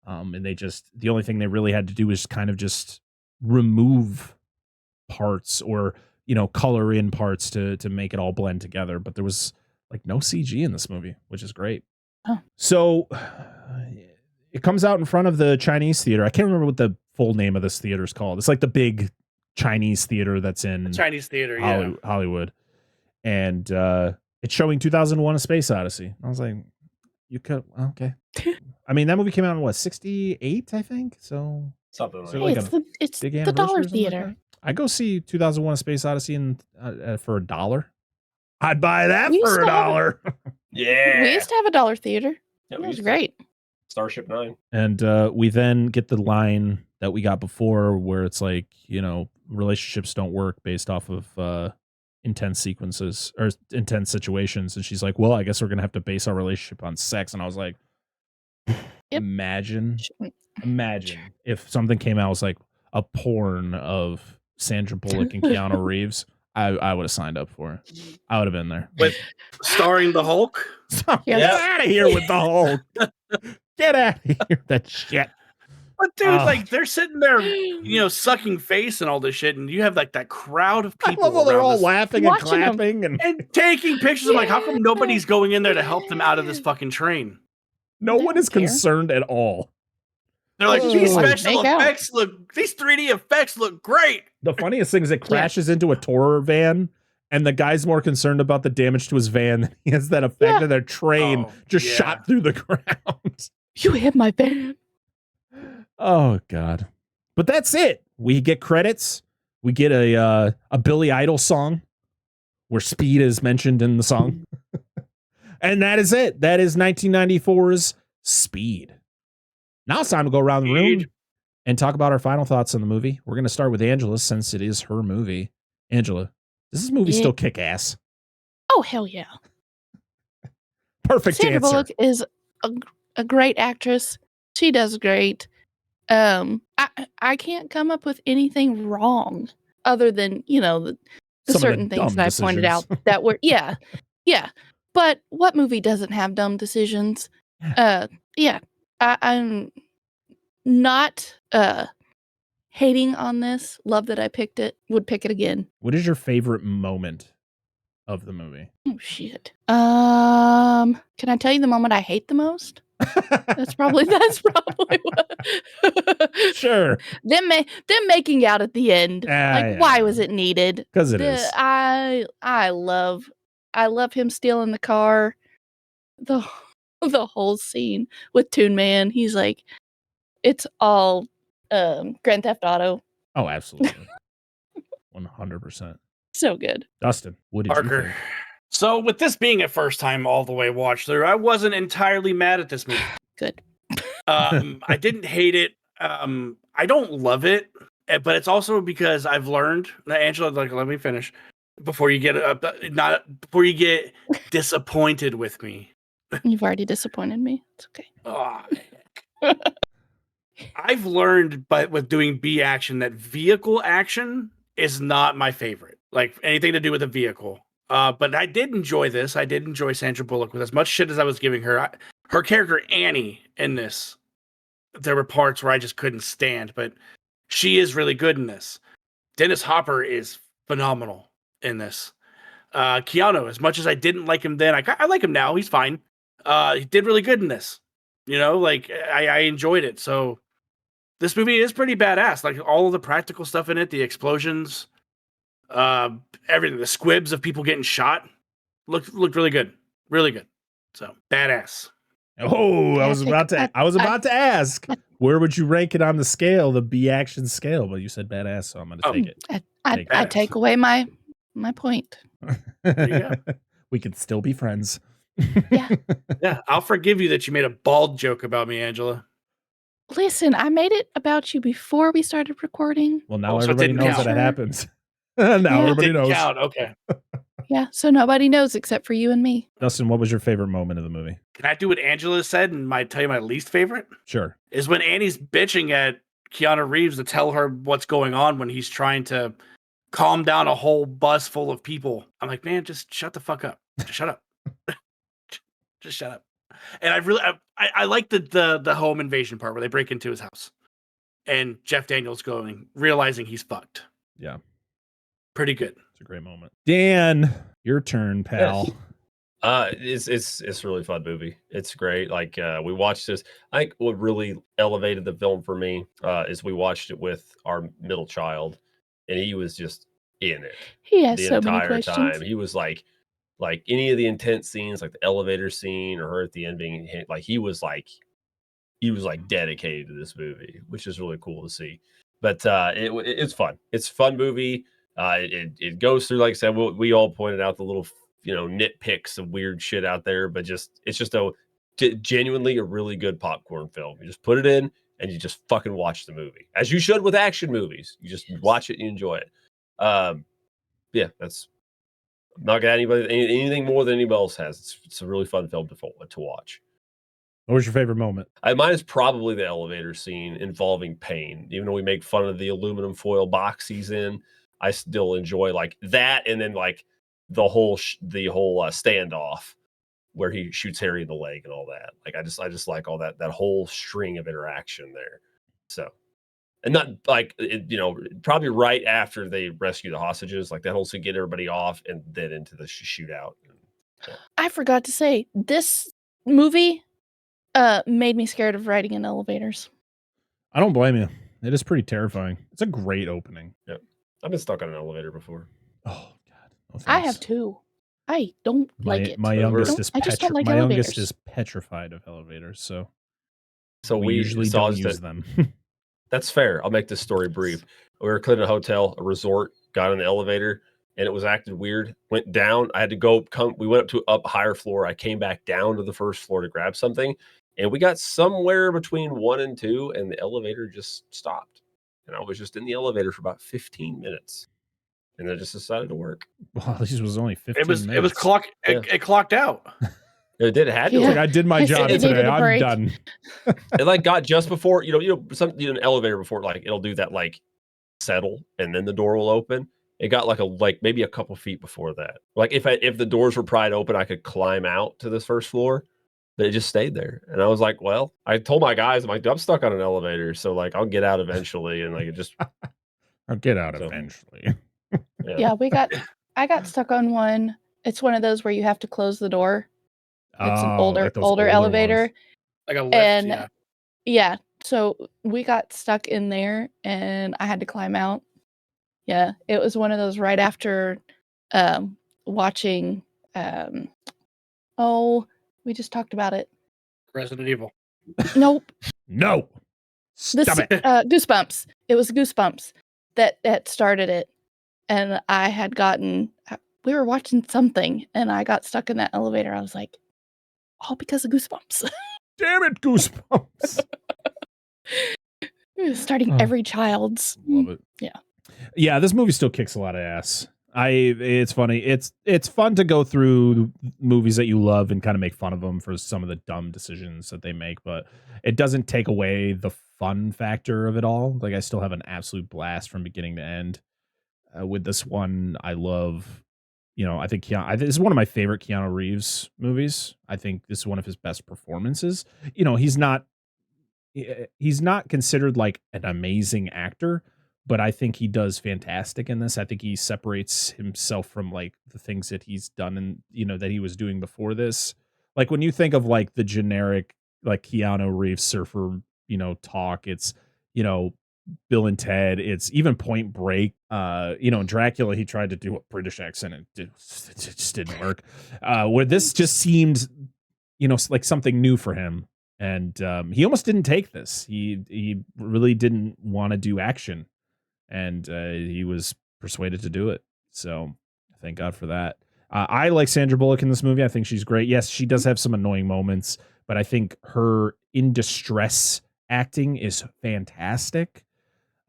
And the only thing they really had to do was kind of just remove parts or, color in parts to make it all blend together. But there was like no CG in this movie, which is great. Oh. So it comes out in front of the Chinese theater. I can't remember what the full name of this theater is called. It's like the big Chinese theater that's in Chinese theater, Hollywood. And it's showing 2001: A Space Odyssey. I was like, you could, okay. I mean, that movie came out in 68, I think. So something like that. It's the dollar theater. I go see 2001: A Space Odyssey for $1. I'd buy that for $1. Yeah. We used to have a dollar theater. Yeah, It was great. Starship 9. And we then get the line that we got before where it's like, relationships don't work based off of intense sequences or intense situations. And she's like, well, I guess we're going to have to base our relationship on sex. And I was like, imagine if something came out was like a porn of Sandra Bullock and Keanu Reeves. I would have signed up for it. I would have been there. With starring the Hulk? Get out of here with the Hulk. Get out of here. That shit. But dude, like they're sitting there, sucking face and all this shit, and you have like that crowd of people. I love they're all laughing and clapping and taking pictures. I'm like, how come nobody's going in there to help them out of this fucking train? No one is concerned at all. They're like, these special effects these 3D effects look great. The funniest thing is it crashes into a tour van, and the guy's more concerned about the damage to his van than he has that effect of their train shot through the ground. You hit my van. Oh God. But that's it. We get credits. We get a Billy Idol song where speed is mentioned in the song. And that is it. That is 1994's Speed. Now it's time to go around the room and talk about our final thoughts on the movie. We're going to start with Angela since it is her movie. Angela, does this movie still kick ass? Oh, hell yeah. Perfect Sandra answer. Bullock is a great actress. She does great. I can't come up with anything wrong other than, the certain things that I pointed out that were, yeah. But what movie doesn't have dumb decisions? I'm not hating on this. Love that I picked it. Would pick it again. What is your favorite moment of the movie? Oh shit. Can I tell you the moment I hate the most? That's probably what. Sure. Them making out at the end. Why was it needed? Because it is. I love him stealing the car. The whole scene with Toon Man. He's like, it's all Grand Theft Auto. Oh, absolutely. 100%. So good. Dustin, what did you think? So with this being a first time all the way watch through, I wasn't entirely mad at this movie. Good. I didn't hate it. I don't love it, but it's also because I've learned. Angela, let me finish before you get disappointed with me. You've already disappointed me. It's okay. I've learned, but with doing B action, that vehicle action is not my favorite. Like anything to do with a vehicle. But I did enjoy this. I did enjoy Sandra Bullock with as much shit as I was giving her. Her character Annie in this, there were parts where I just couldn't stand, but she is really good in this. Dennis Hopper is phenomenal in this. Keanu, as much as I didn't like him then, I like him now. He's fine. He did really good in this. Like I enjoyed it. So this movie is pretty badass. Like all of the practical stuff in it, the explosions, everything, the squibs of people getting shot looked really good. Really good. So badass. Oh, I was about to ask, where would you rank it on the scale, the B action scale? But you said badass, so I'm going to take it. I take away my point. We could still be friends. Yeah, I'll forgive you that you made a bald joke about me, Angela. Listen, I made it about you before we started recording. Well, now everybody knows that it happens. Now everybody knows. Count. Okay. Yeah, so nobody knows except for you and me. Dustin, what was your favorite moment of the movie? Can I do what Angela said and tell you my least favorite? Sure. Is when Annie's bitching at Keanu Reeves to tell her what's going on when he's trying to calm down a whole bus full of people. I'm like, man, just shut the fuck up. Just shut up. Just shut up. And I like the home invasion part where they break into his house and Jeff Daniels realizing he's fucked. Yeah. Pretty good. It's a great moment. Dan, your turn, pal. It's a really fun movie. It's great. Like we watched this. I think what really elevated the film for me is we watched it with our middle child, and he was just in it. He has the so many entire questions. time. He was like any of the intense scenes, like the elevator scene or her at the end being hit. Like he was dedicated to this movie, which is really cool to see. But it's fun. It's a fun movie. It goes through, like I said, we all pointed out the little, nitpicks of weird shit out there, but it's just genuinely a really good popcorn film. You just put it in and you just fucking watch the movie, as you should with action movies. You just watch it and you enjoy it. Yeah, I'm not gonna add anything more than anybody else has. It's a really fun film to watch. What was your favorite moment? Mine is probably the elevator scene involving Payne. Even though we make fun of the aluminum foil box he's in, I still enjoy like that, and then like the whole standoff where he shoots Harry in the leg and all that. Like I just like all that whole string of interaction there. So, and not like probably right after they rescue the hostages, like that whole scene, get everybody off, and then into the shootout. I forgot to say, this movie made me scared of riding in elevators. I don't blame you. It is pretty terrifying. It's a great opening. Yeah. I've been stuck on an elevator before. Oh God. No, I have too. I don't like it. My youngest elevators. is petrified of elevators, so we usually don't use them. That's fair. I'll make this story brief. We were cleaning a hotel, a resort, got in the elevator, and it was acting weird. Went down. I had to we went up higher floor. I came back down to the first floor to grab something, and we got somewhere between 1 and 2, and the elevator just stopped. And I was just in the elevator for about 15 minutes. And I just decided to work. Well, at least it was only 15 minutes. It was clocked. It clocked out. It did. It had to. Yeah. Like, I did my job today. I'm done. It got just before an elevator before, like it'll do that, like settle, and then the door will open. It got maybe a couple feet before that. Like if the doors were pried open, I could climb out to this first floor, but it just stayed there. And I was like, well, I told my guys, I'm stuck on an elevator, so like I'll get out eventually, and like it just I'll get out eventually. Yeah, I got stuck on one. It's one of those where you have to close the door. It's an older elevator. Ones. Like a lift, and yeah. So we got stuck in there and I had to climb out. Yeah, it was one of those right after watching we just talked about it. Resident Evil. Nope. No. Stop it. Goosebumps. It was Goosebumps that started it. And we were watching something and I got stuck in that elevator. I was like, all because of Goosebumps. Damn it, Goosebumps. Starting every child's. Love it. Yeah. Yeah, this movie still kicks a lot of ass. It's funny. It's fun to go through movies that you love and kind of make fun of them for some of the dumb decisions that they make, but it doesn't take away the fun factor of it all. Like I still have an absolute blast from beginning to end. With this one, I love, I think this is one of my favorite Keanu Reeves movies. I think this is one of his best performances. He's not considered like an amazing actor, but I think he does fantastic in this. I think he separates himself from like the things that he's done and, you know, that he was doing before this. Like when you think of like the generic, like Keanu Reeves surfer, you know, talk, it's, you know, Bill and Ted, it's even Point Break. You know, in Dracula, he tried to do a British accent and it just didn't work. Where this just seemed, you know, like something new for him. And he almost didn't take this. He really didn't want to do action. And he was persuaded to do it. So thank God for that. I like Sandra Bullock in this movie. I think she's great. Yes, she does have some annoying moments, but I think her in distress acting is fantastic.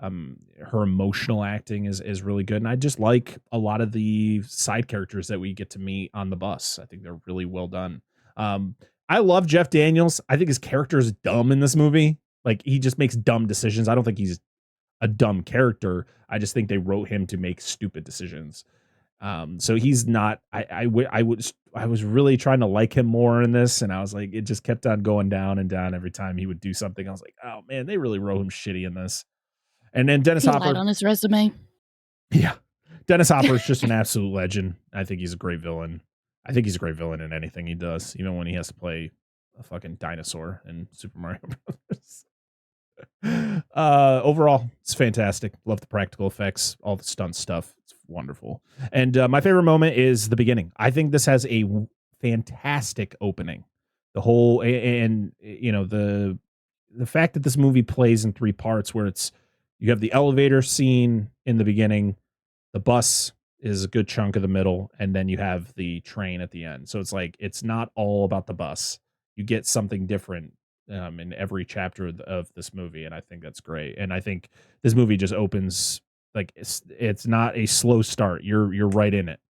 Her emotional acting is really good. And I just like a lot of the side characters that we get to meet on the bus. I think they're really well done. I love Jeff Daniels. I think his character is dumb in this movie. Like he just makes dumb decisions. I don't think he's a dumb character. I just think they wrote him to make stupid decisions. So he's not. I was really trying to like him more in this, and I was like, it just kept on going down and down every time he would do something. I was like, oh man, they really wrote him shitty in this. And then Dennis Hopper lied on his resume. Yeah, Dennis Hopper is just an absolute legend. I think he's a great villain. I think he's a great villain in anything he does, even when he has to play a fucking dinosaur in Super Mario Brothers. Overall, it's fantastic. Love the practical effects, all the stunt stuff. It's wonderful. And my favorite moment is the beginning. I think this has a fantastic opening. The whole and you know the fact that this movie plays in 3 parts, where it's you have the elevator scene in the beginning, the bus is a good chunk of the middle, and then you have the train at the end. So it's like it's not all about the bus. You get something different in every chapter of this movie, and I think that's great. And I think this movie just opens like it's not a slow start. You're right in it,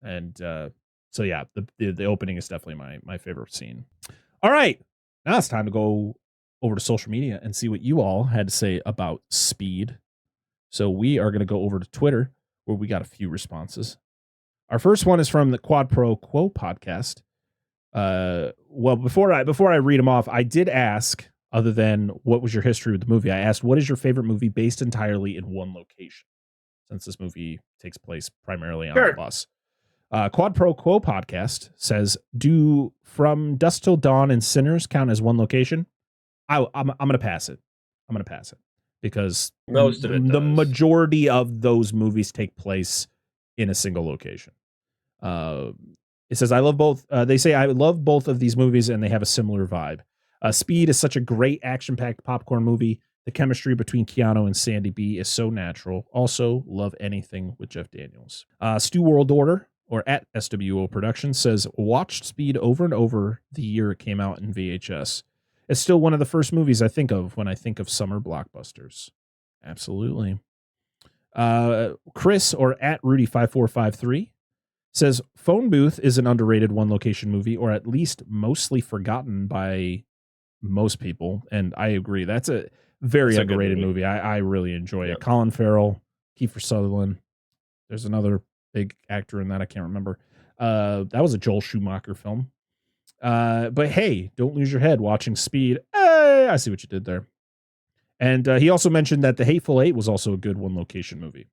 and so yeah, the opening is definitely my favorite scene. All right, now it's time to go over to social media and see what you all had to say about Speed. So we are going to go over to Twitter, where we got a few responses. Our first one is from the Quad Pro Quo podcast. Well, before I read them off, I did ask, other than what was your history with the movie, I asked, what is your favorite movie based entirely in one location? Since this movie takes place primarily on the bus. Quad Pro Quo podcast says, do From Dusk Till Dawn and Sinners count as one location? I'm going to pass it. Because most of it the does. majority of those movies take place in a single location. It says, I love both. They say, I love both of these movies and they have a similar vibe. Speed is such a great action-packed popcorn movie. The chemistry between Keanu and Sandy B is so natural. Also, love anything with Jeff Daniels. Stu World Order, or at SWO Productions, says, watched Speed over and over the year it came out in VHS. It's still one of the first movies I think of when I think of summer blockbusters. Absolutely. Chris, or at Rudy5453, says Phone Booth is an underrated one location movie, or at least mostly forgotten by most people. And I agree. That's a very underrated movie. I really enjoy it. Colin Farrell, Kiefer Sutherland. There's another big actor in that. I can't remember. That was a Joel Schumacher film. But hey, don't lose your head watching Speed. Hey, I see what you did there. And he also mentioned that The Hateful Eight was also a good one location movie.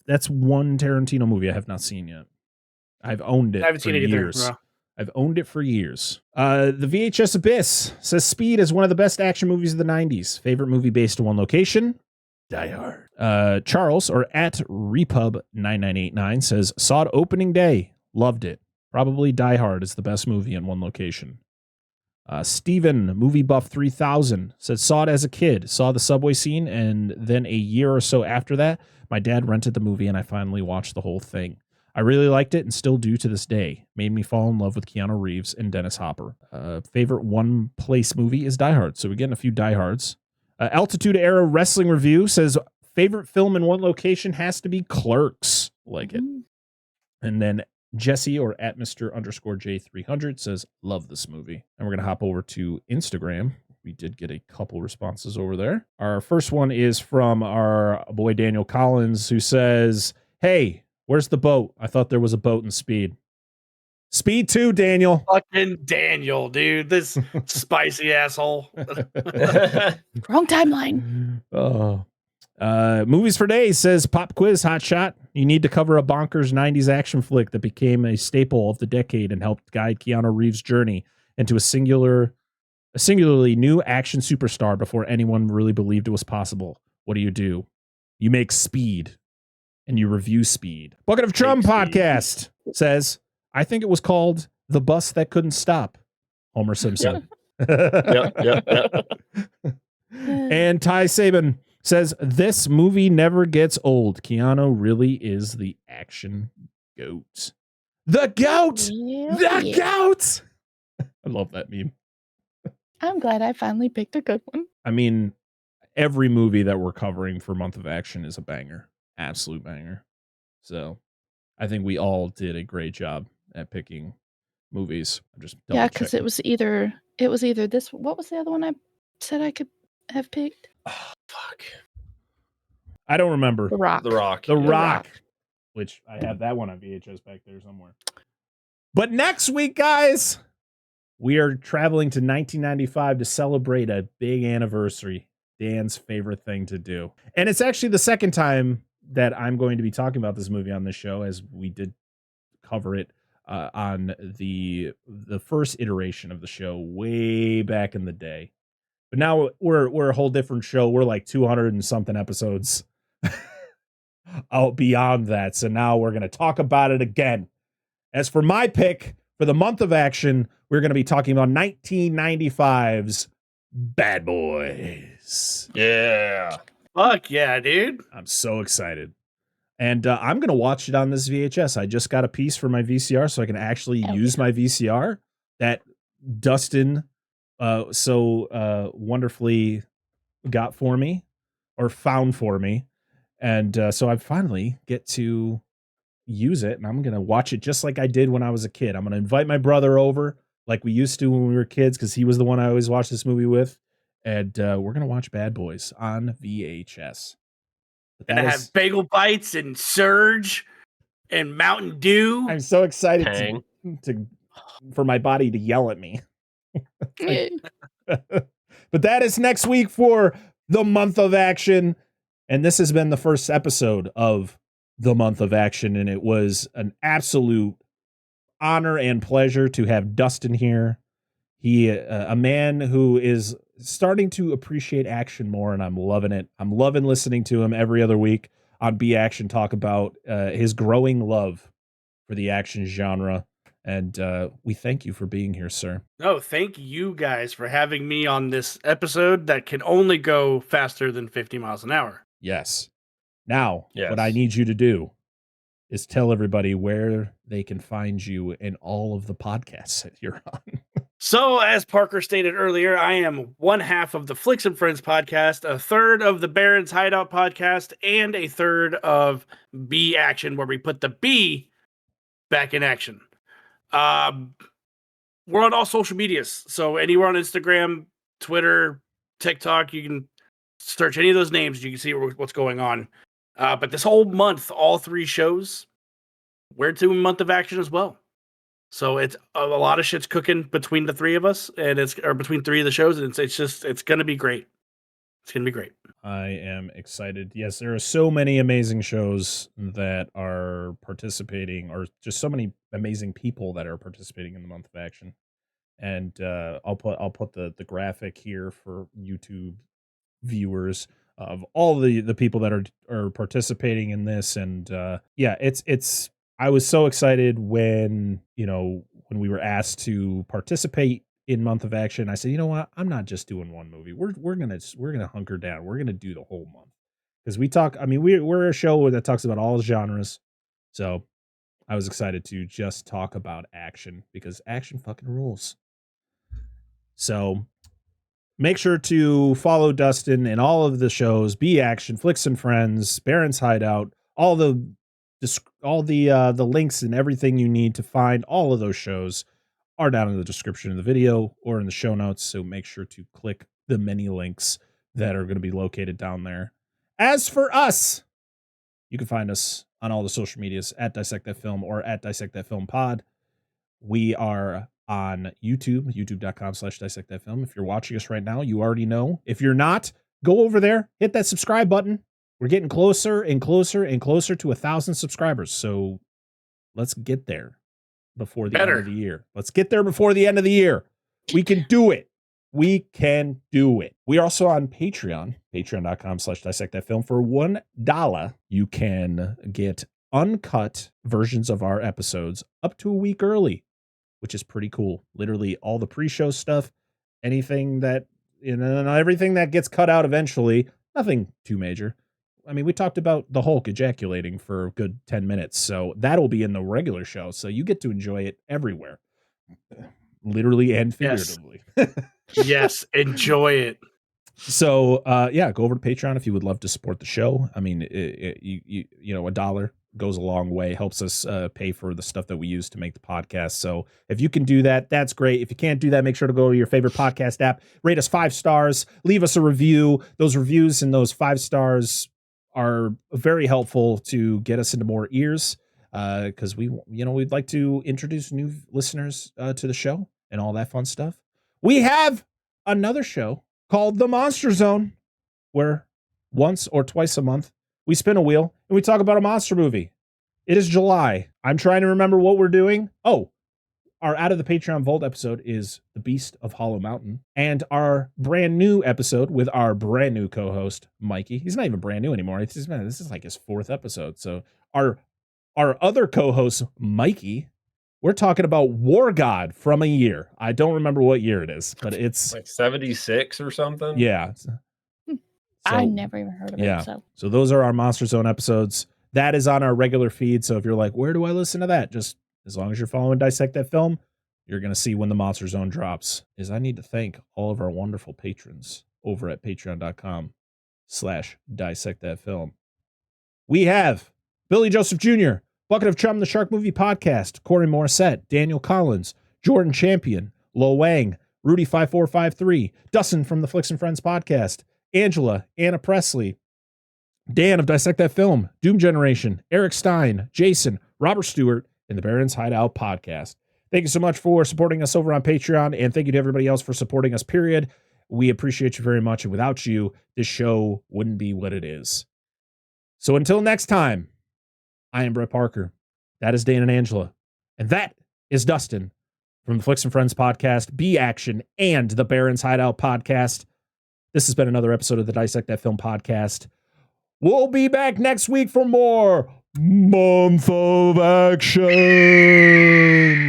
That's one Tarantino movie I have not seen yet. I've owned it. I haven't seen it years. Either. No. I've owned it for years. The VHS Abyss says Speed is one of the best action movies of the 90s. Favorite movie based on one location? Die Hard. Charles, or at Repub9989, says saw it opening day. Loved it. Probably Die Hard is the best movie in one location. Steven, Movie Buff 3000, said saw it as a kid, saw the subway scene, and then a year or so after that, my dad rented the movie and I finally watched the whole thing. I really liked it and still do to this day. Made me fall in love with Keanu Reeves and Dennis Hopper. Favorite one place movie is Die Hard. So we're getting a few Die Hards. Altitude Era Wrestling Review says favorite film in one location has to be Clerks. Like it. And then Jesse, or at Mr_J300, says love this movie. And we're going to hop over to Instagram. We did get a couple responses over there. Our first one is from our boy Daniel Collins, who says, hey, where's the boat? I thought there was a boat in Speed. Speed 2, Daniel. Fucking Daniel, dude. This spicy asshole. Wrong timeline. Oh. Movies for Days says Pop Quiz Hot Shot. You need to cover a bonkers 90s action flick that became a staple of the decade and helped guide Keanu Reeves' journey into a singularly new action superstar before anyone really believed it was possible. What do? You make Speed and you review Speed. Bucket of Drum Podcast says, I think it was called The Bus That Couldn't Stop. Homer Simpson. Yep. And Ty Saban says, this movie never gets old. Keanu really is the action goat. The goat! The goat! I love that meme. I'm glad I finally picked a good one. I mean, every movie that we're covering for Month of Action is a banger. Absolute banger. So I think we all did a great job at picking movies. I'm just because it was either this. What was the other one I said I could have picked? Oh, fuck. I don't remember. The Rock. The Rock. Which I have that one on VHS back there somewhere. But next week, guys, we are traveling to 1995 to celebrate a big anniversary. Dan's favorite thing to do. And it's actually the second time that I'm going to be talking about this movie on this show, as we did cover it on the first iteration of the show way back in the day. But now we're a whole different show. We're like 200 and something episodes out beyond that. So now we're going to talk about it again. As for my pick for the Month of Action, we're going to be talking about 1995's Bad Boys. Yeah. Fuck yeah, dude. I'm so excited. And I'm going to watch it on this VHS. I just got a piece for my VCR so I can actually use my VCR that Dustin so wonderfully got for me, or found for me. And so I finally get to use it, and I'm going to watch it just like I did when I was a kid. I'm going to invite my brother over like we used to when we were kids, because he was the one I always watched this movie with. And we're going to watch Bad Boys on VHS. And I have bagel bites and Surge and Mountain Dew. I'm so excited for my body to yell at me. But that is next week for the Month of Action. And this has been the first episode of the Month of Action. And it was an absolute honor and pleasure to have Dustin here. He, a man who is starting to appreciate action more, and I'm loving it. I'm loving listening to him every other week on B Action talk about his growing love for the action genre. And we thank you for being here, sir. No, thank you guys for having me on this episode that can only go faster than 50 miles an hour. Yes. Now, what I need you to do is tell everybody where they can find you in all of the podcasts that you're on. So, as Parker stated earlier, I am one half of the Flicks and Friends podcast, a third of the Barrens Hideout podcast, and a third of B Action, where we put the B back in action. We're on all social medias. So anywhere on Instagram, Twitter, TikTok, you can search any of those names. You can see what's going on. But this whole month, all three shows, we're doing Month of Action as well. So it's a lot of shit's cooking between the three of us, and between three of the shows, and it's going to be great. It's going to be great. I am excited. Yes, there are so many amazing shows that are participating, or just so many amazing people that are participating in the Month of Action. And I'll put the graphic here for YouTube viewers of all the people that are participating in this. And it's I was so excited when we were asked to participate in Month of Action. I said, you know what? I'm not just doing one movie. We're gonna hunker down. We're gonna do the whole month, because we're a show that talks about all genres. So I was excited to just talk about action, because action fucking rules. So make sure to follow Dustin in all of the shows: B Action, Flicks and Friends, Barrens Hideout, all the links and everything you need to find all of those shows are down in the description of the video or in the show notes. So make sure to click the many links that are going to be located down there. As for us, you can find us on all the social medias at Dissect That Film or at Dissect That Film Pod. We are on YouTube, youtube.com/Dissect That Film. If you're watching us right now, you already know. If you're not, go over there, hit that subscribe button. We're getting closer and closer and closer to 1,000 subscribers. So let's get there before the end of the year. Let's get there before the end of the year. We can do it. We can do it. We are also on Patreon, patreon.com/dissectthatfilm. For $1, you can get uncut versions of our episodes up to a week early, which is pretty cool. Literally all the pre-show stuff, anything that, everything that gets cut out eventually, nothing too major. I mean, we talked about the Hulk ejaculating for a good 10 minutes, so that'll be in the regular show. So you get to enjoy it everywhere, literally and figuratively. Yes, enjoy it. So, go over to Patreon if you would love to support the show. I mean, $1 goes a long way, helps us pay for the stuff that we use to make the podcast. So if you can do that, that's great. If you can't do that, make sure to go to your favorite podcast app, rate us 5 stars, leave us a review. Those reviews and those 5 stars are very helpful to get us into more ears, because we'd like to introduce new listeners to the show and all that fun stuff. We have another show called The Monster Zone, where once or twice a month we spin a wheel and we talk about a monster movie. It is July. I'm trying to remember what we're doing. Oh, our Out of the Patreon Vault episode is The Beast of Hollow Mountain, and our brand new episode with our brand new co-host, Mikey. He's not even brand new anymore. This is like his 4th episode. So our other co-host, Mikey, we're talking about War God from a year. I don't remember what year it is, but it's like 76 or something. Yeah. I never even heard of it. So those are our Monster Zone episodes. That is on our regular feed. So if you're like, where do I listen to that? Just as long as you're following Dissect That Film, you're going to see when the Monster Zone drops. I need to thank all of our wonderful patrons over at patreon.com/dissectthatfilm. We have Billy Joseph Jr., Bucket of Chum, the Shark Movie Podcast, Corey Morissette, Daniel Collins, Jordan Champion, Lo Wang, Rudy5453, Dustin from the Flicks and Friends Podcast, Angela, Anna Presley, Dan of Dissect That Film, Doom Generation, Eric Stein, Jason, Robert Stewart, and the Barrens Hideout Podcast. Thank you so much for supporting us over on Patreon, and thank you to everybody else for supporting us, period. We appreciate you very much, and without you, this show wouldn't be what it is. So until next time, I am Brett Parker. That is Dan and Angela. And that is Dustin from the Flicks and Friends Podcast, B Action, and the Barrens Hideout Podcast. This has been another episode of the Dissect That Film Podcast. We'll be back next week for more Month of Action.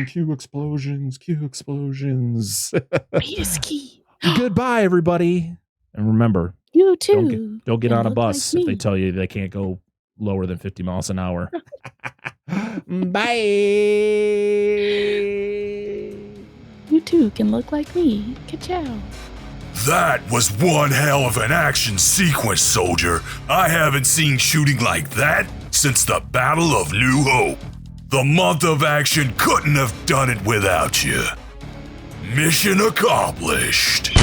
Cue explosions, cue explosions. Beat is key. Goodbye, everybody. And remember, you too. Don't get on a bus if they tell you they can't go lower than 50 miles an hour. Bye. You too can look like me. Ka-chow. That was one hell of an action sequence, soldier. I haven't seen shooting like that since the Battle of New Hope. The Month of Action couldn't have done it without you. Mission accomplished.